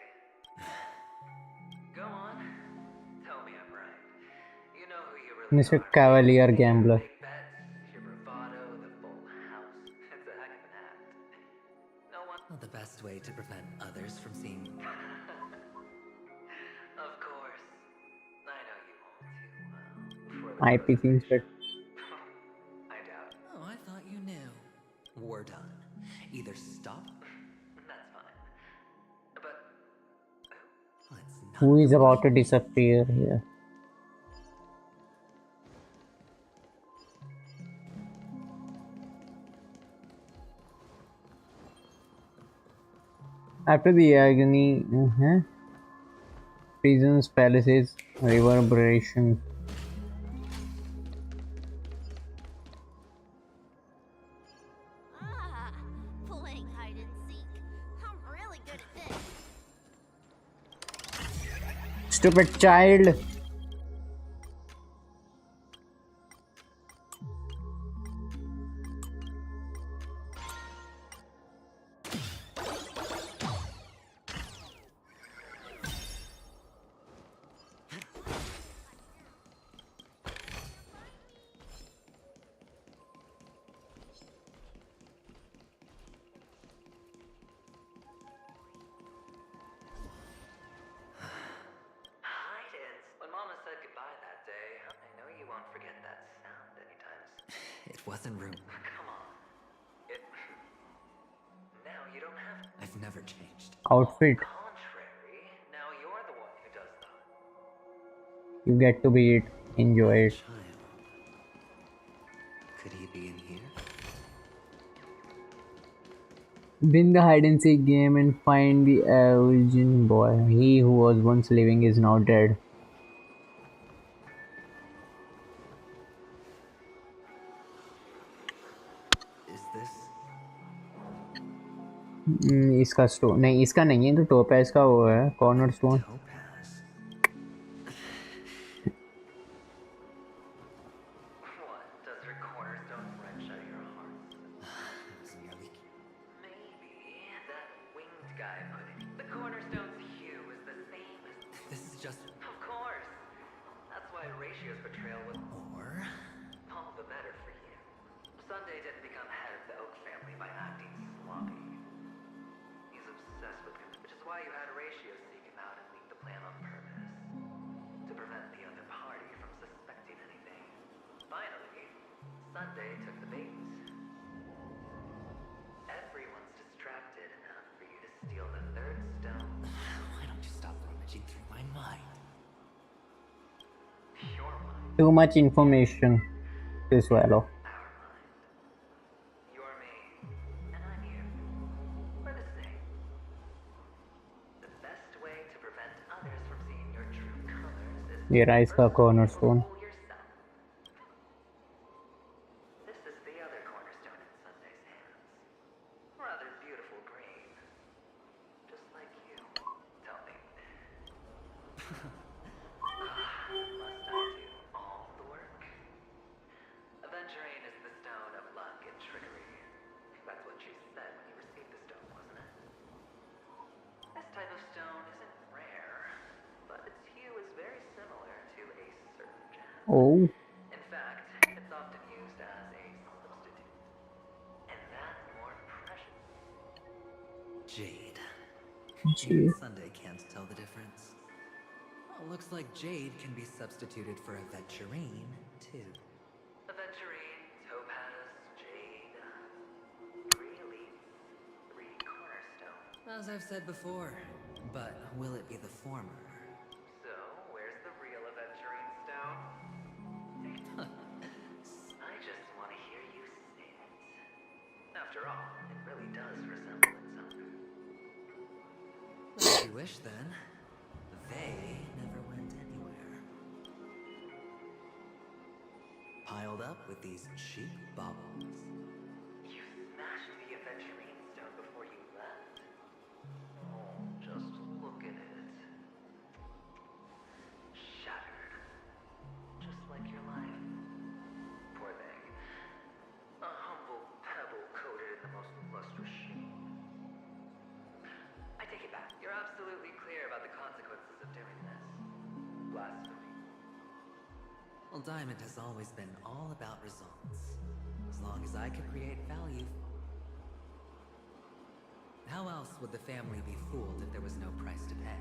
Go on. Tell me I'm right. You know who you really
Mr.
are.
Cavalier Gambler.
Big bets, your bravado, the full house. It's a heck of an act. No one. Well, the best way to prevent others from seeing. Of course. I know you won't too well.
IP seems good.
I doubt. Oh, I thought you knew. We're done. Either stop. That's fine. But let's not.
Who is about to disappear here? After the agony, prisons, palaces, reverberation.
Playing hide and seek. I'm really good at this.
Stupid child.
When Mama said goodbye that day, I know you won't forget that sound anytime soon. It wasn't rude. Come on. Now you don't have. I've never changed.
Outfit.
Contrary, now you're the one who does that.
You get to be it. Enjoy it.
Could he be in here?
Win the hide and seek game and find the Elgin boy. He who was once living is now dead.
Is this?
इसका stone नहीं, इसका नहीं है, तो topaz का वो है, corner stone.
This is just. Of course. That's why Ratio's betrayal was more. All the better for you. Sunday didn't become head of the Oak family by acting sloppy. He's obsessed with him, which is why you had Ratio seek him out and leak the plan on purpose. To prevent the other party from suspecting anything. Finally, Sunday took the bait. Everyone's distracted enough for you to steal the third stone. Why don't you stop rummaging through my mind? Your mind.
Too much information to swallow.
You're me, and I'm you. We're the same. The best way to prevent others from seeing your true colors is
ये rice का corner stone.
This is the other cornerstone in Sunday's hands. Rather beautiful green. Just like you. Tell me. Must I do all the work? Aventurine is the stone of luck and trickery. That's what she said when you received the stone, wasn't it? This type of stone isn't rare, but its hue is very similar to a certain gem.
Oh.
In fact, it's often used as a substitute. And that more precious. Jade.
Jade.
Sunday can't tell the difference. Well, looks like Jade can be substituted for aventurine, too. Aventurine, topaz, As I've said before, but will it be the former?
So, where's the real Aventurine Stone? I just want to hear you say it. After all, it really does resemble its owner.
If you wish, then. They never went anywhere. Piled up with these cheap baubles.
You smashed the Aventurine Stone before you left? Oh, just look at it. Shattered. Just like your life. Poor thing. A humble pebble coated in the most lustrous sheen. I take it back. You're absolutely clear about the consequences of doing this. Blasphemy.
Well, Diamond has always been all about results. As long as I could create value. How else would the family be fooled if there was no price to pay?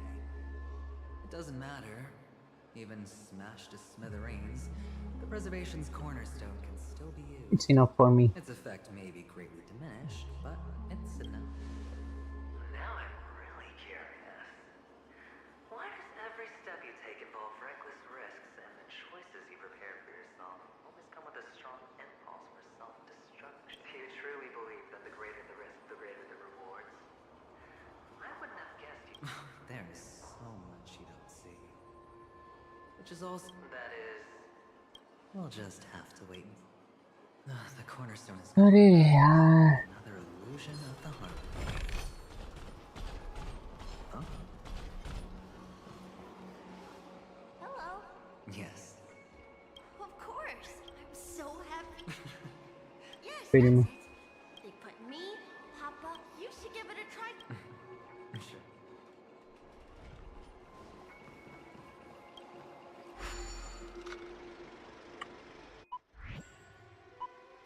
It doesn't matter. Even smashed to smithereens, the preservation's cornerstone can still be used.
It's enough for me.
Its effect may be greatly diminished, but it's enough.
Now I'm really curious. Why does every step you take involve reckless risks, and the choices you prepare for yourself always come with a strong impulse for self-destruction? Do you truly believe that the greater the risk, the greater the rewards? I wouldn't have guessed you.
There is so much you don't see. Which is also...
That is...
We'll just have to wait. The cornerstone is...
अरे यार.
Another illusion of the heart. Huh?
Hello.
Yes.
Of course. I'm so happy. Yes,
Film.
that's it. They put me, Papa. You should give it a try.
Sure.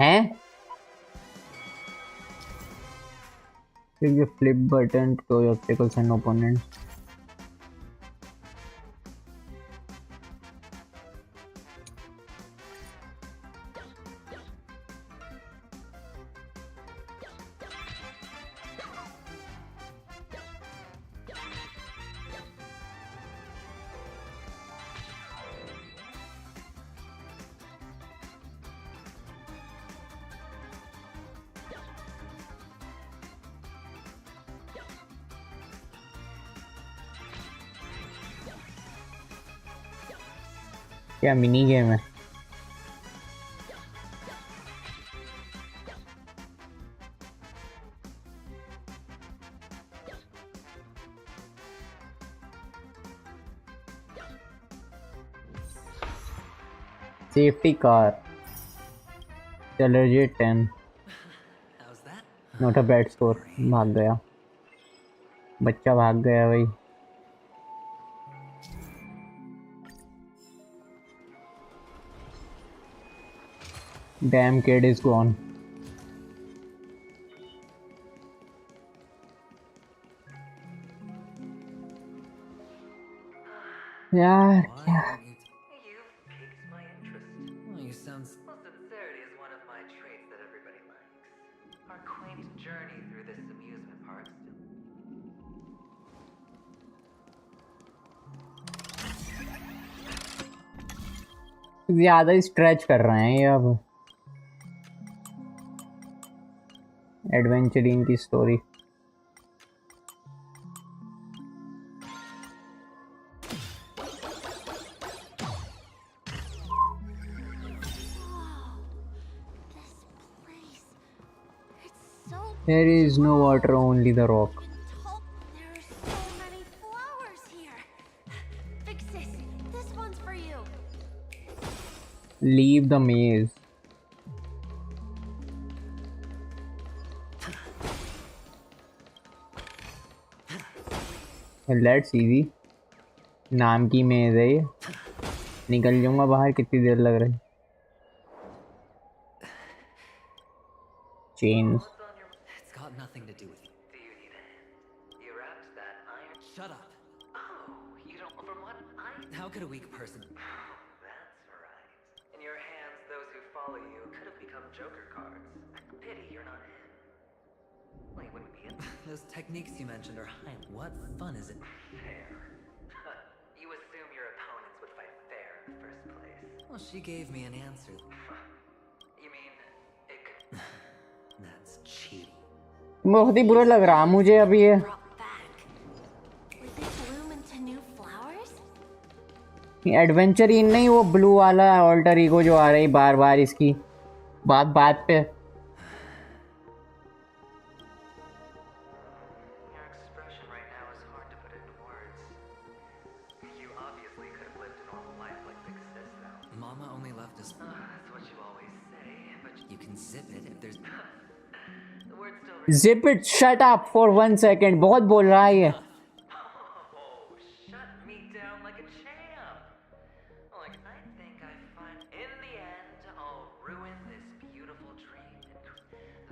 हैं? Click the flip button to close obstacles and opponents. क्या mini game है? Safety car. Allergy 10. Not a bad score. भाग गया. बच्चा भाग गया भाई. Damn kid is gone. यार क्या?
You've piqued my interest.
Well, you sound...
Well, sincerity is one of my traits that everybody likes. Our quaint journey through this amusement park still...
ज़्यादा stretch कर रहे हैं ये अब. एडवेंचरिंग की story. There is no water, only the rock.
There are so many flowers here. Fix this. This one's for you.
Leave the maze. Well, that's easy. नाम की मेज है ये. निकल जाऊंगा बाहर. कितनी देर लग रही? Chains.
It's got nothing to do with you.
Do you need a hand? You wrapped that iron...
Shut up.
Oh, you don't... From what I...
How could a weak person...
That's right. In your hands, those who follow you could have become Joker cards. Pity you're not him. Well, you wouldn't be in.
Those techniques you mentioned are high. What fun is it?
Fair. You assume your opponents would fight fair in the first place.
Well, she gave me an answer.
You mean it could...
That's cheating.
बहुत ही बुरा लग रहा मुझे अभी ये.
Would they bloom into new flowers?
Adventure in नहीं, वो blue वाला ऑल्टर ईगो जो आ रही बार बार इसकी बात बात पे.
Your expression right now is hard to put into words. You obviously could have lived a normal life like Big Sis, though.
Mama only left us.
That's what you always say, but
You can zip it if there's.
the word still...
Zip it, shut up for 1 second. बहुत बोल रहा है ये.
Oh, shut me down like a champ. Like, I think I find... In the end, I'll ruin this beautiful dream.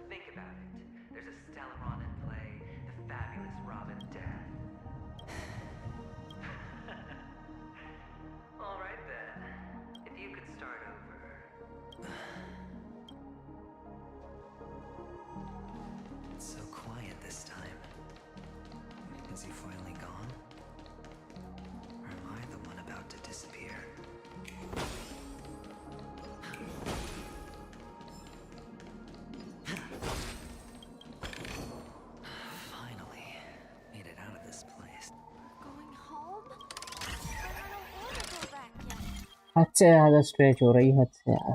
Think about it. There's a Stellaron in play, the fabulous Robin Death. All right, then. If you could start over.
It's so quiet this time. Is he finally gone? Or am I the one about to disappear? Finally, made it out of this place.
Going home? But I don't want to go back yet.
हद से ज़्यादा stretch हो रही, हद से ज़्यादा.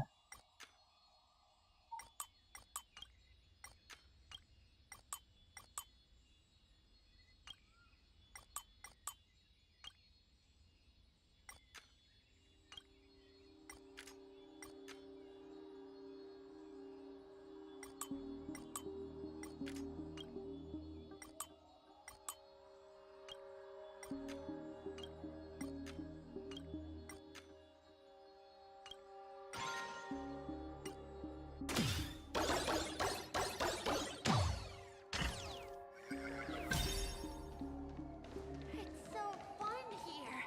It's so fun here.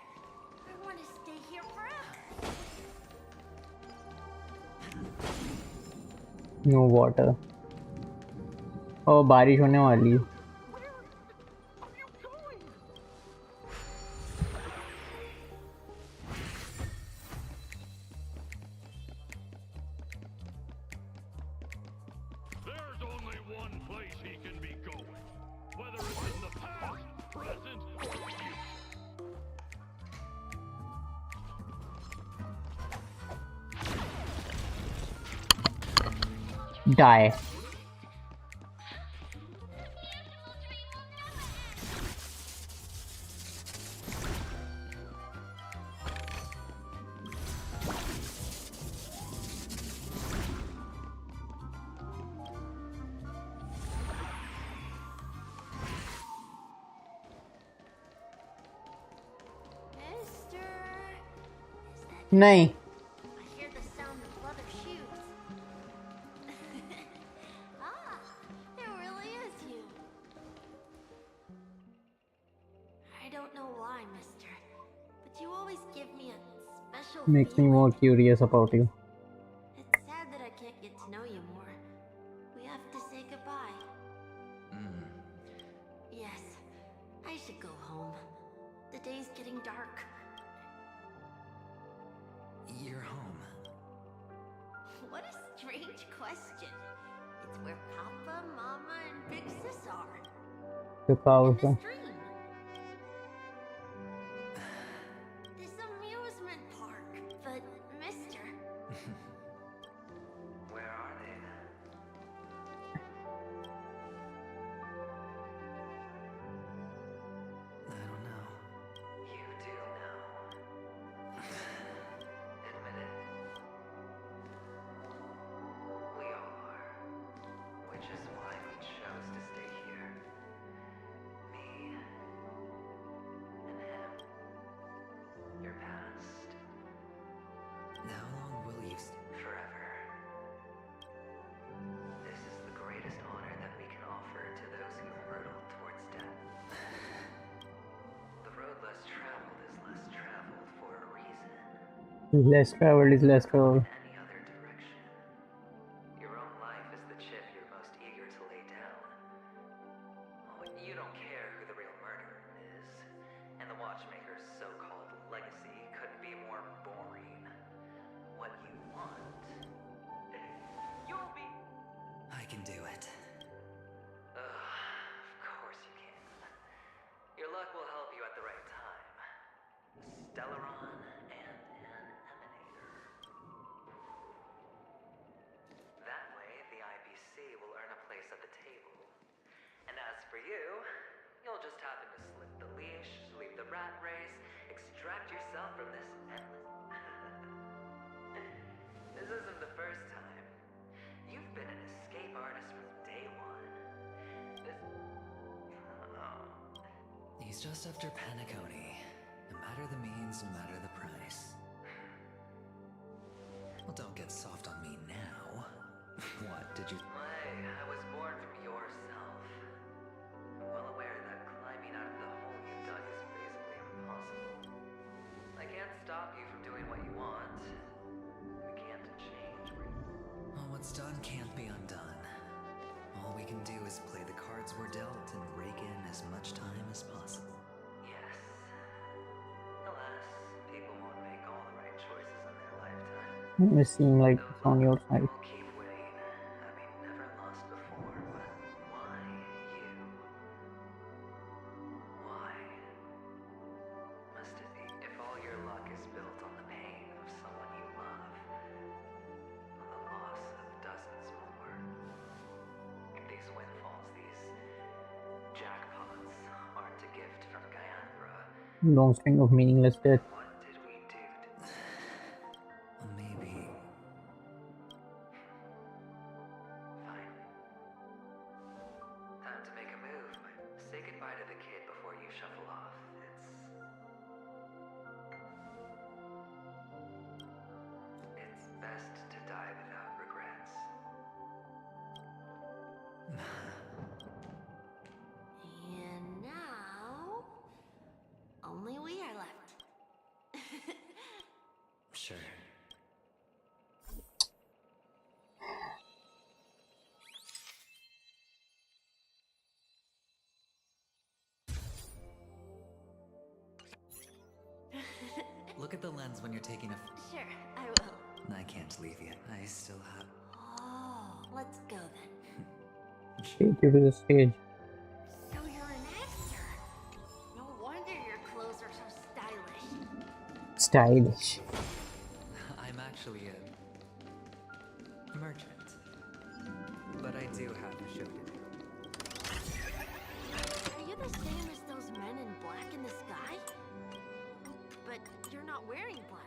I want to stay here forever.
No water. Oh, बारिश होने वाली है.
There's only one place he can be going, whether it's in the past, present, or future.
Die.
Mister,
नहीं.
I hear the sound of leather shoes. Ah, it really is you. I don't know why, mister, but you always give me a special
Makes me
feeling.
more curious about you.
It's sad that I can't get to know you more. We have to say goodbye. Yes, I should go home. The day's getting dark.
You're home.
What a strange question. It's where Papa, Mama, and Big Sis are.
Because
This dream. This amusement park. But, mister,
Where are they then?
I don't know.
You do know. Admit it. We all are. Which is why we chose to stay here. Me and him. Your past.
How long will you
Forever. This is the greatest honor that we can offer to those who hurtle towards death. The road less traveled is less traveled for a reason.
less traveled is less traveled.
Any other direction. Your own life is the chip you're most eager to lay down. You don't care who the real murderer is, and the watchmaker's so-called legacy couldn't be more boring. What you want... You'll be... I can do it. Of course you can. Your luck will help you at the right time. Stellaron and an emanator. That way, the IPC will earn a place at the table. And as for you, you'll just happen to slip the leash, leave the rat race, extract yourself from this endless... This isn't the first time. You've been an escape artist from day one. He's just after Penacony. No matter the means, no matter the price. Well, don't get soft on me now. What, did you... Hey, I was born from yourself. Well aware that climbing out of the hole you dug is basically impossible. I can't stop you from doing what you want. We can't change well, what's done can't be undone. All we can do is play the cards we're dealt and rake in as much time as possible. Yes. Alas, people won't make all the right choices in their lifetime.
You seem like it's on your side.
Keep winning, having never lost before, but why you? Why? Must it be? If all your luck is built on the pain of someone you love, on the loss of dozens more, these windfalls, these jackpots, aren't a gift from Gayandra.
Long string of meaningless death.
What did we do to... Well, maybe... Fine. Time to make a move, but say goodbye to the kid before you shuffle off. It's best to die without regrets.
And now, only we are left.
Sure. Look at the lens when you're taking a
Sure, I will.
I can't leave yet. I still have...
Oh, let's go then.
Take you to the stage.
So you're an actor. No wonder your clothes are so stylish.
Stylish.
I'm actually a merchant. But I do have a show to do.
Are you the same as those men in black in the sky? But you're not wearing black.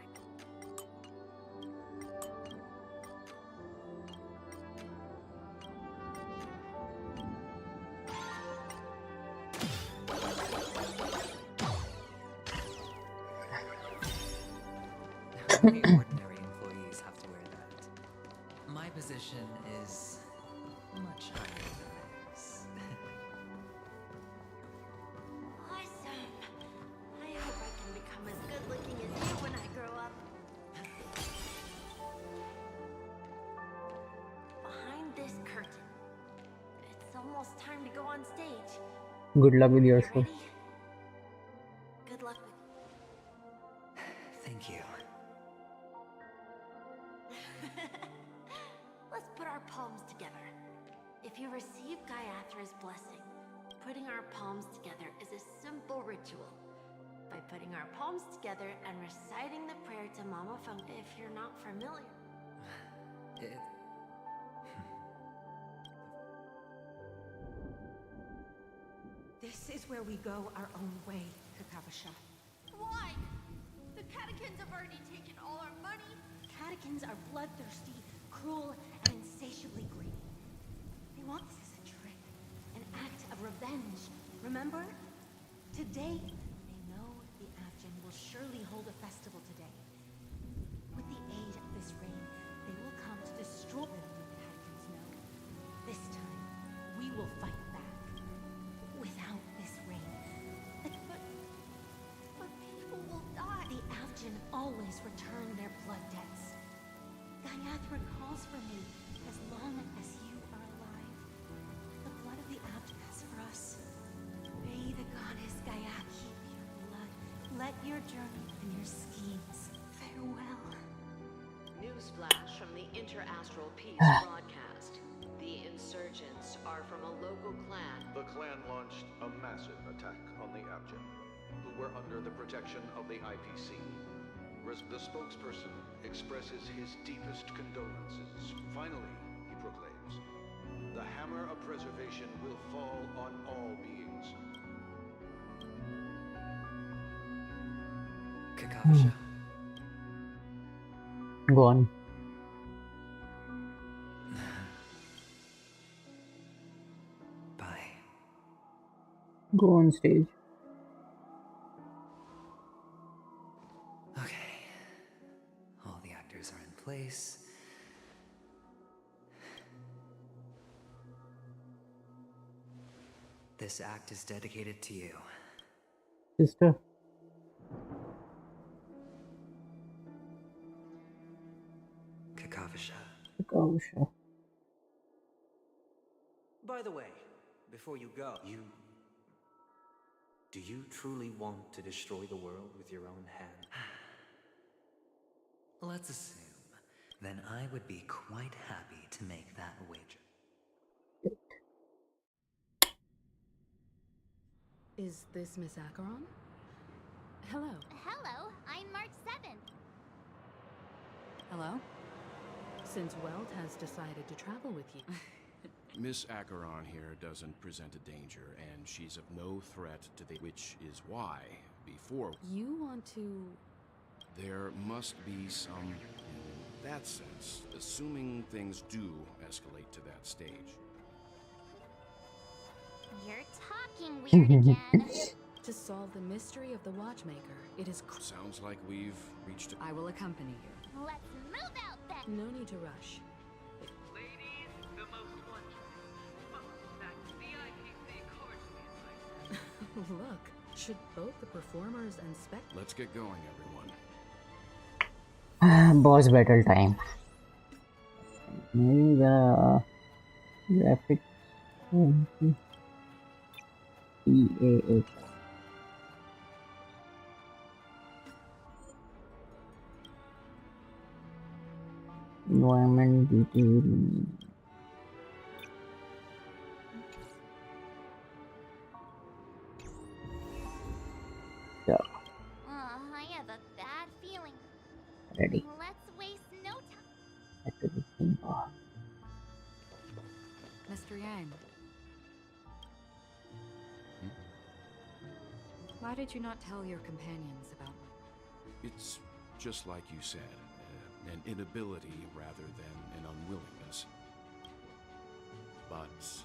Only ordinary employees have to wear that. My position is much higher than theirs.
Awesome. I hope I can become as good looking as you when I grow up. Behind this curtain. It's almost time to go on stage.
Good luck with your show.
Ready? Good luck with...
Thank you.
Let's put our palms together. If you receive Gayathra's blessing, putting our palms together is a simple ritual. By putting our palms together and reciting the prayer to Mama Funga if you're not familiar.
This is where we go our own way, Kakavasha.
Why? The catechins have already taken all our money.
Catechins are bloodthirsty, cruel, and insatiably greedy. They want this as a trick, an act of revenge. Remember? Today, they know the Abjin will surely hold a festival today. With the aid of this rain, they will come to destroy them, the catechins know. This time, we will fight back. Without this rain.
But people will die.
The Abjin always return their blood debts. Gayathra calls for me as long as you are alive. The blood of the Abjin is for us.
flash from the Interastral Peace broadcast. The insurgents are from a local clan.
The clan launched a massive attack on the Abject, who were under the protection of the IPC. The spokesperson expresses his deepest condolences. Finally, he proclaims, the hammer of preservation will fall on all beings.
Kakavasha.
Go on.
Bye.
Go on stage.
Okay. All the actors are in place. This act is dedicated to you.
Sister.
Kakavasha.
Kakavasha.
By the way, before you go, do you truly want to destroy the world with your own hand?
Let's assume. Then I would be quite happy to make that wager.
Is this Miss Acheron? Hello.
Hello, I'm March 7th.
Hello? Since Welt has decided to travel with you.
Miss Acheron here doesn't present a danger, and she's of no threat to the... Which is why, before...
You want to...
There must be some... In that sense, assuming things do escalate to that stage.
You're talking weird again.
To solve the mystery of the Watchmaker, it is...
Sounds like we've reached a...
I will accompany you.
Let's move out then!
No need to rush.
Ladies, the most wondrous, most stacked VIPC cordially invited.
Look, should both the performers and
Let's get going, everyone.
Boss battle time. Maybe the graphics. EAA. Environment detail. Yeah.
I have a bad feeling.
Ready.
Let's waste no
Everything off.
Mr. Yang. Why did you not tell your companions about me?
It's just like you said, an inability rather than an unwillingness. But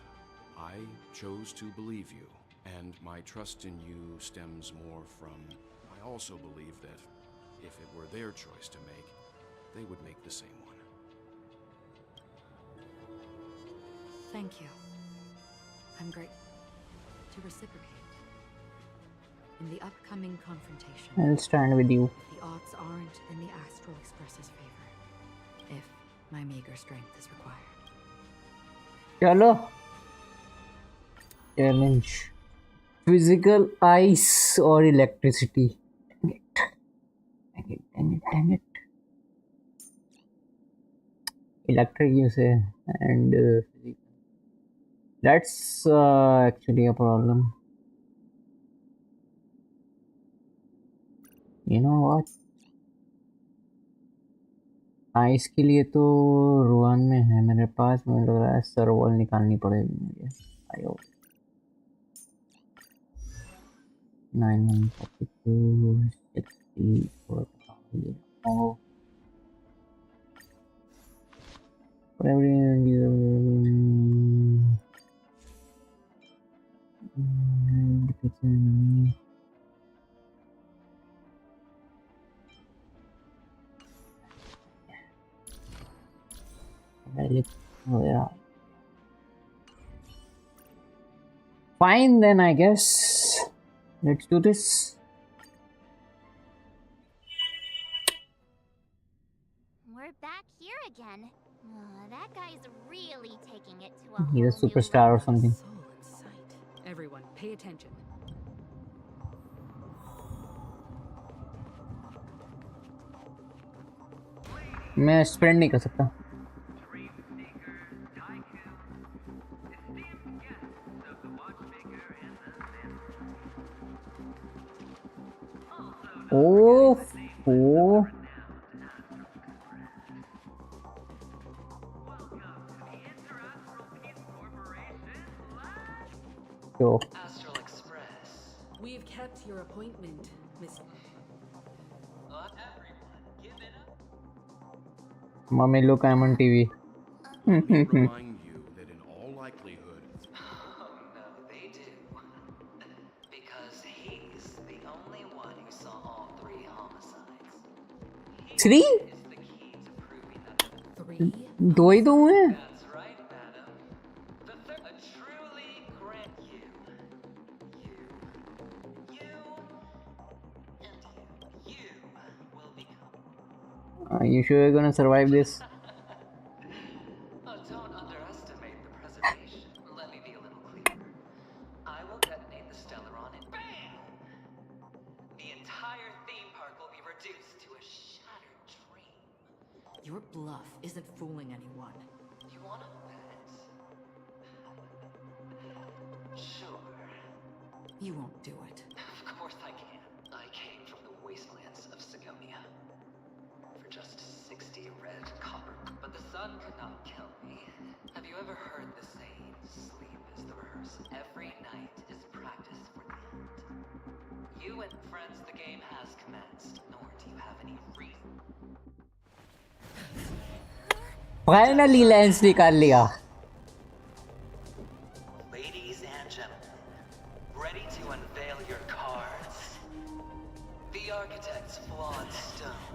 I chose to believe you, and my trust in you stems more from... I also believe that if it were their choice to make, they would make the same one.
Thank you. I'm grateful to reciprocate. In the upcoming confrontation,
I'll stand with you.
if the odds aren't in the Astral Express's favor, if my meager strength is required.
Chalo. Challenge. Physical ice or electricity. Dang it. Electric you say, and physical. That's actually a problem. You know what? Ice के लिए तो Ruan में है मेरे पास. मुझे लग रहा है सर्वॉल निकालनी पड़ेगी मुझे. आयो 942 64. Oh, whatever. Oh yeah. Fine then, I guess. Let's do this.
We're back here again. That guy's really taking it to a
He's a
whole new
superstar or
level.
something.
Soul in sight. Everyone, pay attention.
Ladies,
मैं spread नहीं कर सकता। ओह ओ तो
Astral Express.
We've kept your appointment, Miss.
Everyone, give it up.
Mummy लोग I'm on TV.
Let me remind you that in all likelihood,
Oh no, they do. Because he's the only one who saw all 3 homicides.
Three?
Is the key to proving that
3?
दो ही तो हैं।
That's right, madam. The third, a truly grant you, and you will become.
Are you sure you're gonna survive this?
Don't underestimate the preservation. Let me be a little clearer. I will detonate the Stellaron and BAM! The entire theme park will be reduced to a shattered dream.
Your bluff isn't fooling anyone.
You wanna bet? Sure.
You won't do it.
Of course I can. I came from the wastelands of Sigonia. For just 60 red copper. But the sun could not kill me. Have you ever heard the saying, sleep is the rehearsal? Every night is practice for the end. You and friends, the game has commenced. Nor do you have any reason.
Finally lens निकाल लिया।
Ladies and gentlemen, ready to unveil your cards? The architect's flawed stone.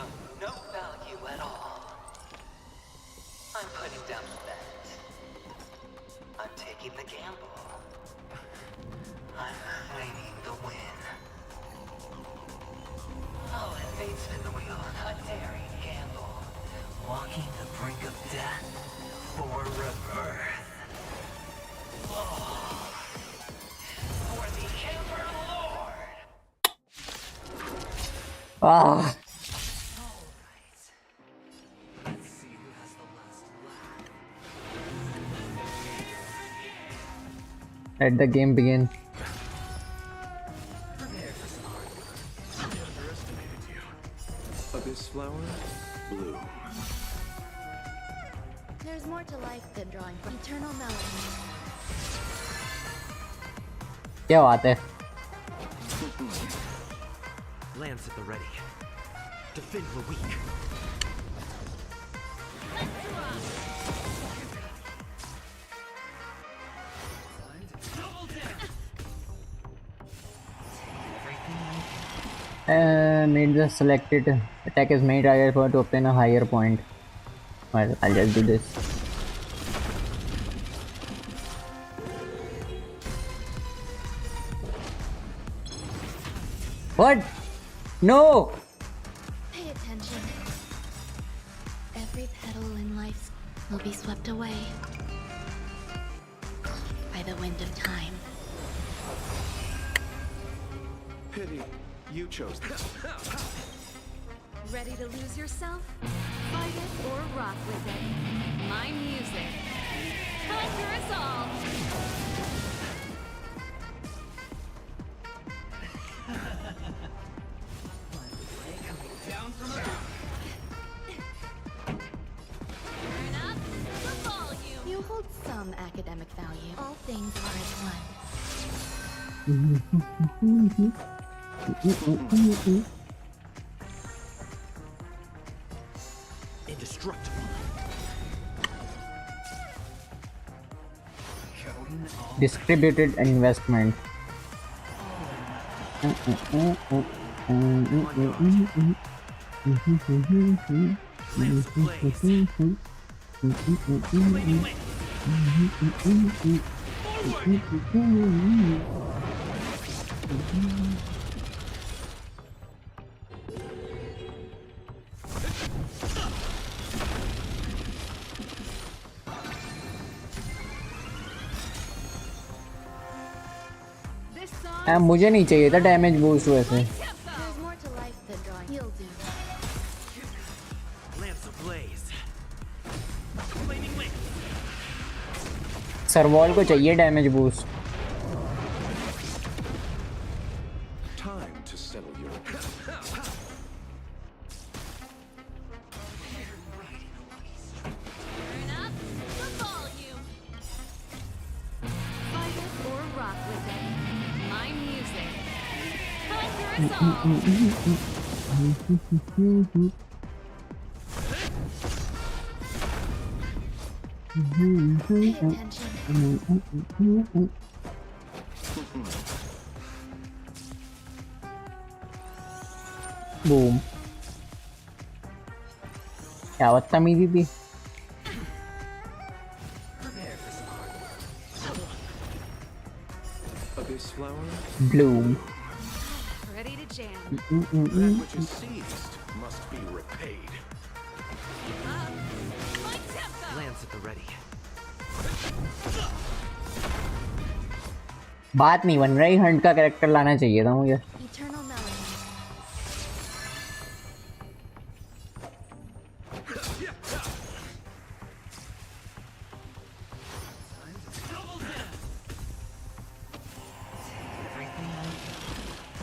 Of no value at all. I'm putting down the bet. I'm taking the gamble. I'm claiming the win. Oh, and fate spin the wheel. A daring gamble. Walking the brink of death for rebirth. Oh, for the Emperor Lord!
Ah,
Alright. Let's see who has the last laugh.
let the game begin.
Prepare for some argument.
I underestimated you. Abyss flower, bloom.
There's more to life than drawing from eternal melody.
क्या बात है?
Lance at the ready. Defend the weak.
Made the selected attack is made higher for to obtain a higher point. Well, I'll just do this. What? No!
Pay attention. Every petal in life will be swept away by the wind of time.
Pity. You chose this.
Ready to lose yourself? Fight it or rock with it. My music. Conquer us all! Turn up the volume!
You hold some academic value. All things are as one.
Indestructible.
Distributed investment. मुझे नहीं चाहिए था damage boost वैसे।
There's more to
सरवॉल को चाहिए damage boost.
Time to settle your
Turn up the volume. Fight it or rock with it. My music. Conquer us all.
Pay attention.
Boom. क्या बदतमीजी थी.
abyss flower.
Bloom.
Ready to jam.
That which is seized must be repaid.
My tempo.
Lance at the ready.
बात नहीं बन रही. Hunt का character लाना चाहिए था मुझे.
Eternal melody.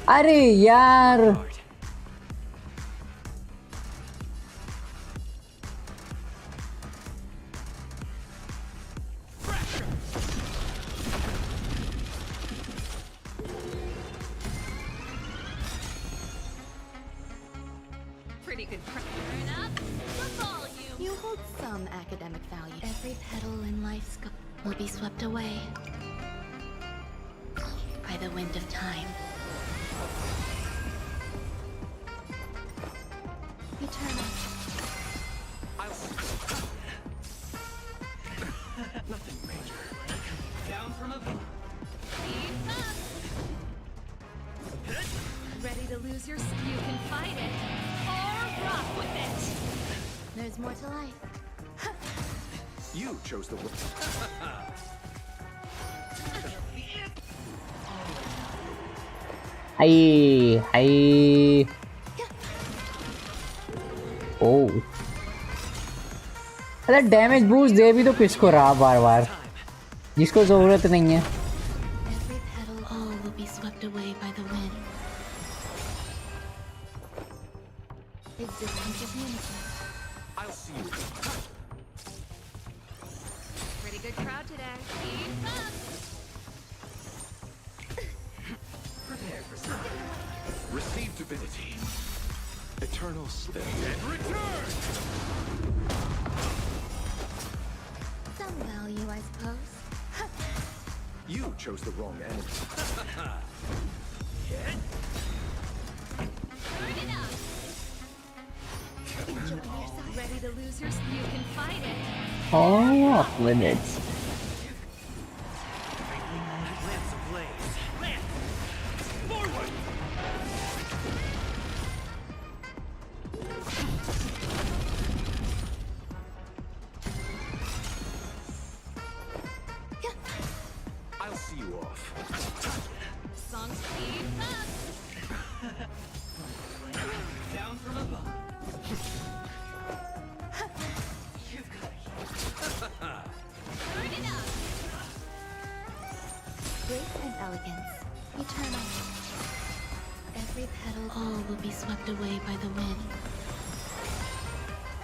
अरे यार.
Pretty good. Turn up the volume.
You hold some academic value. Every petal in life's will be swept away by the wind of time. Eternal.
Nothing major.
Down from above.
Keep up. Ready to lose your? You can fight it or rock with it.
There's more to life.
You chose the way.
आई. ओ. अरे damage boost दे भी तो किसको रहा बार बार, जिसको जरूरत नहीं है.
Every petal, all will be swept away by the wind. Existence is unity.
I'll see you.
Pretty good crowd today. Keep up.
Prepare for something.
Receive divinity. Eternal stay.
And return!
Some value, I suppose.
You chose the wrong enemy.
Turn it up.
Enjoy yourself.
Ready to lose your? You can fight it.
Oh, limits.
Lance ablaze. Lance! Forward!
I'll see you off.
Songs keep up.
Down from above.
Turn it up.
Grace and elegance. Eternal. Every petal, all will be swept away by the wind.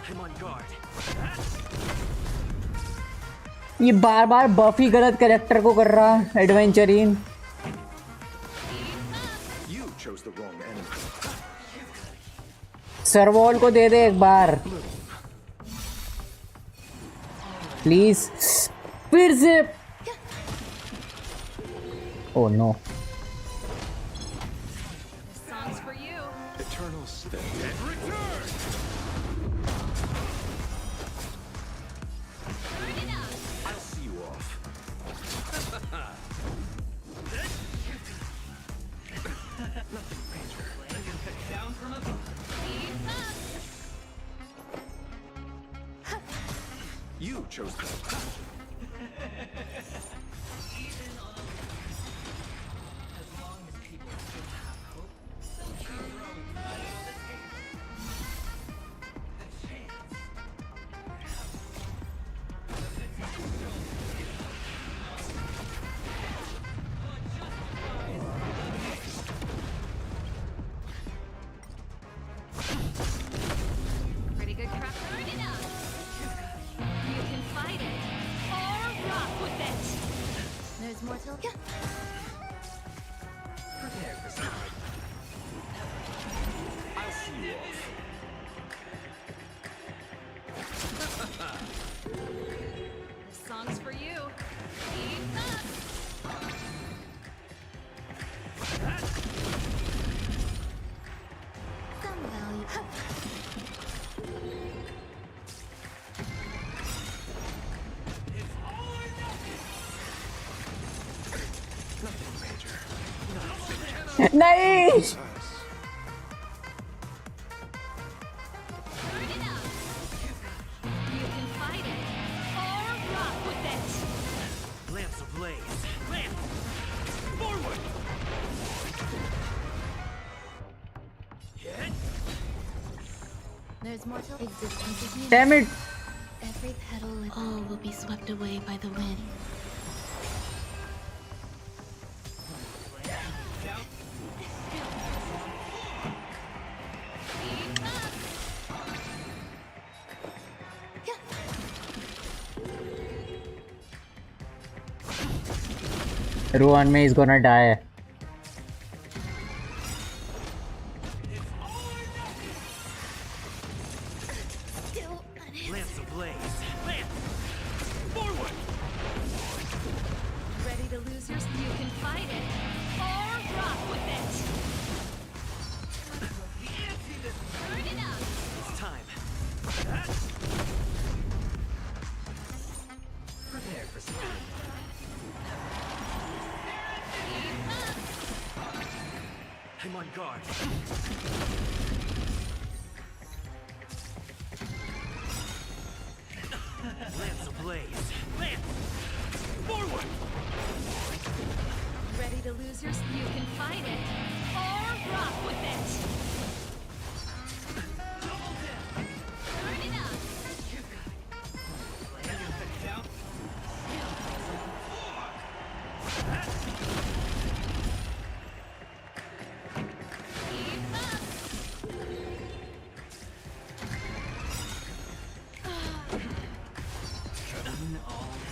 I'm on guard.
ये बार बार buffy गलत character को कर रहा है. एडवेंचरिन.
You chose the wrong enemy.
सरवॉल को दे दे एक बार please. फिर से. Oh no.
Songs for you.
Eternal stay.
And return!
Turn it up.
I'll see you off.
Nothing major. Down from above.
Keep up.
You chose the...
Even on as long as people still have hope, they'll keep throwing money on the table. The chance
There's more to.
Prepare for some.
I'll see you off.
This song's for you. Keep up.
Some value.
नहीं
You can fight it or rock with it.
Lamps ablaze. Lamps! Forward! Hit!
There's more to existence is new.
damn it
Every petal, all will be swept away by the wind.
Ruan May is gonna die.
Lamps ablaze. Lamps! Forward!
Ready to lose your? You can fight it or rock with it. Turn it up.
It's time. Prepare for some. I'm on guard. Lamps ablaze. Lamps! Forward!
Ready to lose your? You can fight it or rock with it. Turn it up. Keep up.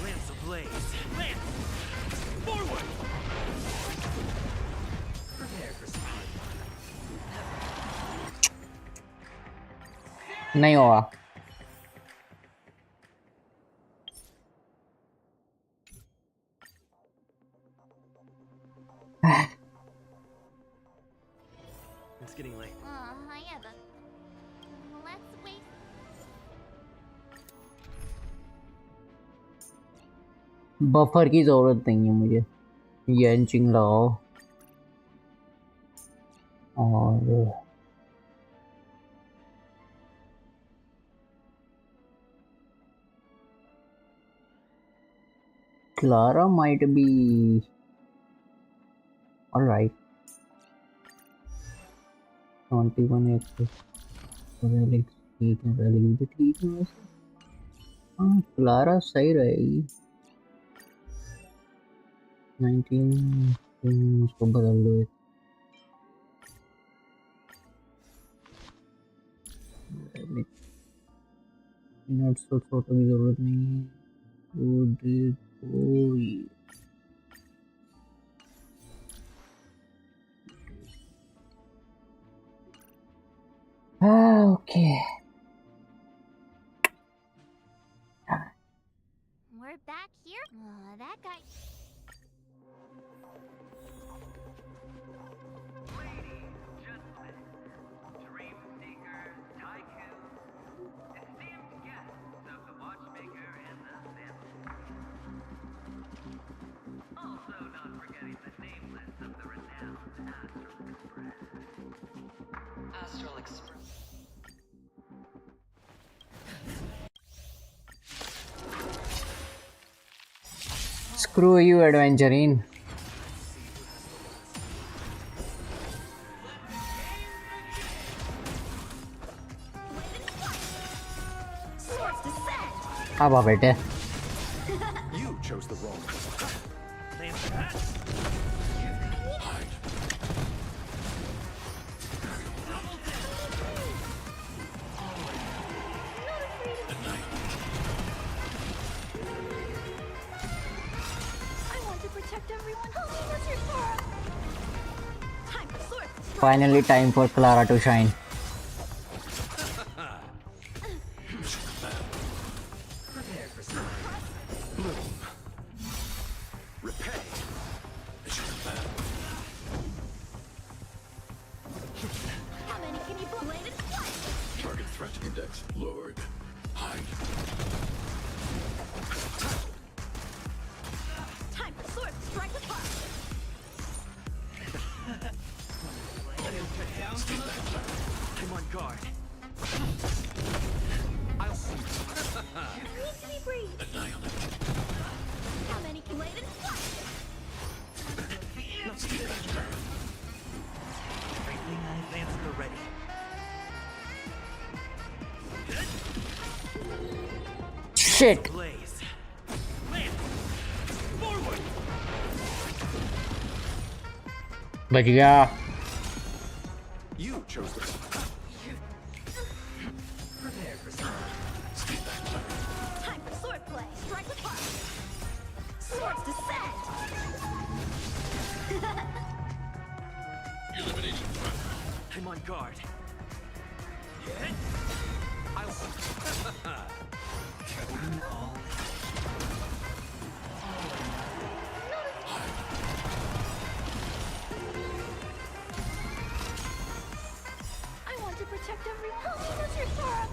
Lamps ablaze. Lamps! Forward! Prepare for some.
नहीं होगा
It's getting late.
Yeah, but let's wait.
Buffer की जरूरत नहीं है मुझे ये एंचिंग लगाओ और Clara might be all right. 21 access relics ठीक है relics भी ठीक है वैसे हाँ क्लारा सही रहेगी 19 उसको बदल दो नोट्स तो फोटो की जरूरत नहीं है okay.
We're back here. That guy.
Astral Express.
Screw you, Adventurine. अब आ बेटे
You chose the wrong.
I want to protect
Finally, time for Clara to shine.
How many can you blade and flash?
Target threat index lowered. Hide.
Time for sword strike apart.
I'm on guard. I'll see.
Need to be breathed. How many can blade and flash?
Lance at the ready.
Shit.
Blaze.
बच गया.
You chose the.
Prepare for some.
Time for sword play. Strike apart. Swords descend.
Eliminating threat.
I'm on guard. I'll see.
I want to protect everyone. Help me, Mr. Sora.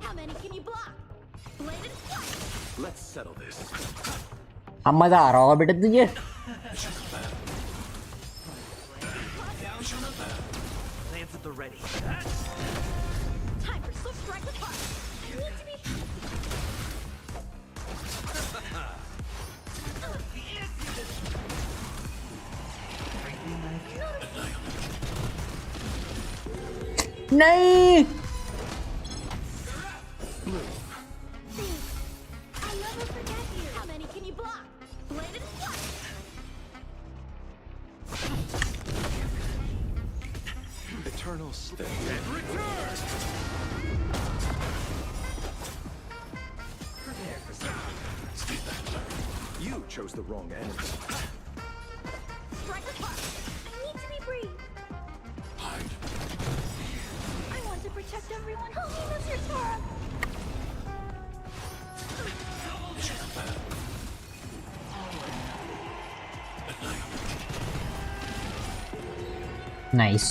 How many can you block? Blade and flash.
Let's settle this.
अब मजा आ रहा होगा बेटा तुझे.
Lance at the ready.
Time for sword strike apart. I need to be.
नहीं.
I'll never forget you. How many can you block? Blade and flash.
Eternal stay.
Prepare for some.
You chose the wrong enemy.
Strike apart. I need to be breathed.
Hide.
I want to protect everyone. Help me, Mr. Sora.
Nice.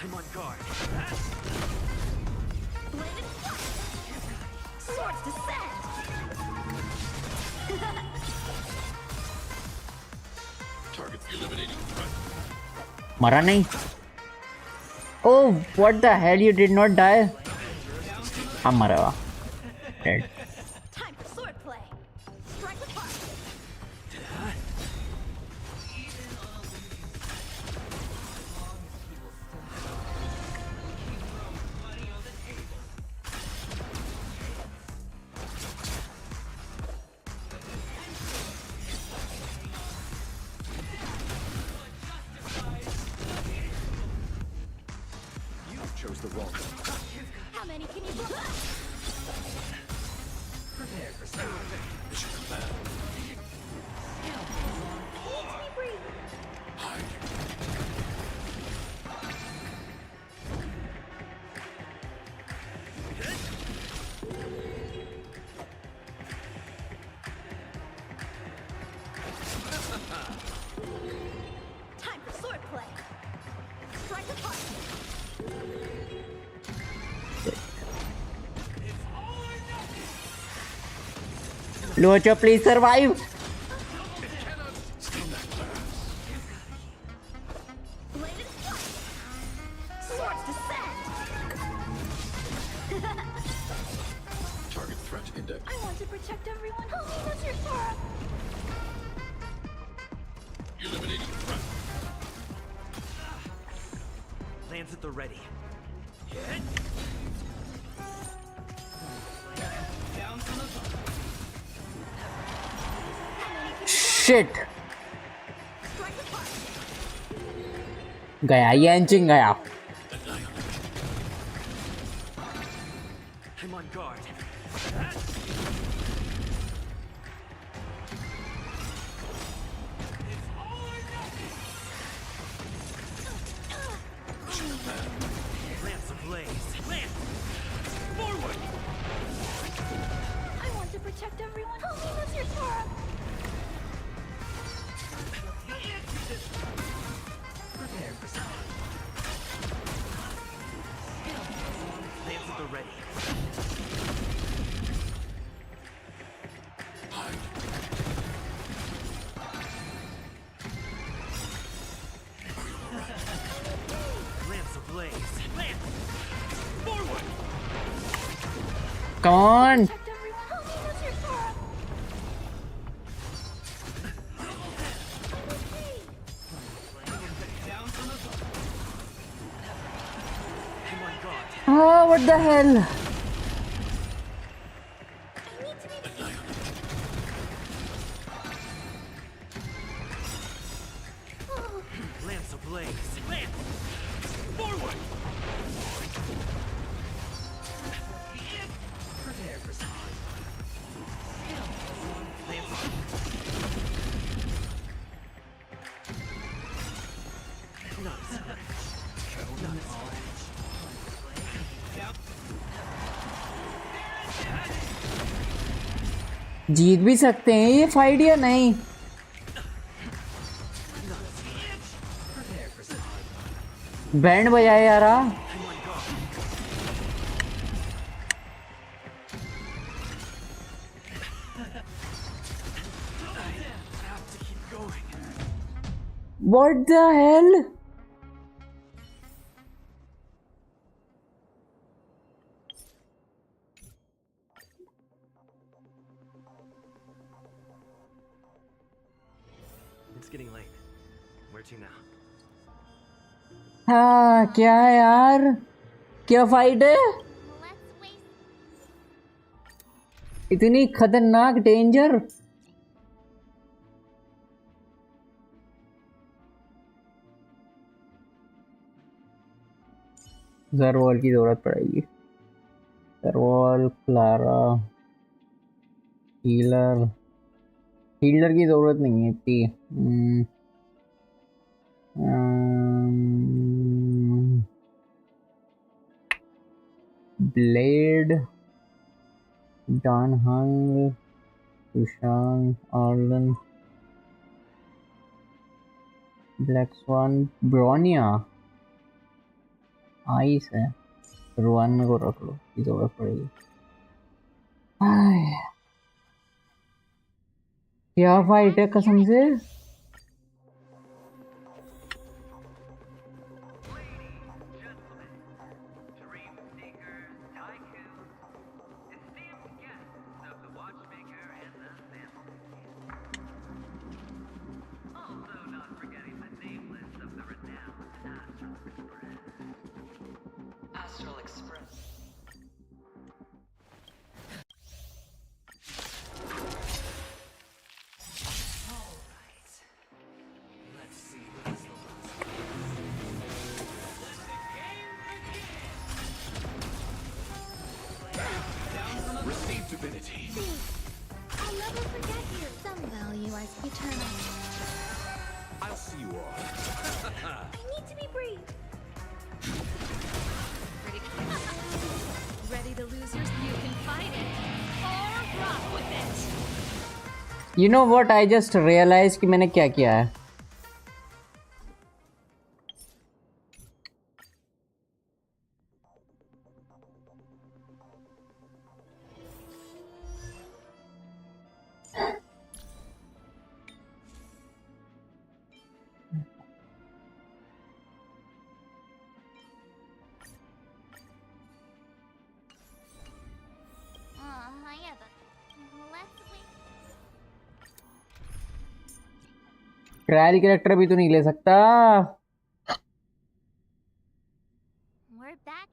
I'm on guard.
Blade and flash. Swords descend.
Target eliminating threat.
मरा नहीं. Oh, what the hell? You did not die. I'm मरा हुआ. Dead.
Time for sword play. Strike apart.
You chose the wrong enemy.
How many can you block?
Prepare for some.
Need to be breathed. Time for sword play. Strike apart.
Lucha, please survive.
Blade and flash. Swords descend.
Target threat index.
I want to protect everyone. Help me, Mr. Sora.
Eliminating threat.
Lance at the ready.
Shit. गया ये engine गया.
I'm on guard. ready. Lamps ablaze. Lamps! Forward!
Come on. Oh, what the hell?
Lamps ablaze. Lamps! Forward! Prepare for some. Lamps on. Not a scratch. Not a scratch.
जीत भी सकते हैं ये fight या नहीं? Band बजाए यार। What the hell?
It's getting late. Where to now?
हाँ क्या है यार? क्या फाइट है? इतनी खतरनाक डेंजर? जरवॉल की जरूरत पड़ेगी। जरवॉल, क्लारा, हीलर की जरूरत नहीं है इतनी। Blade, डानहंग, Sushant, आर्लन, black swan, bryonia, ice है। रुआन में को रख लो, की जरूरत पड़ेगी। क्या फाइट है कसम से?
Astral Express. Alright. Let's see what this
Receive divinity.
I'll never forget you. Some value is eternal.
I'll see you all.
I need to be brief.
Ready to lose your... You can fight it or rock with it.
You know what? I just realized कि मैंने क्या किया है। Trial character भी तो नहीं ले सकता।
We're back.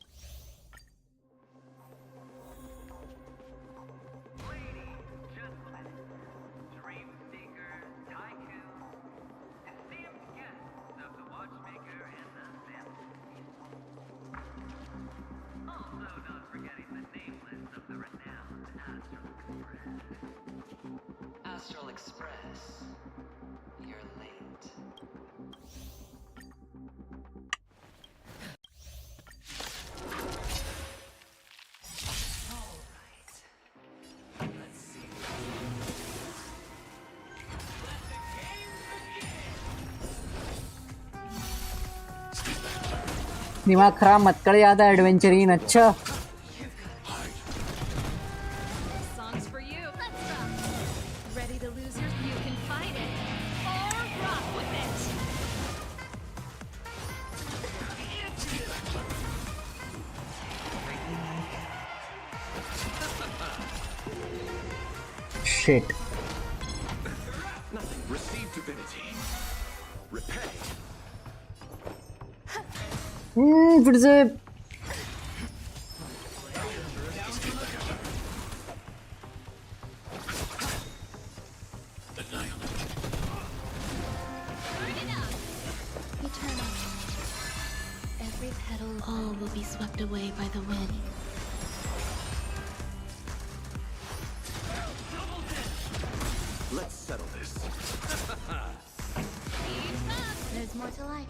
Astral Express. You're late. Alright. Let's see.
दिमाग खराब मत कर, ज्यादा एडवेंचरिन। अच्छा Shit.
Nothing. Receive divinity. Repay.
फिर से
Eternal. Every petal, all will be swept away by the wind.
Let's settle this.
There's more to life.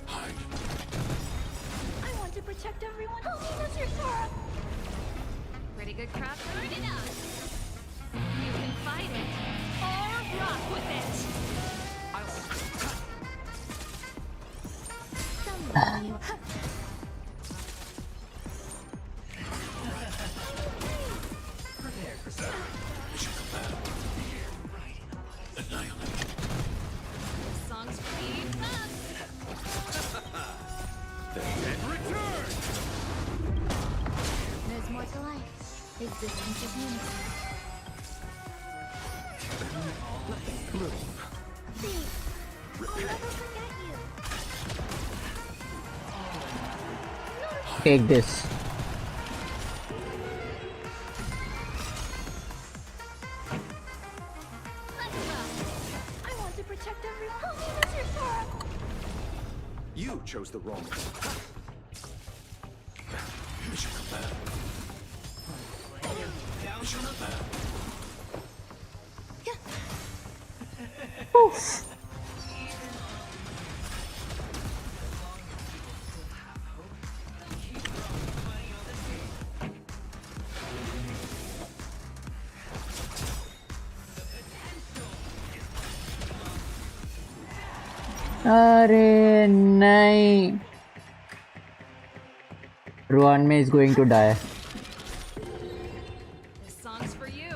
Hide.
I want to protect everyone. Oh, that's your Sora.
Pretty good crowd. Turn it up. You can fight it or rock with it. Songs for you.
There's more to life. Existence is unity. See, I'll never forget you.
take this.
I want to protect everyone. Oh, that's your Sora.
You chose the wrong one. Mission complete. Mission complete.
Oof. अरे नहीं, Ruan May is going to die.
This song's for you.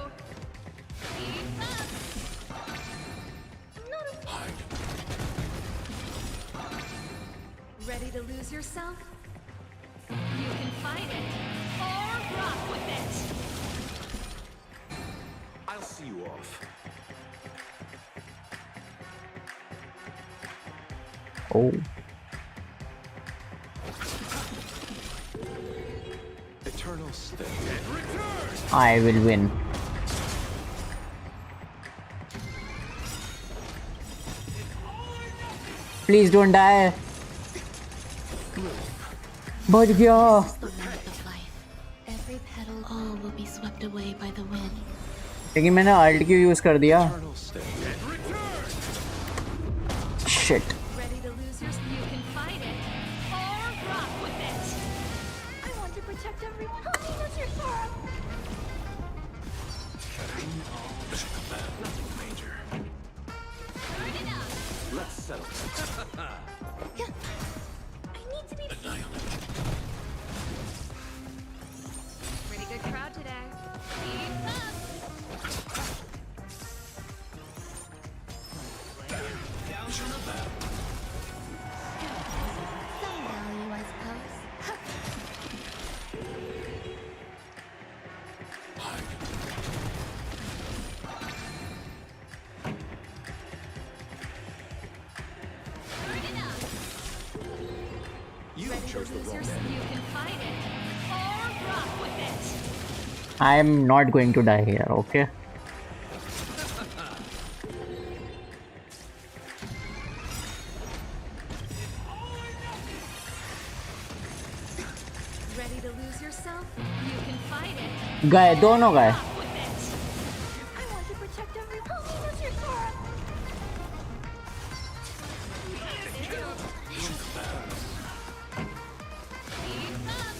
Ready to lose yourself? You can fight it or rock with it.
I'll see you off.
Oh.
Eternal stay.
I will win. Please don't die. बच गया.
The path of life. Every petal, all will be swept away by the wind.
लेकिन मैंने Alt क्यों use कर दिया? Shit.
Ready to lose yourself? You can fight it or rock with it.
I want to protect everyone. Oh, that's your Sora.
Mission complete. Nothing major.
Turn it up.
Let's settle.
I need to be.
Pretty good crowd today. Keep up.
Mission complete.
Some value, I suppose.
Turn it up.
You
Ready to
chose the
lose
wrong
yourself?
one.
You can fight it or rock with it.
I am not going to die here, okay?
Ready to lose yourself? You can fight it.
गए दोनों गए.
Rock with it.
I want to protect everyone. Oh, that's your Sora.
Keep up.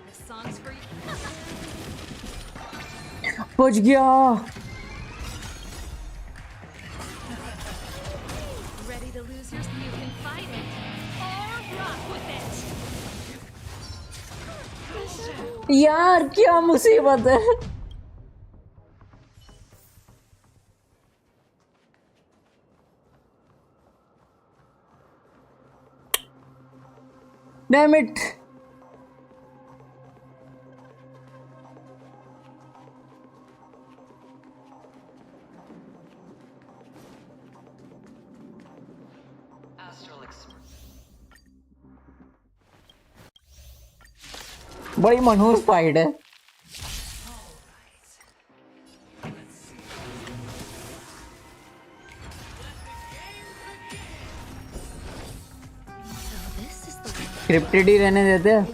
This song's for you.
बच गया.
Ready to lose yourself? You can fight it or rock with it.
यार क्या मुसीबत है. Damn it. बड़ी मनहूस fight है. Scripted ही रहने देते हैं.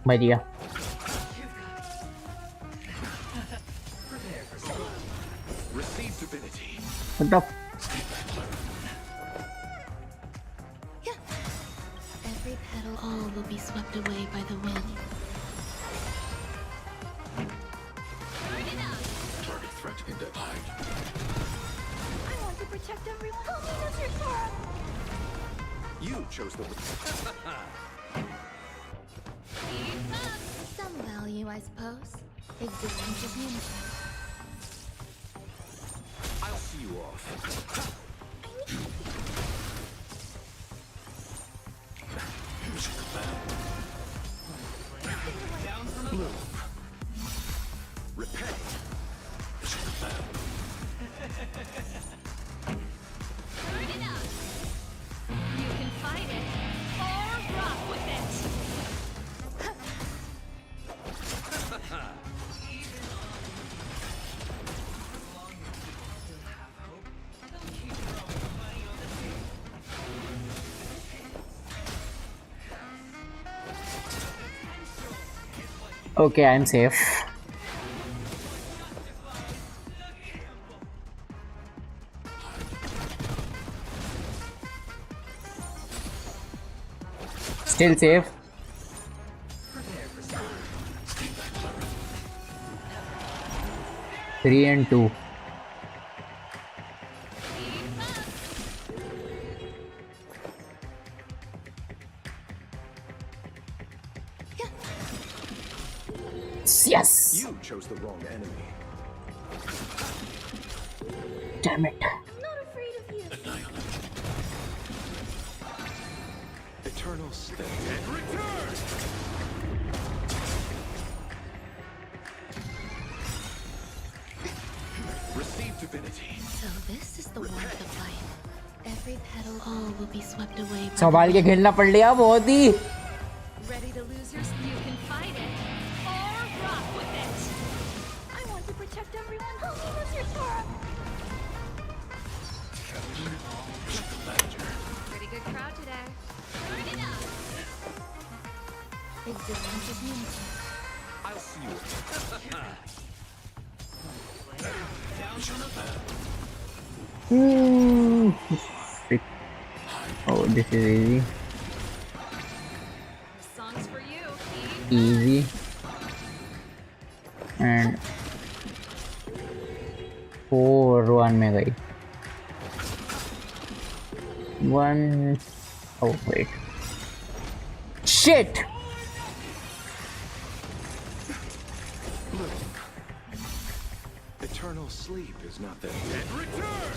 बढ़िया. मतलब
Every petal, all will be swept away by the wind.
Target threat identified.
I want to protect everyone. Help me, Mr. Sora.
You chose the.
Some value, I suppose. Existence is unity.
I'll see you off. Blue. Repay.
You can fight it or rock with it.
Okay, I'm safe. Still safe. Three and two. Yes.
You chose the wrong enemy.
Damn it.
I'm not afraid of you.
Eternal stay and return. Receive divinity.
So this is the war of the fight. Every petal, all will be swept away by
संभाल के खेलना पड़ लिया बहुत ही.
Ready to lose your you can fight it or rock with it.
I want to protect everyone. Help me, Mr. Sora.
Pretty good crowd today.
existence is unity.
I'll see you.
Oh, this is easy.
Songs for you.
Easy. And 4-1 में गई. 1. Oh wait. Shit.
Eternal sleep is not that dead. Return!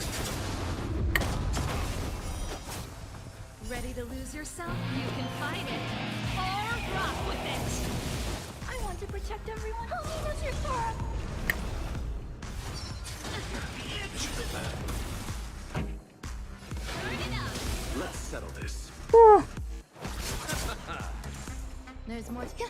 Ready to lose yourself? You can fight it. Or rock with it.
I want to protect everyone. Oh, that's your Sora.
Let's settle this.
There's more to go.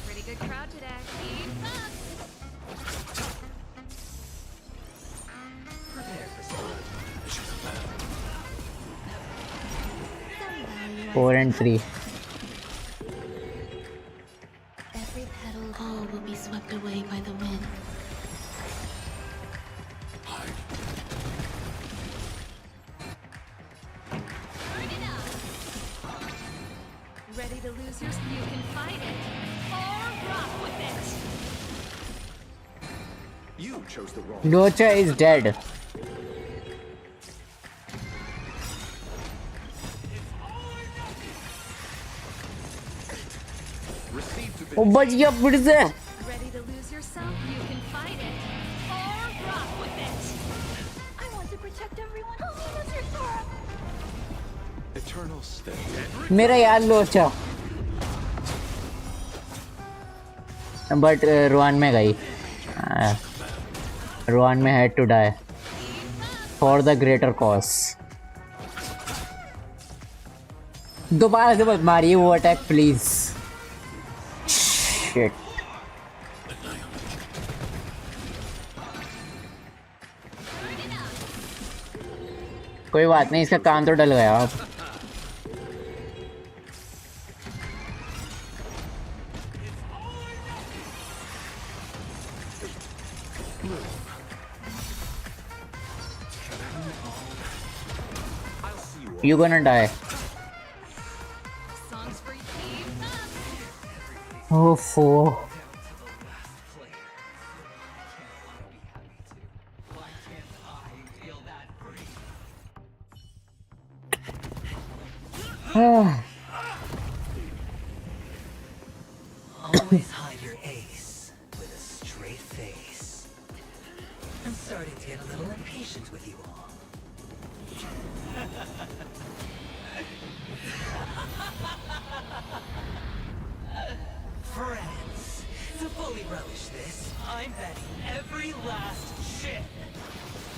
Pretty good crowd today. Keep up.
Prepare for some.
4 and 3.
Every petal, all will be swept away by the wind.
Ready to lose yourself? You can fight it. Or rock with it.
You chose the wrong.
Gocha is dead. Oh, बच गया फिर से.
Ready to lose yourself? You can fight it. Or rock with it.
I want to protect everyone. Oh, that's your Sora.
Eternal stay.
मेरा यार लोचा. But Rohan में गई. रोहन में had to die for the greater cause. दोबारा से मत मारिए वो अटैक प्लीज. Shit. कोई बात नहीं, इसका काम तो डल गया अब. You gonna die.
Songs for you.
Oh, 4.
Always hide your ace with a straight face. I'm starting to get a little impatient with you all. Friends, to fully relish this, I'm betting every last shit.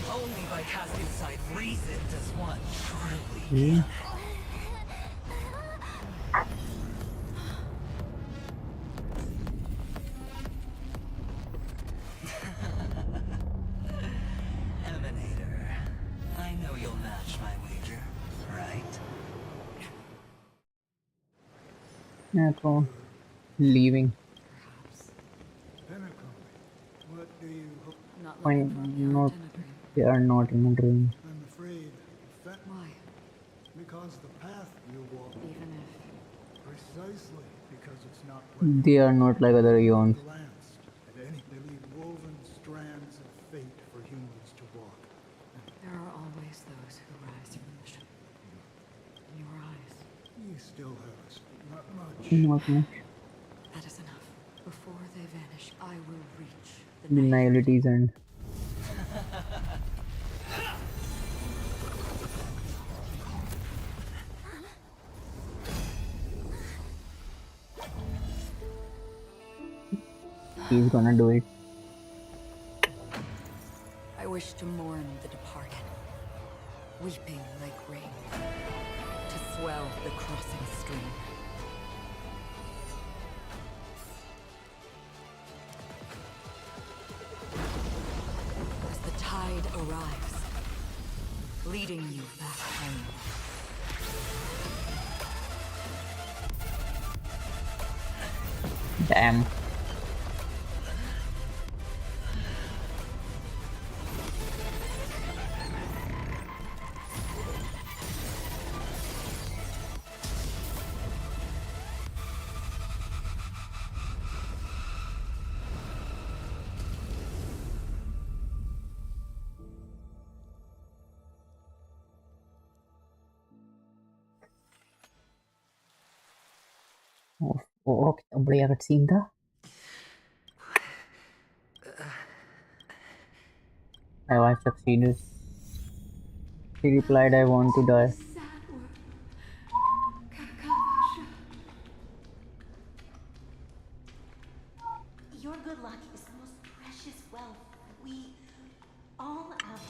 Only by casting aside reason does one truly gamble. Emanator, I know you'll match my wager, right?
Yeah, so leaving.
What do you hope?
Fine, not. They are not in a dream.
I'm afraid.
Why?
Because the path you walk.
Even if.
Precisely because it's not.
They are not like other Eons.
Glanced at any. They leave woven strands of fate for humans to walk.
There are always those who rise from the mission. In your eyes.
You still have us. Not much.
Not much.
That is enough. Before they vanish, I will reach
The nihilities and. He's gonna do it.
I wish to mourn the departed, weeping like rain, to swell the crossing stream. As the tide arrives, leading you back home.
Damn. ओ कितना बढ़िया cut scene था। My wife succeeded. She replied, I want to die.
Your good luck is the most precious wealth we all have.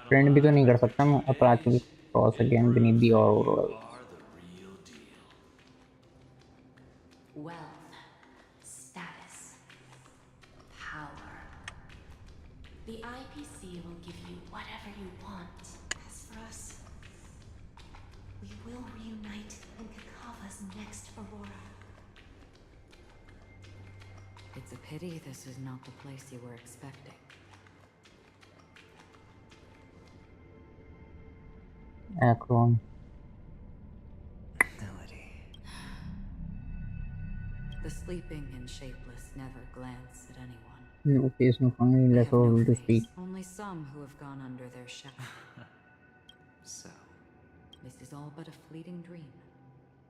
Friend भी तो नहीं कर सकता मैं अपराध को भी cross again beneath the aura.
Wealth, status, power. The IPC will give you whatever you want.
As for us, we will reunite in Kakava's next aurora.
It's a pity this is not the place you were expecting.
Akron.
The sleeping and shapeless never glance at anyone.
No face, no funny, less able to speak.
Only some who have gone under their shadow. So, this is all but a fleeting dream.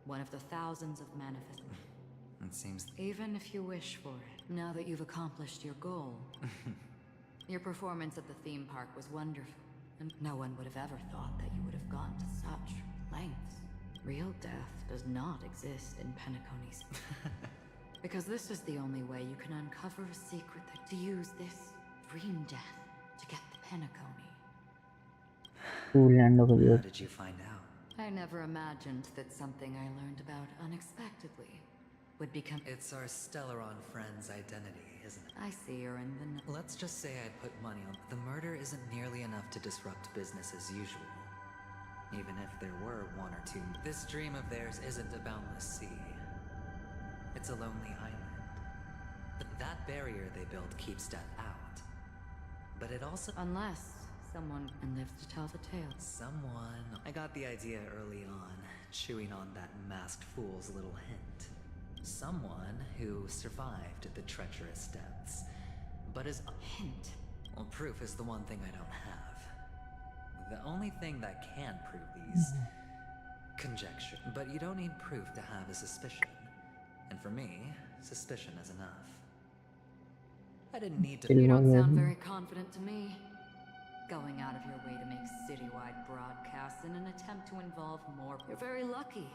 One of the thousands of manifestations.
It seems...
Even if you wish for it, now that you've accomplished your goal. Your performance at the theme park was wonderful, and no one would have ever thought that you would have gone to such lengths. Real death does not exist in Penacony's. Because this is the only way you can uncover a secret that to use this dream death to get the Penacony.
How did you find out?
I never imagined that something I learned about unexpectedly would become...
It's our Stellaron friend's identity, isn't it?
I see her in the...
Let's just say I'd put money on... The murder isn't nearly enough to disrupt business as usual. Even if there were one or two... This dream of theirs isn't a boundless sea. It's a lonely island. But that barrier they built keeps death out. But it also...
Unless someone lives to tell the tale.
Someone... I got the idea early on, chewing on that masked fool's little hint. Someone who survived the treacherous depths, but is...
Hint?
Well, proof is the one thing I don't have. The only thing that can prove these... conjecture. But you don't need proof to have a suspicion. And for me, suspicion is enough. I didn't need to...
You don't sound very confident to me. Going out of your way to make citywide broadcasts in an attempt to involve more... You're very lucky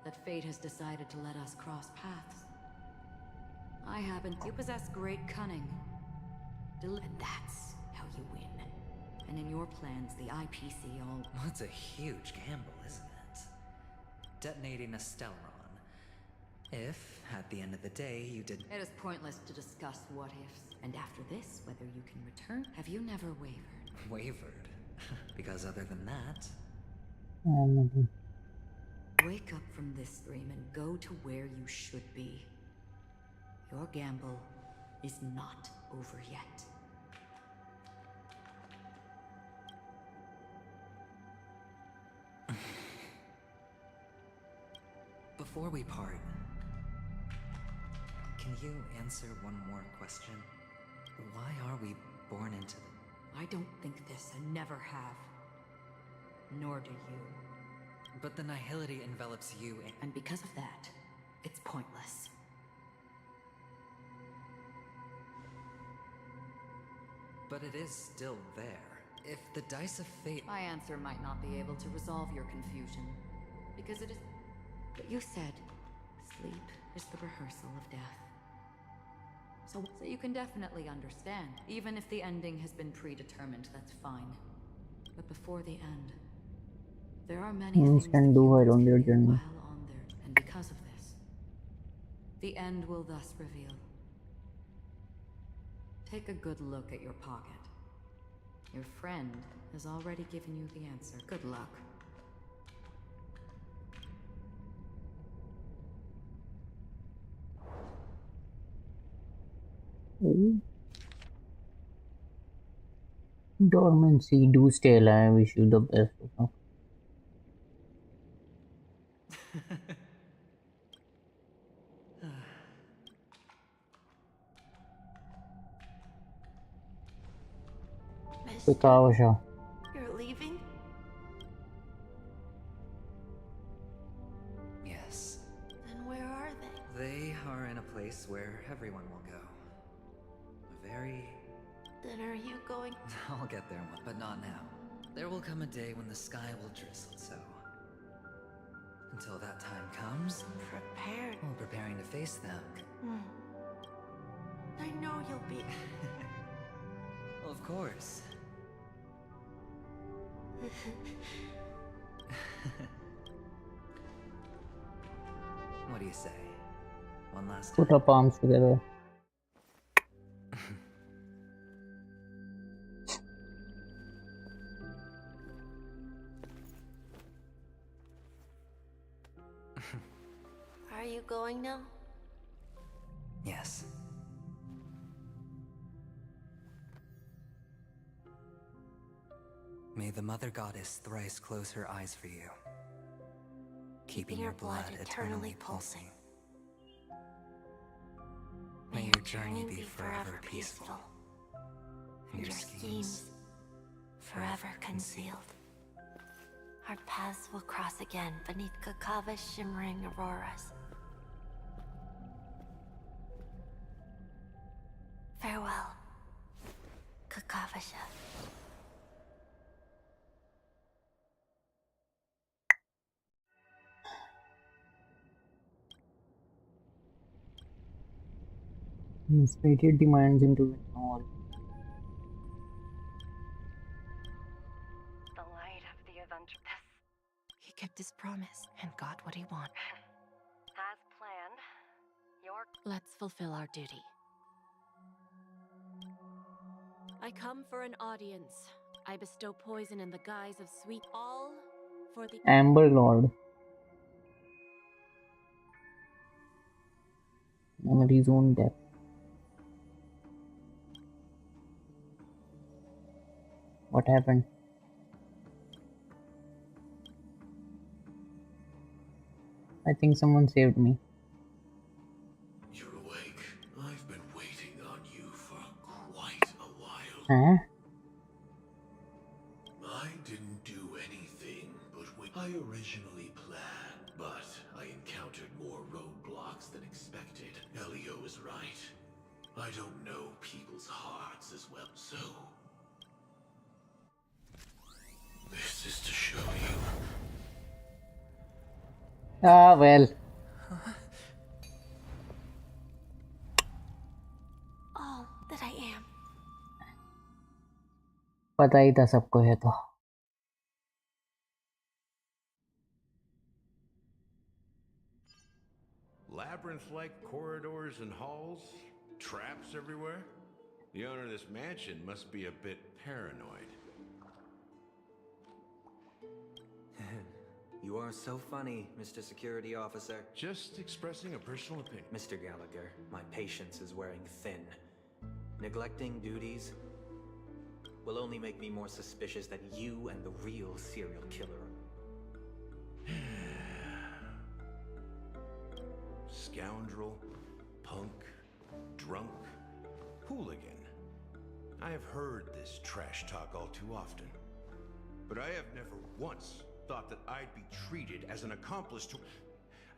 that fate has decided to let us cross paths. I happen to possess great cunning. And that's how you win. And in your plans, the IPC all...
It's a huge gamble, isn't it? Detonating a Stellaron. If, at the end of the day, you did...
It is pointless to discuss what-ifs. And after this, whether you can return... Have you never wavered?
Wavered? Because other than that...
Wake up from this dream and go to where you should be. Your gamble is not over yet.
Before we part, can you answer one more question? Why are we born into them?
I don't think this and never have. Nor do you.
But the nihility envelops you
and because of that, it's pointless.
But it is still there. If the dice of fate...
My answer might not be able to resolve your confusion. Because it is... But you said, sleep is the rehearsal of death. So you can definitely understand. Even if the ending has been predetermined, that's fine. But before the end, there are many things
can do while on their journey.
while on their... And because of this, the end will thus reveal. Take a good look at your pocket. Your friend has already given you the answer. Good luck.
Dormancy, do stay alive. Wish you the best.
You're leaving?
place where everyone will go. A very...
Then are you going?
I'll get there, but not now. There will come a day when the sky will drizzle, so... Until that time comes...
Prepared.
Well, preparing to face them.
I know you'll be...
Well, of course. What do you say? One last time.
Put our palms together.
Are you going now?
Yes. May the Mother Goddess thrice close her eyes for you, keeping your blood eternally pulsing. May your journey be forever peaceful, and your schemes
forever concealed. Our paths will cross again beneath Kakava's shimmering auroras. Farewell, Kakavasha.
Stated demands into all.
The light of the Avenger. He kept his promise and got what he wanted. As planned, Let's fulfill our duty. I come for an audience. I bestow poison in the guise of sweet all for the
Amber Lord. Memory's own depth. What happened? I think someone saved me.
You're awake. I've been waiting on you for quite a while.
Huh?
I didn't do anything but what I originally planned, but I encountered more roadblocks than expected. Elio is right. I don't know people's hearts as well, so... This is to show you.
Ah, well.
All that I am.
पता ही था सबको है तो.
Labyrinth-like corridors and halls, traps everywhere. The owner of this mansion must be a bit paranoid.
You are so funny, Mr. Security Officer.
Just expressing a personal opinion.
Mr. Gallagher, my patience is wearing thin. Neglecting duties will only make me more suspicious that you and the real serial killer.
Scoundrel, punk, drunk, hooligan. I have heard this trash talk all too often. But I have never once thought that I'd be treated as an accomplice to...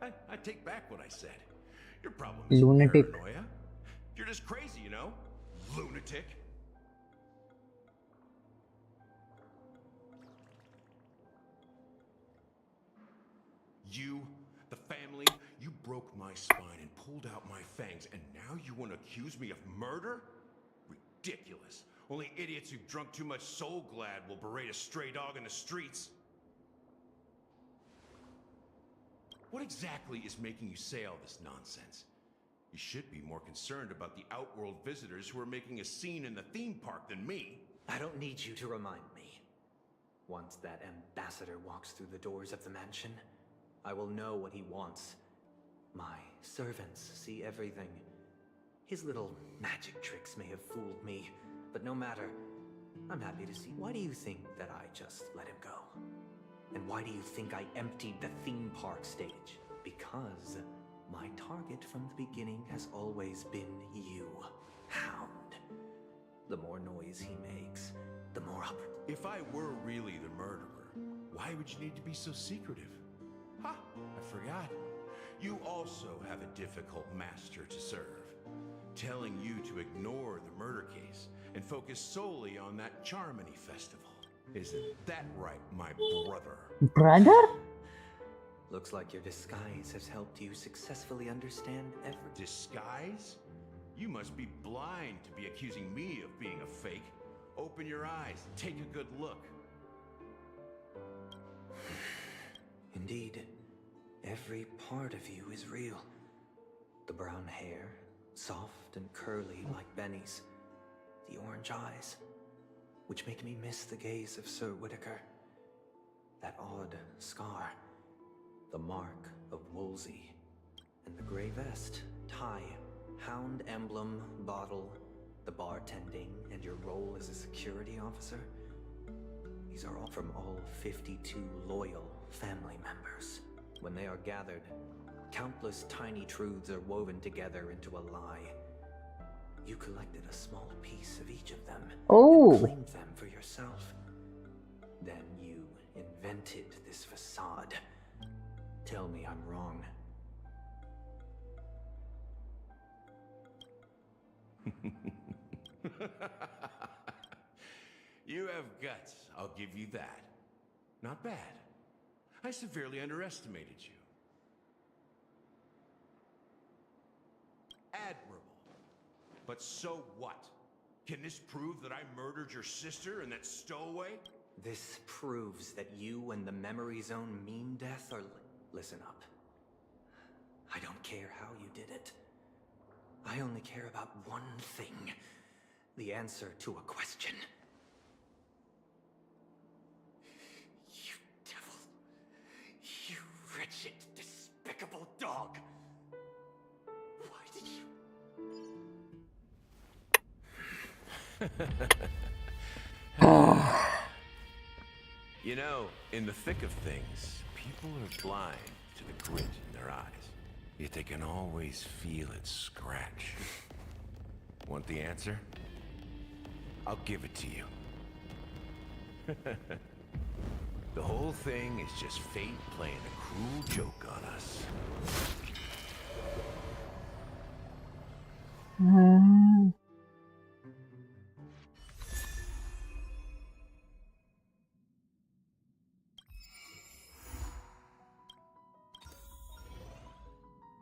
I take back what I said. Your problem is
Lunatic.
paranoia. You're just crazy, you know? Lunatic. You, the family, you broke my spine and pulled out my fangs, and now you want to accuse me of murder? Ridiculous. Only idiots who've drunk too much Soul Glad will berate a stray dog in the streets. What exactly is making you say all this nonsense? You should be more concerned about the Outworld visitors who are making a scene in the theme park than me.
I don't need you to remind me. Once that ambassador walks through the doors of the mansion, I will know what he wants. My servants see everything. His little magic tricks may have fooled me, but no matter. I'm happy to see. Why do you think that I just let him go? And why do you think I emptied the theme park stage? Because my target from the beginning has always been you, Hound. The more noise he makes, the more up.
If I were really the murderer, why would you need to be so secretive? Ha! I forgot. You also have a difficult master to serve, telling you to ignore the murder case and focus solely on that Charmony festival. Isn't that right, my brother?
Brother?
Looks like your disguise has helped you successfully understand every...
Disguise? You must be blind to be accusing me of being a fake. Open your eyes, take a good look.
Indeed, every part of you is real. The brown hair, soft and curly like Benny's. The orange eyes, which make me miss the gaze of Sir Whitaker. That odd scar, the mark of Wolsey, and the gray vest, tie, hound emblem, bottle, the bartending, and your role as a security officer. These are all from all 52 loyal family members. When they are gathered, countless tiny truths are woven together into a lie. You collected a small piece of each of them and claimed them for yourself. Then you invented this facade. Tell me I'm wrong.
You have guts, I'll give you that. Not bad. I severely underestimated you. Admirable. But so what? Can this prove that I murdered your sister and that stowaway?
This proves that you and the Memory Zone mean death are... Listen up. I don't care how you did it. I only care about one thing. The answer to a question. You devil. You wretched, despicable dog. Why did you...
You know, in the thick of things, people are blind to the grit in their eyes. Yet they can always feel it scratch. Want the answer? I'll give it to you. The whole thing is just fate playing a cruel joke on us.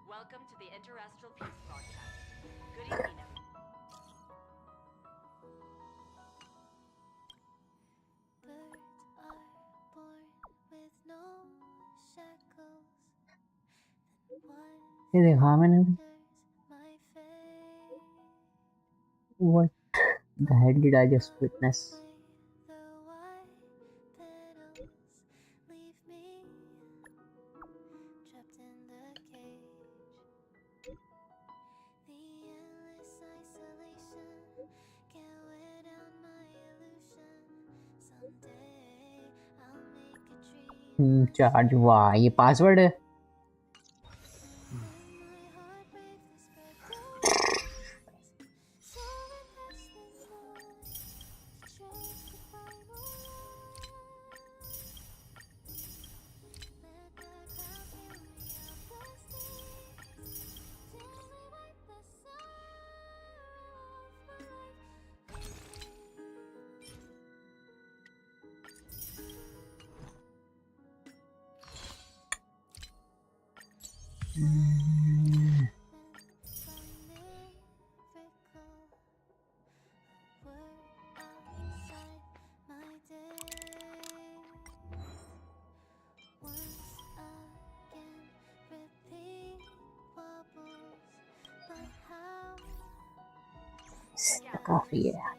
Welcome to the Interastral Peace Broadcast. Good evening, everyone.
Birds are born with no shackles.
ये देखा मैंने अभी. What the hell did I just witness? Charge हुआ. ये password है. काफी है.